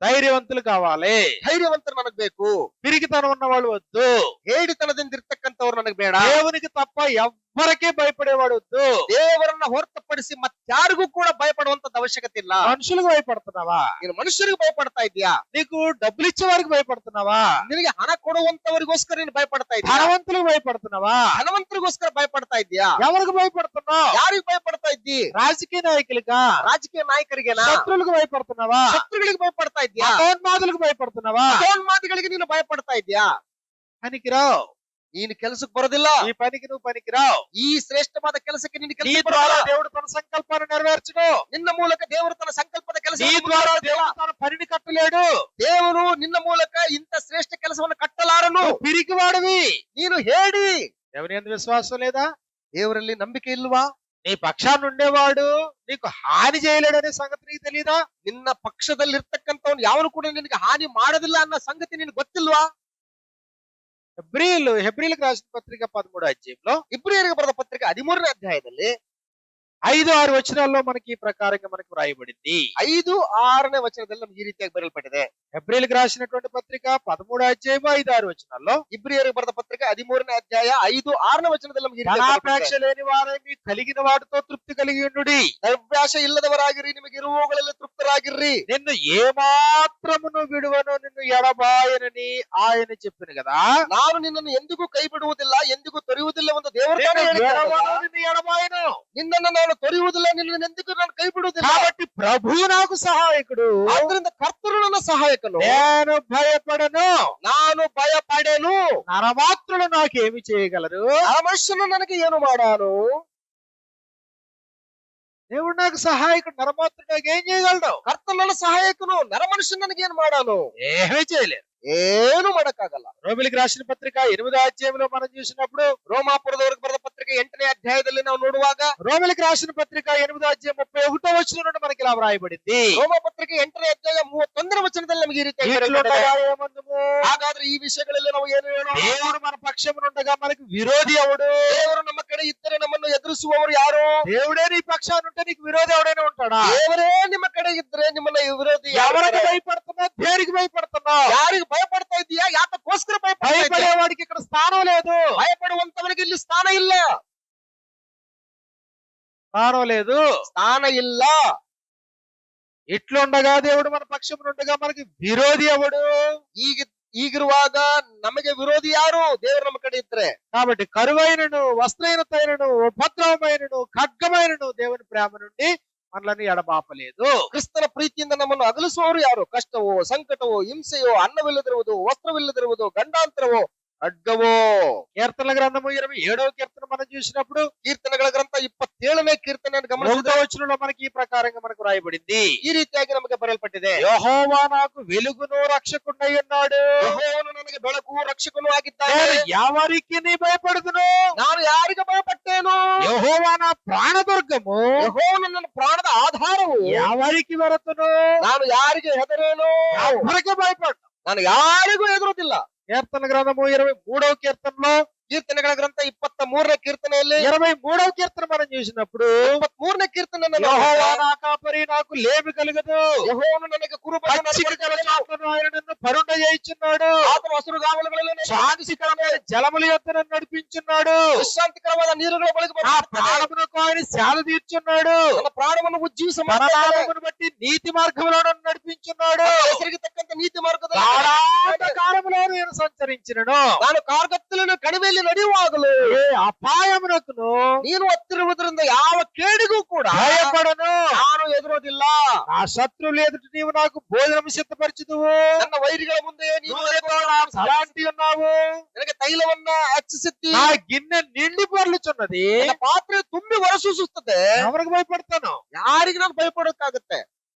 ధైర్యవంతులు కావాలి, ಧೈರ್ಯವಂತರು ನನಗ್ ಬೇಕು, పిరికితనం ఉన్న వాళ్ళు వద్దు, ಹೇಡಿತನದಿಂದ ಇರ್ತಕ್ಕಂಥವ್ರು ನನಗೆ ಬೇಡ, దేవునికి తప్ప ఎవ్వరికీ భయపడేవాడు వద్దు. ದೇವರನ್ನ ಹೊರತುಪಡಿಸಿ ಮತ್ತಾರಿಗೂ ಕೂಡ ಭಯಪಡುವಂತದ್ದು ಅವಶ್ಯಕತೆ ಇಲ್ಲ. మనుషులకు భయపడుతున్నావా? ನೀನು ಮನುಷ್ಯರಿಗೆ ಭಯಪಡ್ತಾ ಇದೀಯಾ? నీకు డబ్బులు ఇచ్చే వారికి భయపడుతున్నావా? ನಿನಗೆ ಹಣ ಕೊಡುವಂತವರಿಗೋಸ್ಕರ ನೀನು ಭಯಪಡ್ತಾ ಇದೀಯಾ? ధనవంతులకు భయపడుతున్నావా? ಧನವಂತರಿಗೋಸ್ಕರ ಭಯಪಡ್ತಾ ಇದೀಯಾ? ఎవరికి భయపడుతున్నావు? ಯಾರಿಗೆ ಭಯಪಡ್ತಾ ಇದ್ದಿ? రాజకీయ నాయకులుగా, ರಾಜಕೀಯ ನಾಯಕರಿಗೆನಾ? శత్రువులకు భయపడుతున్నావా? ಶತ್ರುಗಳಿಗೆ ಭಯಪಡ್ತಾ ಇದ್ಯಾ? మతోన్మాదులకు భయపడుతున్నావా? ಮತೋನ್ಮಾದಿಗಳಿಗೆ ನೀನು ಭಯಪಡ್ತಾ ಇದ್ಯಾ? పనికిరావు, ನೀನು ಕೆಲಸಕ್ಕೆ ಬರೋದಿಲ್ಲ. ఈ పనికి నువ్వు పనికిరావు. ಈ ಶ್ರೇಷ್ಠವಾದ ಕೆಲಸಕ್ಕೆ ನೀನು నీ ಕೆಲಸ ద్వారా దేవుడు తన సంకల్పాన్ని నెరవేర్చడు. ನಿನ್ನ ಮೂಲಕ ದೇವರು ತನ್ನ ಸಂಕಲ್ಪದ ಕೆಲಸ నీ ద్వారా దేవుడు తన పనిని కట్టలేడు. ದೇವರು ನಿನ್ನ ಮೂಲಕ ಇಂಥ ಶ್ರೇಷ್ಠ ಕೆಲಸವನ್ನು ಕಟ್ಟಲಾರನು. నువ్వు పిరికివాడివి. ನೀನು ಹೇಳಿ. దేవుని యందు విశ్వాసం లేదా? ದೇವರಲ್ಲಿ ನಂಬಿಕೆ ಇಲ್ವಾ? నీ పక్షాన్ని ఉండేవాడు నీకు హాని చేయలేడనే సంగతి నీకు తెలియదా? ನಿನ್ನ ಪಕ್ಷದಲ್ಲಿ ಇರ್ತಕ್ಕಂಥವ್ನು ಯಾವನು ಕೂಡ ನಿನಗೆ ಹಾನಿ ಮಾಡೋದಿಲ್ಲ ಅನ್ನೋ ಸಂಗತಿ ನಿನಗೆ ಗೊತ್ತಿಲ್ವಾ? హెబ్రీలకు రాసిన పత్రిక 13వ అధ్యాయంలో ಇಬ್ರಿಯರಿಗೆ ಬರೆದ ಪತ್ರಿಕೆ 13ನೇ ಅಧ್ಯಾಯದಲ್ಲಿ 5-6 వచనాల్లో మనకి ఈ ప్రకారంగా మనకు వ్రాయబడింది. 5-6ನೇ ವಚನದಲ್ಲಿ ನಮ್ಗೆ ಈ ರೀತಿಯಾಗಿ ಬರೆಯಲ್ಪಟ್ಟಿದೆ. హెబ్రీలకు రాసినటువంటి పత్రిక 13వ అధ్యాయం 5-6 వచనాల్లో, ಇಬ್ರಿಯರಿಗೆ ಬರೆದ ಪತ್ರಿಕೆ 13ನೇ అధ్యాಯ 5-6ನೇ ವಚನದಲ್ಲಿ ನಮ್ಗೆ ಈ ರೀತಿಯಾಗಿ ధనాపేక్ష లేని వారై మీకు కలిగిన వాటితో తృప్తి కలిగి ఉండుడి. ದ್ರವ್ಯಾಶ ಇಲ್ಲದವರಾಗಿರ್ರಿ, ನಿಮಗೆ ಇರುವವುಗಳಲ್ಲಿ ತೃಪ್ತರಾಗಿರ್ರಿ. నిన్ను ఏమాత్రమును విడువను, నిన్ను ఎడబాయనని ఆయన చెప్పింది కదా. ನಾನು ನಿನ್ನನ್ನು ಎಂದಿಗೂ ಕೈ ಬಿಡುವುದಿಲ್ಲ, ಎಂದಿಗೂ ತೊರೆಯುವುದಿಲ್ಲ ಎಂದು ದೇವರು ತಾನೇ నిన్ను ಹೇಳಿದ್ದಾನೆ. విడవను, నిన్ను ఎడబాయను. ನಿನ್ನನ್ನು ನಾನು ತೊರೆಯುವುದಿಲ್ಲ, ನಿನ್ನನ್ನು ಎಂದಿಗೂ ನಾನು ಕೈ ಬಿಡುವುದಿಲ್ಲ. కాబట్టి ప్రభు నాకు సహాయకుడు, ಆದ್ರಿಂದ ಕರ್ತನು ನನ್ನ ಸಹಾಯಕನು. నేను భయపడను. ನಾನು ಭಯಪಡೆನು. నరమాత్రులు నాకేమి చేయగలరు? ಆ ಮನುಷ್ಯನು ನನಗೆ ಏನು ಮಾಡಾನು? దేవుడు నాకు సహాయకుడు, నరమాత్రుడు నాకు ఏం చేయగలడు? ಕರ್ತನು ನನ್ನ ಸಹಾಯಕನು, ನರ ಮನುಷ್ಯನು ನನಗೆ ಏನು ಮಾಡಾನು? ఏమీ చేయలేరు. ಏನು ಮಾಡಕ್ಕಾಗಲ್ಲ. రోమిలికి రాసిన పత్రిక 8వ అధ్యాయంలో మనం చూసినప్పుడు, ರೋಮಾಪುರದವರಿಗೆ ಬರೆದ ಪತ್ರಿಕೆ 8ನೇ ಅಧ್ಯಾಯದಲ್ಲಿ ನಾವು ನೋಡುವಾಗ, రోమిలికి రాసిన పత్రిక 8వ అధ్యాయం 31వ వచనం నుండి మనకి ఇలా వ్రాయబడింది. ರೋಮ ಪತ್ರಿಕೆ 8ನೇ ಅಧ್ಯಾಯ 31ನೇ ವಚನದಲ್ಲಿ ನಮಗೆ ಈ ರೀತಿಯಾಗಿ ఇట్లుండగా ಬರೆಯಲ್ಪಟ್ಟಿದೆ. ఏమందుము? ಹಾಗಾದ್ರೆ ಈ ವಿಷಯಗಳಲ್ಲಿ ನಾವು ಏನು ಹೇಳೋಣ? దేవుడు మన పక్షమునుండగా మనకి విరోధి ఎవడు? ದೇವರು ನಮ್ಮ ಕಡೆ ಇದ್ದರೆ ನಮ್ಮನ್ನು ಎದುರಿಸುವವರು ಯಾರು? దేవుడే నీ పక్షానుంటే నీకు విరోధి ఎవడైనా ఉంటాడా? ದೇವರೇ ನಿಮ್ಮ ಕಡೆ ಇದ್ರೆ ನಿಮ್ಮನ್ನ ವಿರೋಧಿ ఎవరికి భయపడుతున్నావు? దేనికి భయపడుతున్నావు? ಯಾರಿಗೆ ಭಯಪಡ್ತಾ ಇದೀಯಾ? ಯಾತಕ್ಕೋಸ್ಕರ ಭಯಪಡ್ತಾ ಇದೀಯಾ? భయపడేవాడికి ఇక్కడ స్థానం లేదు. ಭಯಪಡುವಂತವನಿಗೆ ಇಲ್ಲಿ ಸ್ಥಾನ ಇಲ್ಲ. స్థానం లేదు. ಸ್ಥಾನ ಇಲ್ಲ. ఇట్లుండగా దేవుడు మన పక్షమునుండగా మనకి విరోధి ఎవడు? ಈಗಿರುವಾಗ ನಮಗೆ ವಿರೋಧಿ ಯಾರು? ದೇವರು ನಮ್ಮ ಕಡೆ ಇದ್ರೆ. కాబట్టి కరువైనను, వస్త్రహీనతైనను, ఉపద్రవమైనను, ఖడ్గమైనను దేవుని ప్రేమ నుండి మనల్ని ఎడబాపలేదు. ಕ್ರಿಸ್ತನ ಪ್ರೀತಿಯಿಂದ ನಮ್ಮನ್ನು ಅಗಲಿಸುವವರು ಯಾರು? ಕಷ್ಟವೋ, ಸಂಕಟವೋ, ಹಿಂಸೆಯೋ, ಅನ್ನವಿಲ್ಲದಿರುವುದು, ವಸ್ತ್ರವಿಲ್ಲದಿರುವುದು, ಗಂಡಾಂತರವೋ, ಖಡ್ಗವೋ. కీర్తనల గ్రంథము 27వ కీర్తన మనం చూసినప్పుడు, ಕೀರ್ತನೆಗಳ ಗ್ರಂಥ 27ನೇ ಕೀರ್ತನೆಯನ್ನು 1వ ಗಮನಿಸಿದ್ರೆ వచనంలో మనకి ఈ ప్రకారంగా మనకు రాయబడింది. ಈ ರೀತಿಯಾಗಿ ನಮಗೆ ಬರೆಯಲ್ಪಟ್ಟಿದೆ. యెహోవా నాకు వెలుగును రక్షకుడై ఉన్నాడు. ಯೆಹೋವನು ನನಗೆ ಬೆಳಕು ರಕ್ಷಕನು ಆಗಿದ್ದಾನೆ. నేను ఎవరికి నీ భయపడుదును? ನಾನು ಯಾರಿಗೆ ಭಯಪಟ್ಟೇನು? యెహోవా నా ప్రాణదుర్గము. ಯೆಹೋವನು ನನ್ನ ಪ್ರಾಣದ ಆಧಾರವು. ఎవరికి వెరతును? ನಾನು ಯಾರಿಗೆ ಹೆದರೇನು? ఎవరికి భయపడ్డా? ನಾನು ಯಾರಿಗೂ ಹೆದರುವುದಿಲ್ಲ. కీర్తన గ్రంథము 23వ కీర్తనలో, ಕೀರ್ತನೆಗಳ ಗ್ರಂಥ 23ನೇ ಕೀರ್ತನೆಯಲ್ಲಿ 23వ కీర్తన మనం చూసినప్పుడు, ಮೂರನೇ ಕೀರ್ತನೆ యెహోవా నా కాపరి నాకు లేమి కలుగదు. ಯೆಹೋವನು ನನಗೆ ಕುರುಬನು పచ్చిక గల చోట్లను ఆయన నన్ను పరుండ చేయుచున్నాడు. ಆತನು ಹಸುರುಗಾವಲುಗಳಲ್ಲಿ ನನಗೆ శాంతికరమైన జలముల యొద్ద నన్ను నడిపించున్నాడు. ವಿಶ್ರಾಂತಿಕರವಾದ ನೀರುಗಳ ಬಳಿಗೆ నా ಬರುತ್ತಾನೆ. ప్రాణమునకు ఆయన సేద తీర్చున్నాడు. ನನ್ನ ಪ್ರಾಣವನ್ನು ಉಜ್ಜೀವಿಸ తన నామమును బట్టి నీతి మార్గంలో నన్ను నడిపించున్నాడు. ಹೆಸರಿಗೆ ತಕ್ಕಂತೆ ನೀತಿ ಮಾರ್ಗದಲ್ಲಿ గాఢాంధకారములో నేను సంచరించినను. ನಾನು ಕಾರ್ಗತ್ತಲಿನ ಕಣಿವೆಯಲ್ಲಿ ನಡೆಯುವಾಗಲೂ ఏ అపాయమునకును ನೀನು ಹತ್ತಿರುವುದರಿಂದ ಯಾವ ಕೇಡಿಗೂ ಕೂಡ భయపడను. ನಾನು ಎದುರೋದಿಲ್ಲ. నా శత్రువులు ఎదుట నీవు నాకు భోజనం సిద్ధపరచుదువు. ನನ್ನ ವೈರಿಗಳ ಮುಂದೆ ನೀನು నాకు అలాంటి ఉన్నావు. ನನಗೆ ತೈಲವನ್ನ ಹಚ್ಚಿಸಿದ್ದಿ. నా గిన్నె నిండి పొర్లుచున్నది. ನನ್ನ ಪಾತ್ರೆ ತುಂಬಿ ಹೊರಸೂಸುತ್ತದೆ. ఎవరికి భయపడతాను? ಯಾರಿಗೆ ನಾನು ಭಯಪಡೋಕ್ಕಾಗತ್ತೆ?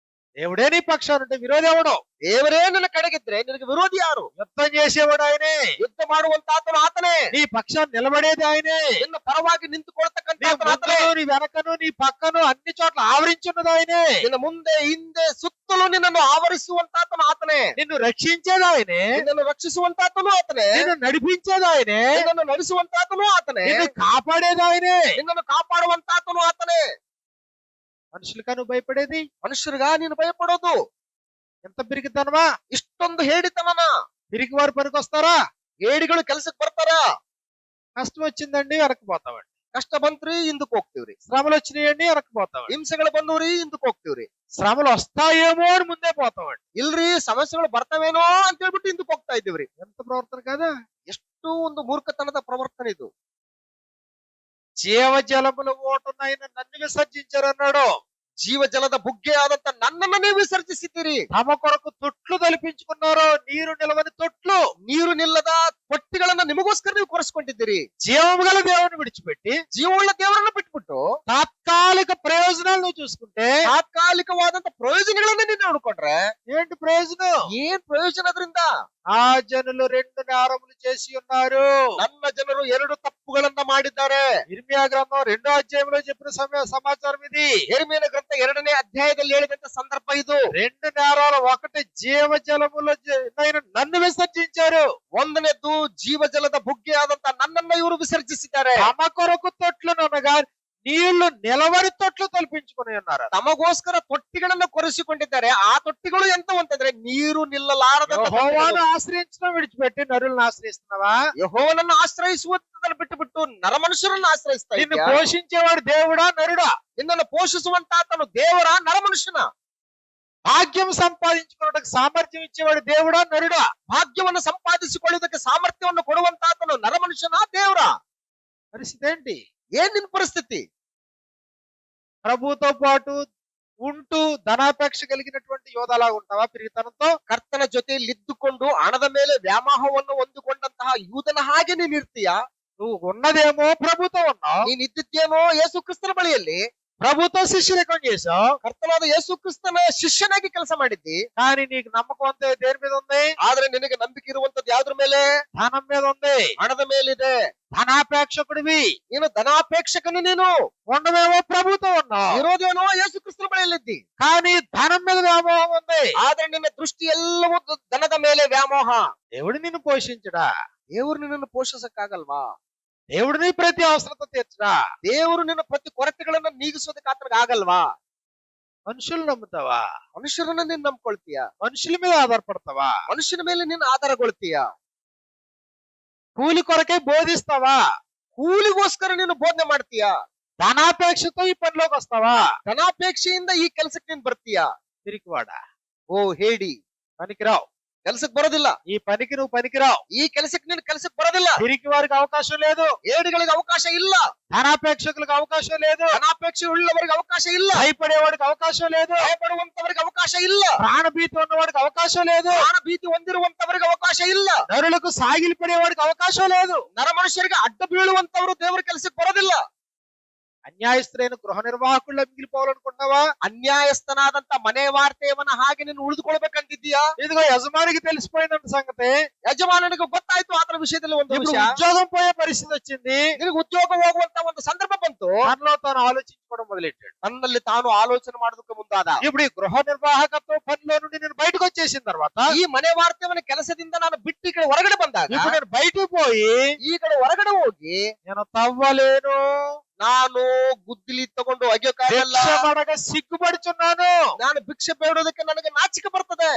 దేవుడే నీ పక్షాన ఉంటే విరోధి ఎవడు? ದೇವರೇ ನನ್ನ ಕಡೆಗಿದ್ರೆ ನಿನಗೆ ವಿರೋಧಿ ಯಾರು? యుద్ధం చేసేవాడు ఆయనే. ಯುದ್ಧ ಮಾಡುವಂತ ಆತನು ಆತನೇ. నీ పక్షాన్ని నిలబడేది ఆయనే. ನಿನ್ನ ಪರವಾಗಿ ನಿಂತುಕೊಳ್ತಕ್ಕಂತ నీ ಆತನು ಆತನೇ. ముందును నీ వెనకను నీ పక్కను అన్ని చోట్ల ఆవరించున్నది ఆయనే. ನಿನ್ನ ಮುಂದೆ ಹಿಂದೆ ಸುತ್ತಲೂ ನಿನ್ನನ್ನು ಆವರಿಸುವಂತ ಆತನು ಆತನೇ. నిన్ను రక్షించేది ఆయనే. ನಿನ್ನನ್ನು ರಕ್ಷಿಸುವಂತ ಆತನು ಆತನೇ. నిన్ను నడిపించేది ఆయనే. ನಿನ್ನನ್ನು ನಡೆಸುವಂತ ಆತನು ಆತನೇ. నిన్ను కాపాడేది ఆయనే. ನಿನ್ನನ್ನು ಕಾಪಾಡುವಂತ ಆತನು ಆತನೇ. మనుషులుగా నువ్వు భయపడేది? ಮನುಷ್ಯರಿಗ ನೀನು ಭಯಪಡೋದು ఎంత పిరికితనమా? ಇಷ್ಟೊಂದು ಹೇಡಿತನನ. పిరికి వారు పనికొస్తారా? ಹೇಡಿಗಳು ಕೆಲಸಕ್ಕೆ ಬರ್ತಾರ. కష్టం వచ్చిందండి వెనక్కిపోతామండి. ಕಷ್ಟ ಬಂತ್ರಿ ಹಿಂದಕ್ಕೆ ಹೋಗ್ತೀವ್ರಿ. శ్రమలు వచ్చినాయండి వెనక్కిపోతామండి. ಹಿಂಸೆಗಳು ಬಂದವ್ರಿ ಹಿಂದಕ್ಕೆ ಹೋಗ್ತೀವ್ರಿ. శ్రమలు వస్తాయేమో అని ముందే పోతామండి. ಇಲ್ರಿ ಸಮಸ್ಯೆಗಳು ಬರ್ತಾವೇನೋ ಅಂತ ಹೇಳ್ಬಿಟ್ಟು ಹಿಂದಕ್ಕೆ ಹೋಗ್ತಾ ಇದ್ದೀವ್ರಿ. ఎంత ప్రవర్తన కదా? ಎಷ್ಟು ಒಂದು ಮೂರ್ಖತನದ ಪ್ರವರ್ತನೆ ಇದು. జీవజలముల ఓటనైన నన్ను విసర్జించారు అన్నాడు. ಜೀವಜಲದ ಬುಗ್ಗೆ ಆದಂತ ನನ್ನನ್ನು ನೀವು ವಿಸರ್ಜಿಸಿದ್ದೀರಿ. తమ కొరకు తొట్లు తలిపించుకున్నారు. నీరు నిలవని తొట్లు. ನೀರು ನಿಲ್ಲದ ತೊಟ್ಟಿಗಳನ್ನ ನಿಮಗೋಸ್ಕರ ನೀವು ಕೊರೆಸ್ಕೊಂಡಿದ್ದೀರಿ. జీవము గల దేవుని విడిచిపెట్టి ಜೀವವುಳ್ಳ ದೇವರನ್ನ ಬಿಟ್ಬಿಟ್ಟು తాత్కాలిక ప్రయోజనాలు నువ్వు చూసుకుంటే ತಾತ್ಕಾಲಿಕವಾದಂತ ಪ್ರಯೋಜನಗಳನ್ನ ನೀನು ನೋಡ್ಕೊಂಡ್ರೆ ఏంటి ప్రయోజనం? ಏನ್ ಪ್ರಯೋಜನ ಅದರಿಂದ? ఆ జనులు 2 నేరములు చేసి ఉన్నారు. ನನ್ನ ಜನರು 2 ತಪ್ಪುಗಳನ್ನ ಮಾಡಿದ್ದಾರೆ. ఇర్మియా గ్రంథం 2వ అధ్యాయంలో చెప్పిన సమాచారం ఇది. ಯೆರೆಮೀಯನ ಗ್ರಂಥ 2ನೇ ಅಧ್ಯಾಯದಲ್ಲಿ ಹೇಳಿದಂತ ಸಂದರ್ಭ ಇದು. 2 నేరాలు. ఒకటి జీవజలములో నన్ను విసర్జించారు. ಒಂದನೇದ್ದು ಜೀವಜಲದ ಬುಗ್ಗೆ ಆದಂತ ನನ್ನನ್ನ ಇವರು ವಿಸರ್ಜಿಸಿದ್ದಾರೆ. తమ కొరకు తొట్లు అనగా నీళ్లు నిలవని తొట్లు తలపించుకుని ఉన్నారు. ತಮಗೋಸ್ಕರ ತೊಟ್ಟಿಗಳನ್ನ ಕೊರೆಸಿಕೊಂಡಿದ್ದಾರೆ. ಆ ತೊಟ್ಟಿಗಳು ಎಂತವು ಅಂತಂದ್ರೆ ನೀರು ನಿಲ್ಲಲಾರದ యెహోవాను ఆశ్రయించడం విడిచిపెట్టి నరులను ఆశ్రయిస్తున్నావా? ಯೆಹೋವನನ್ನು ಆಶ್ರಯಿಸುವುದನ್ನು ಬಿಟ್ಟುಬಿಟ್ಟು ನರಮನುಷ್ಯರನ್ನು ಆಶ್ರಯಿಸ್ತಾ నిన్ను ಇದ್ದೀಯಾ? పోషించేవాడు దేవుడా నరుడా? ನಿನ್ನನ್ನು ಪೋಷಿಸುವಂತ ಆತನು ದೇವರ ನರಮನುಷ್ಯನ? భాగ్యం సంపాదించుకున్నట్టుకు సామర్థ్యం ఇచ్చేవాడు దేవుడా నరుడా? ಭಾಗ್ಯವನ್ನು ಸಂಪಾದಿಸಿಕೊಳ್ಳುವುದಕ್ಕೆ ಸಾಮರ್ಥ್ಯವನ್ನು ಕೊಡುವಂತ ಆತನು ನರಮನುಷ್ಯನ ದೇವರ? పరిస్థితి ఏంటి? ಏನ್ ನಿನ್ ಪರಿಸ್ಥಿತಿ? ప్రభుతో పాటు ఉంటూ ధనాపేక్ష కలిగినటువంటి యోధలా ఉంటావా పిరిగితనంతో? ಕರ್ತನ ಜೊತೆಯಲ್ಲಿದ್ದುಕೊಂಡು ಹಣದ ಮೇಲೆ ವ್ಯಾಮೋಹವನ್ನು ಹೊಂದಿಕೊಂಡಂತಹ ಯೂದನ ಹಾಗೆ ನೀನ್ ಇರ್ತೀಯಾ? నువ్వు ఉన్నదేమో ప్రభుతో ఉన్నావు. ನೀನ್ ಇದ್ದಿದ್ದೇನೋ ಯೇಸು ಕ್ರಿಸ್ತನ ಬಳಿಯಲ್ಲಿ ప్రభుతో శిష్యరికం చేసావు. ಕರ್ತನಾದ ಯೇಸು ಕ್ರಿಸ್ತನ ಶಿಷ್ಯನಾಗಿ ಕೆಲಸ ಮಾಡಿದ್ದಿ. కానీ నీకు నమ్మకం అంతే దేని మీద ఉంది? ಆದ್ರೆ ನಿನಗೆ ನಂಬಿಕೆ ಇರುವಂತದ್ದು ಯಾವ್ದ್ರ ಮೇಲೆ? ధనం మీద ఉంది. ಹಣದ ಮೇಲಿದೆ. ధనాపేక్షకుడివి. ನೀನು ಧನಾಪೇಕ್ಷಕನು. ನೀನು ఉండవేమో ప్రభుతో ఉన్నావు. ಇರೋದೇನೋ ಯೇಸು ಕ್ರಿಸ್ತನ ಬಳಿಯಲ್ಲಿದ್ದಿ. కానీ ధనం మీద వ్యామోహం ఉంది. ಆದ್ರೆ ನಿನ್ನ ದೃಷ್ಟಿ ಎಲ್ಲವೂ ಧನದ ಮೇಲೆ ವ್ಯಾಮೋಹ. దేవుడు నిన్ను పోషించడా? ದೇವರು ನಿನ್ನನ್ನು ಪೋಷಿಸಕ್ಕಾಗಲ್ವಾ? దేవుడు నీ ప్రతి అవసరత తీర్చడా? ದೇವರು ನಿನ್ನ ಪ್ರತಿ ಕೊರತೆಗಳನ್ನ ನೀಗಿಸೋದಕ್ಕೆ ಆತನಿಗೆ ಆಗಲ್ವಾ? మనుషులు నమ్ముతావా? ಮನುಷ್ಯರನ್ನ ನೀನ್ ನಂಬ್ಕೊಳ್ತೀಯ. మనుషుల మీద ఆధారపడతావా? ಮನುಷ್ಯನ ಮೇಲೆ ನೀನ್ ಆಧಾರಗೊಳ್ತೀಯ. కూలి కొరకే బోధిస్తావా? ಕೂಲಿಗೋಸ್ಕರ ನೀನು ಬೋಧನೆ ಮಾಡ್ತೀಯ. ధనాపేక్షతో ఈ పనిలోకి వస్తావా? ಧನಾಪೇಕ್ಷೆಯಿಂದ ಈ ಕೆಲಸಕ್ಕೆ ನೀನ್ ಬರ್ತೀಯ. పిరికివాడా, ಓ ಹೇಳಿ, పనికిరావు. ಕೆಲ್ಸಕ್ ಬರೋದಿಲ್ಲ. ఈ పనికి నువ్వు పనికిరావు. ಈ ಕೆಲಸಕ್ಕೆ ನೀನು ಕೆಲ್ಸಕ್ ಬರೋದಿಲ್ಲ. పిరికి వారికి అవకాశం లేదు. ಏಡಿಗಳಿಗೆ ಅವಕಾಶ ಇಲ್ಲ. ధనాపేక్షకులకు అవకాశం లేదు. ಧನಾಪೇಕ್ಷೆ ಉಳ್ಳವರಿಗೆ ಅವಕಾಶ ಇಲ್ಲ. భయపడేవాడికి అవకాశం లేదు. ಭಯಪಡುವಂತವರಿಗೆ ಅವಕಾಶ ಇಲ್ಲ. ప్రాణభీతి ఉన్నవాడికి అవకాశం లేదు. ಪ್ರಾಣ ಭೀತಿ ಹೊಂದಿರುವಂತವರಿಗೆ ಅವಕಾಶ ಇಲ್ಲ. నరులకు సాగిలి పడేవాడికి అవకాశం లేదు. ನರಮನುಷ್ಯರಿಗೆ ಅಡ್ಡ ಬೀಳುವಂತವರು ದೇವರ ಕೆಲಸಕ್ಕೆ ಬರೋದಿಲ್ಲ. అన్యాయస్తులైన గృహ నిర్వాహకుల్లో మిగిలిపోవాలనుకుంటున్నావా? ಅನ್ಯಾಯಸ್ಥನಾದಂತ ಮನೆ ವಾರ್ತೆಯವನ ಹಾಗೆ ನೀನು ಉಳಿದುಕೊಳ್ಬೇಕಂತಿದ್ದೀಯಾ? ఇదిగో యజమానికి తెలిసిపోయిందంట సంగతి. ಯಜಮಾನನಿಗೆ ಗೊತ್ತಾಯ್ತು ಆತನ ವಿಷಯದಲ್ಲಿ ಒಂದು ఇప్పుడు ವಿಷಯ. ఉద్యోగం పోయే పరిస్థితి వచ్చింది. ನಿನಗೆ ಉದ್ಯೋಗ ಹೋಗುವಂತ ಒಂದು ಸಂದರ್ಭ ಬಂತು. తనలో తాను ఆలోచించుకున్నాడు, ఆలోచించుకోవడం మొదలెట్టాడు. తన్ನಲ್ಲಿ ತಾನು ಆಲೋಚನೆ ಮಾಡೋದಕ್ಕೆ ಮುಂದಾದ. ఇప్పుడు ఈ గృహ నిర్వాహకత్వ పనిలో నుండి నేను బయటకు వచ్చేసిన తర్వాత ಈ ಮನೆ ವಾರ್ತವನ ಕೆಲಸದಿಂದ ನಾನು ಬಿಟ್ಟು ಈ ಕಡೆ ಹೊರಗಡೆ ಬಂದಾಗ ఇప్పుడు నేను బయటకు పోయి ಈ ಕಡೆ ಹೊರಗಡೆ ಹೋಗಿ నేను తవ్వలేను, ನಾನು ಗುದ್ದಲಿ ತಗೊಂಡು ಒಗೆಯೋಕ್ಕಾಗಲ್ಲ, భిక్షమడగ సిగ్గుపడుచున్నాను. ನಾನು ಭಿಕ್ಷೆ ಬೇಡೋದಕ್ಕೆ ನನಗೆ ನಾಚಿಕೆ ಬರ್ತದೆ.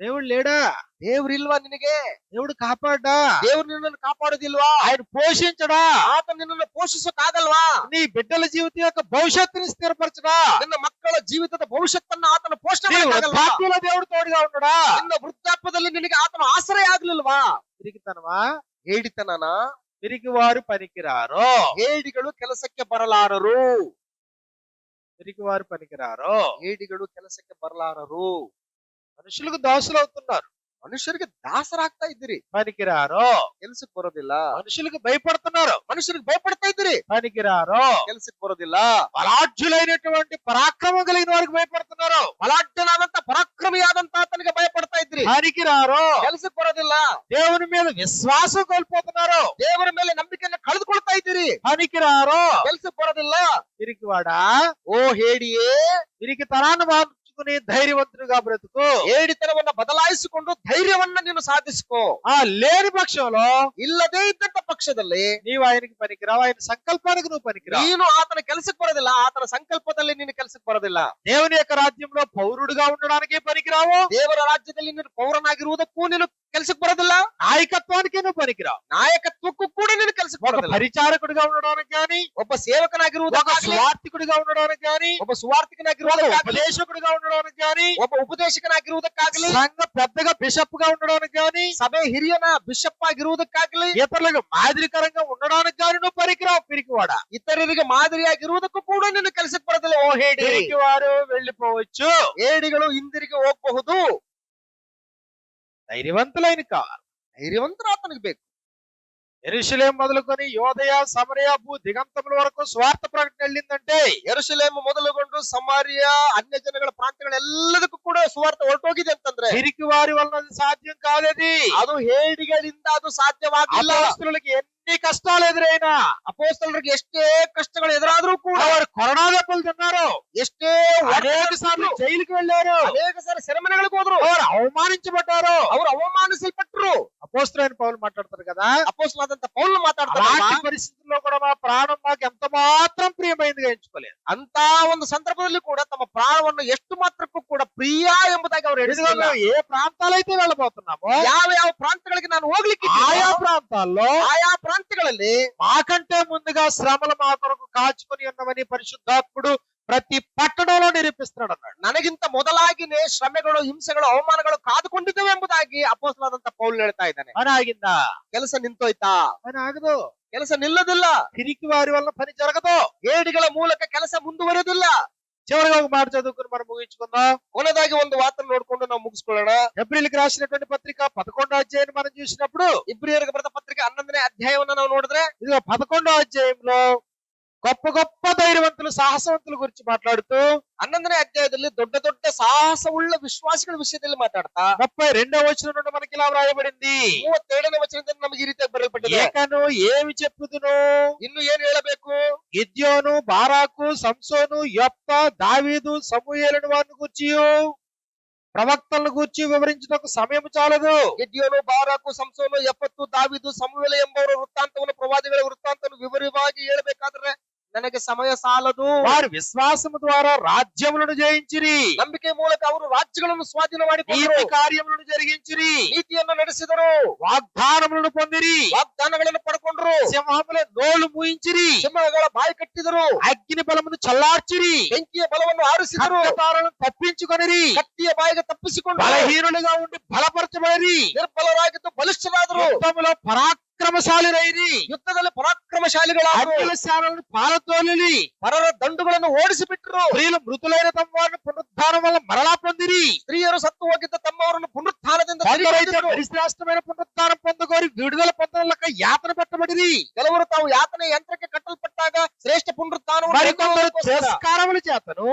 దేవుడు లేడా? ದೇವ್ರಿಲ್ವಾ ನಿನಗೆ? దేవుడు కాపాడా? ದೇವ್ರು ನಿನ್ನನ್ನು ಕಾಪಾಡೋದಿಲ್ವಾ? ఆయన పోషించడా? ಆತ ನಿನ್ನನ್ನು ಪೋಷಿಸೋಕಾಗಲ್ವಾ? నీ బిడ్డల జీవితం యొక్క భవిష్యత్తుని స్థిరపరచడా? ನಿನ್ನ ಮಕ್ಕಳ ಜೀವಿತದ ಭವಿಷ್ಯತ್ತನ್ನ ಆತನ ಪೋಷಣೆ నీ ಮಾಡಕ್ಕಾಗಲ್ವಾ? వృద్ధాప్యంలో దేవుడు తోడుగా ఉండడా? ನಿನ್ನ ವೃದ್ಧಾಪ್ಯದಲ್ಲಿ ನಿನಗೆ ಆತನ ಆಶ್ರಯ ಆಗ್ಲಿಲ್ವಾ? తిరిగితనమా? ಹೇಳಿತನನ తిరిగి వారు పనికిరారు, ಹೇಡಿಗಳು ಕೆಲಸಕ್ಕೆ ಬರಲಾರರು. తిరిగి వారు పనికిరారు. ಹೇಡಿಗಳು ಕೆಲಸಕ್ಕೆ ಬರಲಾರರು. మనుషులకు దాసులు అవుతున్నారు, ಮನುಷ್ಯರಿಗೆ ದಾಸರಾಗ್ತಾ ಇದ್ದೀರಿ, పనికిరారు. ಕೆಲ್ಸಕ್ಕೆ ಬರೋದಿಲ್ಲ. మనుషులకు భయపడుతున్నారు, ಮನುಷ್ಯರಿಗೆ ಭಯಪಡ್ತಾ ಇದ್ದೀರಿ, పనికిరారు. ಕೆಲ್ಸಕ್ಕೆ ಬರೋದಿಲ್ಲ. బలాఢ్యులైనటువంటి పరాక్రమం కలిగిన వారికి భయపడుతున్నారు, ಬಲಾಢ್ಯನಾದಂತ ಪರಾಕ್ರಮಿಯಾದಂತ ಆತನಿಗೆ ಭಯಪಡ್ತಾ ಇದ್ರಿ, పనికిరారు. ಕೆಲ್ಸಕ್ಕೆ ಬರೋದಿಲ್ಲ. దేవుని మీద విశ్వాసం కోల్పోతున్నారు, ದೇವರ ಮೇಲೆ ನಂಬಿಕೆಯನ್ನು ಕಳೆದುಕೊಳ್ತಾ ಇದ್ದೀರಿ, పనికిరారు. ಕೆಲ್ಸಕ್ಕೆ ಬರೋದಿಲ್ಲ. తిరిగివాడా, ಓ ಹೇಡಿಯೇ, తిరిగి తరాన్ని మార్చుకుని ధైర్యవంతుడిగా బ్రతుకు. ಹೇಡಿತನವನ್ನ ಬದಲಾಯಿಸಿಕೊಂಡು ಧೈರ್ಯವನ್ನ ನೀನು ಸಾಧಿಸಿಕೋ. ఆ లేని పక్షంలో ಇಲ್ಲದೇ ಇದ್ದಂತ ಪಕ್ಷದಲ್ಲಿ నీవు ఆయనకి పనికిరావు, ఆయన సంకల్పానికి నువ్వు పనికిరావు. ನೀನು ಆತನ ಕೆಲಸಕ್ಕೆ ಬರೋದಿಲ್ಲ, ಆತನ ಸಂಕಲ್ಪದಲ್ಲಿ ನೀನು ಕೆಲಸಕ್ಕೆ ಬರೋದಿಲ್ಲ. దేవుని యొక్క రాజ్యంలో పౌరుడుగా ఉండడానికి పనికిరావు, ದೇವರ ರಾಜ್ಯದಲ್ಲಿ ನೀನು ಪೌರನಾಗಿರುವುದಕ್ಕೂ ನೀನು ಕೆಲಸಕ್ಕೆ ಬರೋದಿಲ್ಲ, నాయకత్వానికి నువ్వు పనికిరావు. ನಾಯಕತ್ವಕ್ಕೂ ಕೂಡ ನೀನು ಕೆಲಸಕ್ಕೆ ఒక ಬರೋದಿಲ್ಲ. పరిచారకుడిగా ఉండడానికి గాని, ಒಬ್ಬ ఒక ಸೇವಕನಾಗಿರುವುದಕ್ಕಾಗಲಿ, స్వార్థికుడిగా ఉండడానికి గాని, ಒಬ್ಬ ఒక ಸುವಾರ್ಥಿಕನಾಗಿರುವುದಕ್ಕಾಗಲಿ, ఉపదేశకుడిగా ఉండడానికి గాని, ಒಬ್ಬ ಉಪದೇಶಕನಾಗಿರುವುದಕ್ಕಾಗಲಿ, సంఘ పెద్దగా బిషప్ గా ఉండడానికి గాని, ಸಭೆ ಹಿರಿಯನ ಬಿಷಪ್ ಆಗಿರುವುದಕ್ಕಾಗಲಿ, ఇతరులకు మాదిరికరంగా ఉండడానికి గాని నువ్వు పనికిరావు. పిరికివాడా, ಇತರರಿಗೆ ಮಾದರಿಯಾಗಿರುವುದಕ್ಕೂ ಕೂಡ ನೀನು ಕೆಲಸಕ್ಕೆ ಬರೋದಿಲ್ಲ. ಓ ಹೇಡಿ, పిరికివారు వెళ్ళిపోవచ్చు, ಹೇಡಿಗಳು ಹಿಂದಿರುಗಿ ಹೋಗಬಹುದು. ధైర్యవంతులైన కావాలి. ಧೈರ್ಯವಂತರ ಆತನಿಗೆ ಬೇಕು. యెరూషలేము మొదలుకొని యోదయ సమరయ భూ దిగంతముల వరకు స్వార్థ ప్రకటన వెళ్ళిందంటే, ಯೆರೂಸಲೇಮ್ ಮೊದಲುಗೊಂಡು ಸಮಾರ್ಯ ಅನ್ಯ ಜನಗಳ ಪ್ರಾಂತ್ಯಗಳೆಲ್ಲದಕ್ಕೂ ಕೂಡ ಸುವಾರ್ತೆ ಹೊರಟೋಗಿದೆ ಅಂತಂದ್ರೆ పిరికి వారి వలన అది సాధ్యం కాదది. ಅದು ಹೇಡಿಗಳಿಂದ ಅದು ಸಾಧ್ಯವಾಗಿಲ್ಲ. అపోస్తలులకి ఎన్ని కష్టాలు ఎదురైనా, ಅಪೊಸ್ತಲರಿಗೆ ಎಷ್ಟೇ ಕಷ್ಟಗಳು ಎದುರಾದ್ರೂ ಕೂಡ, వారు కొరడా దెబ్బలు తిన్నారు, ಎಷ್ಟೇ అనేక సార్లు జైలుకి వెళ్ళారు, ಅನೇಕ ಸಾರಿ ಸೆರೆಮನೆಗಳಿಗೆ ಹೋದ್ರು, వారు అవమానించబడ్డారు. ಅವರು ಅವಮಾನಿಸಲ್ಪಟ್ಟರು. అపోస్తలైన పౌలు మాట్లాడతారు కదా, ಅಪೊಸ್ತಲರಾದಂತ ಪೌಲ್ ಮಾತಾಡ್ತಾರೆ, అలాంటి పరిస్థితుల్లో కూడా మా ప్రాణం మాకు ఎంత మాత్రం ప్రియమైనదిగా ఎంచుకోలేదు. ಅಂತ ಒಂದು ಸಂದರ್ಭದಲ್ಲಿ ಕೂಡ ತಮ್ಮ ಪ್ರಾಣವನ್ನು ಎಷ್ಟು ಮಾತ್ರಕ್ಕೂ ಕೂಡ ಪ್ರಿಯ ಎಂಬುದಾಗಿ ಅವರು ఎందుకంటే ಹೇಳಿಲ್ಲ. మేము ఏ ప్రాంతాలైతే వెళ్ళబోతున్నామో ಯಾವ ಯಾವ ಪ್ರಾಂತಗಳಿಗೆ ನಾನು ಹೋಗ್ಲಿಕ್ಕೆ ఆయా ప్రాంతాల్లో ಆಯಾ ಪ್ರಾಂತ್ಯಗಳಲ್ಲಿ మాకంటే ముందుగా శ్రమలు మా కొరకు కాచుకొని ఉన్నవని పరిశుద్ధాత్ముడు ప్రతి పట్టణంలో నిరూపిస్తున్నాడు అన్నాడు. ನನಗಿಂತ ಮೊದಲಾಗಿನೇ ಶ್ರಮೆಗಳು, ಹಿಂಸೆಗಳು, ಅವಮಾನಗಳು ಕಾದುಕೊಂಡಿದ್ದೇವೆ ಎಂಬುದಾಗಿ ಅಪೊಸ್ತಲರಾದಂತ ಪೌಲ್ ಹೇಳ್ತಾ ಇದ್ದಾನೆ. అని ఆగిందా? ಕೆಲಸ ನಿಂತೋಯ್ತಾ? అని ఆగదు. ಕೆಲಸ ನಿಲ್ಲೋದಿಲ್ಲ. పిరికి వారి వల్ల పని జరగదు. ಹೇಡಿಗಳ ಮೂಲಕ ಕೆಲಸ ಮುಂದುವರೆಯೋದಿಲ್ಲ. చివరిగా ఒక మాట చదువుకుని మనం ముగించుకుందాం. ಕೊನೆದಾಗಿ ಒಂದು ವಾತನ್ನು ನೋಡ್ಕೊಂಡು ನಾವು ಮುಗಿಸ್ಕೊಳ್ಳೋಣ. ఏప్రిల్కి రాసినటువంటి పత్రిక 11వ అధ్యాయాన్ని మనం చూసినప్పుడు, ಇಬ್ರಿಯರಿಗೆ ಬರೆದ ಪತ್ರಿಕೆ 11ನೇ ಅಧ್ಯಾಯವನ್ನ ನಾವು ನೋಡಿದ್ರೆ, ఇదిగో 11వ అధ్యాయంలో గొప్ప గొప్ప ధైర్యవంతులు, సాహసవంతుల గురించి మాట్లాడుతూ 11ನೇ అధ్యాಯದಲ್ಲಿ ದೊಡ್ಡ ದೊಡ್ಡ ಸಾಹಸವುಳ್ಳ ವಿಶ್ವಾಸಿಗಳ ವಿಷಯದಲ್ಲಿ ಮಾತಾಡ್ತಾ 32వ వచనం నుండి మనకి ఇలా వ్రాయబడింది, 32ನೇ ವಚನದಲ್ಲಿ ನಮಗೆ ಈ ರೀತಿಯಾಗಿ ಬರೆಯಲ್ಪಟ್ಟಿದೆ. ఏకను ఏమి చెప్పుదును, ಇನ್ನು ಏನ್ ಹೇಳಬೇಕು? గిద్యోను, బారాకు, సంసోను, యొప్తా, దావీదు, సమూయేలును వారిని గూర్చి, ప్రవక్తలను గూర్చి వివరించుటకు సమయం చాలదు. ಗಿದ್ಯೋನು, ಬಾರಾಕು, ಸಂಸೋನು, ಯೆಫತ್ತು, ದಾವೀದು, ಸಮುವೇಲ ಎಂಬವರ ವೃತ್ತಾಂತವನ್ನು, ಪ್ರವಾದಿಗಳ ವೃತ್ತಾಂತವನ್ನು ವಿವರವಾಗಿ ಹೇಳಬೇಕಾದ್ರೆ ನನಗೆ ಸಮಯ ಸಾಲದು. వారి విశ్వాసము ద్వారా రాజ్యములను జయించిరి, ನಂಬಿಕೆ ಮೂಲಕ ಅವರು ರಾಜ್ಯಗಳನ್ನು ಸ್ವಾಧೀನ ಮಾಡಿಕೊಂಡರು, నీతి కార్యములను జరిగించిరి, ನೀತಿಯನ್ನು ನಡೆಸಿದರು, వాగ్దానములను పొందిరి, ವಾಗ್ದಾನಗಳನ್ನು ಪಡ್ಕೊಂಡ್ರು, సింహముల నోలు మూయించిరి, ಸಿಂಹಗಳ ಬಾಯಿ ಕಟ್ಟಿದರು, అగ్ని బలమును చల్లార్చిరి, ಬೆಂಕಿಯ ಬಲವನ್ನು ಆರಿಸಿದರು, ఖడ్గతాలను తప్పించుకొనిరి, ಕತ್ತಿಯ ಬಾಯಿಗೆ ತಪ್ಪಿಸಿಕೊಂಡರು, బలహీనులుగా ఉండి బలపరచబడిరి, ನಿರ್ಬಲರಾಗಿದ್ದು ಬಲಿಷ್ಠರಾದರು, యుద్ధములో పరాక్రమశాలిరైరి, ಯುದ್ಧದಲ್ಲಿ ಪರಾಕ್ರಮಶಾಲಿಗಳಾದರು, అన్యుల సేనలను పారతోలిరి, ಪರರ ದಂಡುಗಳನ್ನು ಓಡಿಸಿಬಿಟ್ರು, స్త్రీలు మృతులైన తమ వారిని పునరుద్ధానం వల్ల మరలా పొందిరి, ಸ್ತ್ರೀಯರು ಸತ್ತು ಹೋಗಿದ್ದ ತಮ್ಮವರನ್ನು ಪುನರುತ್ಥಾನದಿಂದ ತಿರುಗಿ కొందరైతే ಹೊಂದಿದ್ರು. పరిశ్రాష్టమైన పునరుద్ధానం పొందుకోరి విడుదల పొందలక యాతన పెట్టబడిరి, ಕೆಲವರು ತಾವು ಯಾತನೆ ಯಂತ್ರಕ್ಕೆ ಕಟ್ಟಲ್ಪಟ್ಟಾಗ ಶ್ರೇಷ್ಠ ಪುನರುತ್ಥಾನವನ್ನು మరికొందరు ಹೊಂದುವುದಕ್ಕೋಸ್ಕರ, తిరస్కారముల చేతను,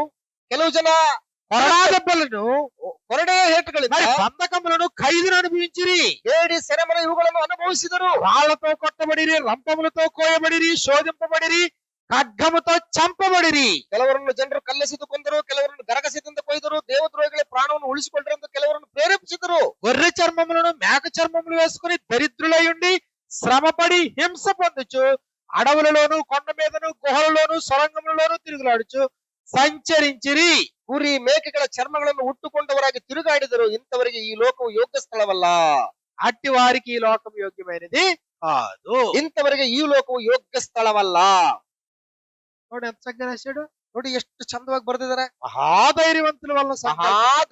ಕೆಲವು ಜನ కొరడా దెబ్బలను, ಕೊರಡೆಯ ಹೇಟುಗಳಿಂದ మరి బంధకములను, ఖైదును అనుభవించిరి, ಹೇಡಿ ಸೆರೆಮನೆ ಇವುಗಳನ್ನು ಅನುಭವಿಸಿದರು, రాళ్లతో కొట్టబడిరి, రంపములతో కోయబడిరి, శోధింపబడిరి, ఖడ్గముతో చంపబడిరి. ಕೆಲವರನ್ನು ಜನರು ಕಲ್ಲೆಸೆದು ಕೊಂದರು, ಕೆಲವರನ್ನು ಗರಗಸದಿಂದ ಕೊಯ್ದರು, ದೇವದ್ರೋಹಿಗಳ ಪ್ರಾಣವನ್ನು ಉಳಿಸಿಕೊಳ್ಳರು ಎಂದು ಕೆಲವರನ್ನು ಪ್ರೇರೇಪಿಸಿದರು. గొర్రె చర్మములను మేక చర్మములు వేసుకుని దరిద్రులై ఉండి శ్రమపడి హింస పొందుచు అడవులలోను కొండ మీదను గుహలలోను సొరంగములలోను తిరుగులాడుచు సంచరించిరి. ಕುರಿ ಮೇಕೆಗಳ ಚರ್ಮಗಳನ್ನು ಉಟ್ಟುಕೊಂಡವರಾಗಿ ತಿರುಗಾಡಿದರು. ಇಂಥವರಿಗೆ ಈ ಲೋಕವು ಯೋಗ್ಯ ಸ್ಥಳವಲ್ಲ. అట్టి వారికి ఈ లోకం యోగ్యమైనది కాదు. ಇಂಥವರಿಗೆ ಈ ಲೋಕವು ಯೋಗ್ಯ ಸ್ಥಳವಲ್ಲ. ನೋಡಿ ఎంత చక్కగా రాశాడు. ನೋಡಿ ಎಷ್ಟು ಚಂದವಾಗಿ ಬರೆದಿದ್ದಾರೆ. మహాధైర్యవంతుల వల్ల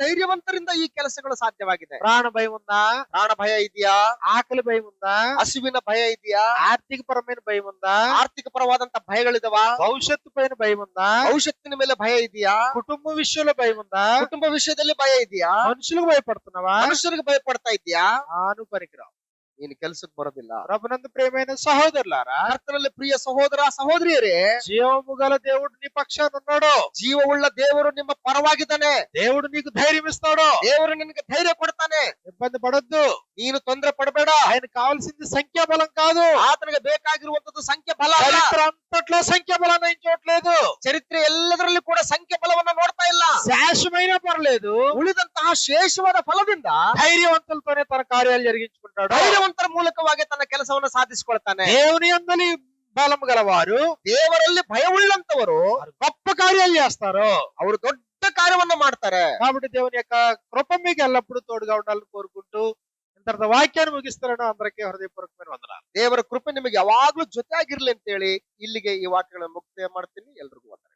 ಧೈರ್ಯವಂತರಿಂದ ಈ ಕೆಲಸಗಳು ಸಾಧ್ಯವಾಗಿದೆ. ప్రాణ భయం ఉందా? ಪ್ರಾಣ ಭಯ ಇದೆಯಾ? ఆకలి భయం ఉందా? ಹಸುವಿನ ಭಯ ಇದೆಯಾ? ఆర్థిక పరమైన భయం ఉందా? ಆರ್ಥಿಕ ಪರವಾದಂತ ಭಯಗಳಿದಾವ? భవిష్యత్తు పైన భయం ఉందా? ಭವಿಷ್ಯತ್ತಿನ ಮೇಲೆ ಭಯ ಇದೆಯಾ? కుటుంబ విషయంలో భయం ఉందా? ಕುಟುಂಬ ವಿಷಯದಲ್ಲಿ ಭಯ ಇದೆಯಾ? మనుషులకు భయపడుతున్నావా? ಮನುಷ್ಯರಿಗೆ భయಪಡ್ತಾ ಇದೆಯಾ? ఆను పనికిరావు. ನೀನು ಕೆಲಸಕ್ಕೆ ಬರೋದಿಲ್ಲ. ప్రభునందు ప్రియమైన సహోదరులారా, ಕರ್ತನಲ್ಲಿ ಪ್ರಿಯ ಸಹೋದರ ಸಹೋದರಿಯರೇ, జీవము గల దేవుడు నీ పక్షాన ఉన్నాడు. ಜೀವವುಳ್ಳ ದೇವರು ನಿಮ್ಮ ಪರವಾಗಿದ್ದಾನೆ. దేవుడు నీకు ధైర్యం ఇస్తాడు. ದೇವರು ನಿನಗೆ ಧೈರ್ಯ ಕೊಡ್ತಾನೆ. ఇబ్బంది పడొద్దు. ನೀನು ತೊಂದರೆ ಪಡಬೇಡ. ఆయన కావాల్సింది సంఖ్యాబలం కాదు. ಆತನಿಗೆ ಬೇಕಾಗಿರುವಂತದ್ದು ಸಂಖ್ಯೆ ಬಲ ಅಲ್ಲ. చరిత్ర అంతట్లో సంఖ్యాబలాన్ని ఏం చూడట్లేదు. ಚರಿತ್ರೆ ಎಲ್ಲದರಲ್ಲಿ ಕೂಡ ಸಂಖ್ಯೆ ಬಲವನ್ನ ನೋಡ್ತಾ ಇಲ್ಲ. శేషమైనా పర్లేదు, ಉಳಿದಂತಹ ಶೇಷವಾದ ಫಲದಿಂದ ధైర్యవంతులతోనే తన కార్యాలు జరిగించుకుంటాడు. ಧೈರ್ಯವಂತರ ಮೂಲಕವಾಗಿ ತನ್ನ ಕೆಲಸವನ್ನು ಸಾಧಿಸಿಕೊಳ್ತಾನೆ. దేవుని యందలి బలం గలవారు, ದೇವರಲ್ಲಿ ಭಯವುಳ್ಳಂತವರು గొప్ప కార్యాలు చేస్తారు. ಅವರು ದೊಡ್ಡ ಕಾರ್ಯವನ್ನ ಮಾಡ್ತಾರೆ. కాబట్టి దేవుని యొక్క కృప మీకు ఎల్లప్పుడూ తోడుగా ఉండాలని కోరుకుంటూ ఇంత వాక్యాన్ని ముగిస్తున్నాను. అందరికీ హృదయపూర్వకమైన వందనాలు. ದೇವರ ಕೃಪೆ ನಿಮಗೆ ಯಾವಾಗ್ಲೂ ಜೊತೆ ಆಗಿರ್ಲಿ ಅಂತ ಹೇಳಿ ಇಲ್ಲಿಗೆ ಈ ವಾಕ್ಯಗಳನ್ನು ಮುಕ್ತಾಯ ಮಾಡ್ತೀನಿ. ಎಲ್ರಿಗೂ ವಂದನೆ.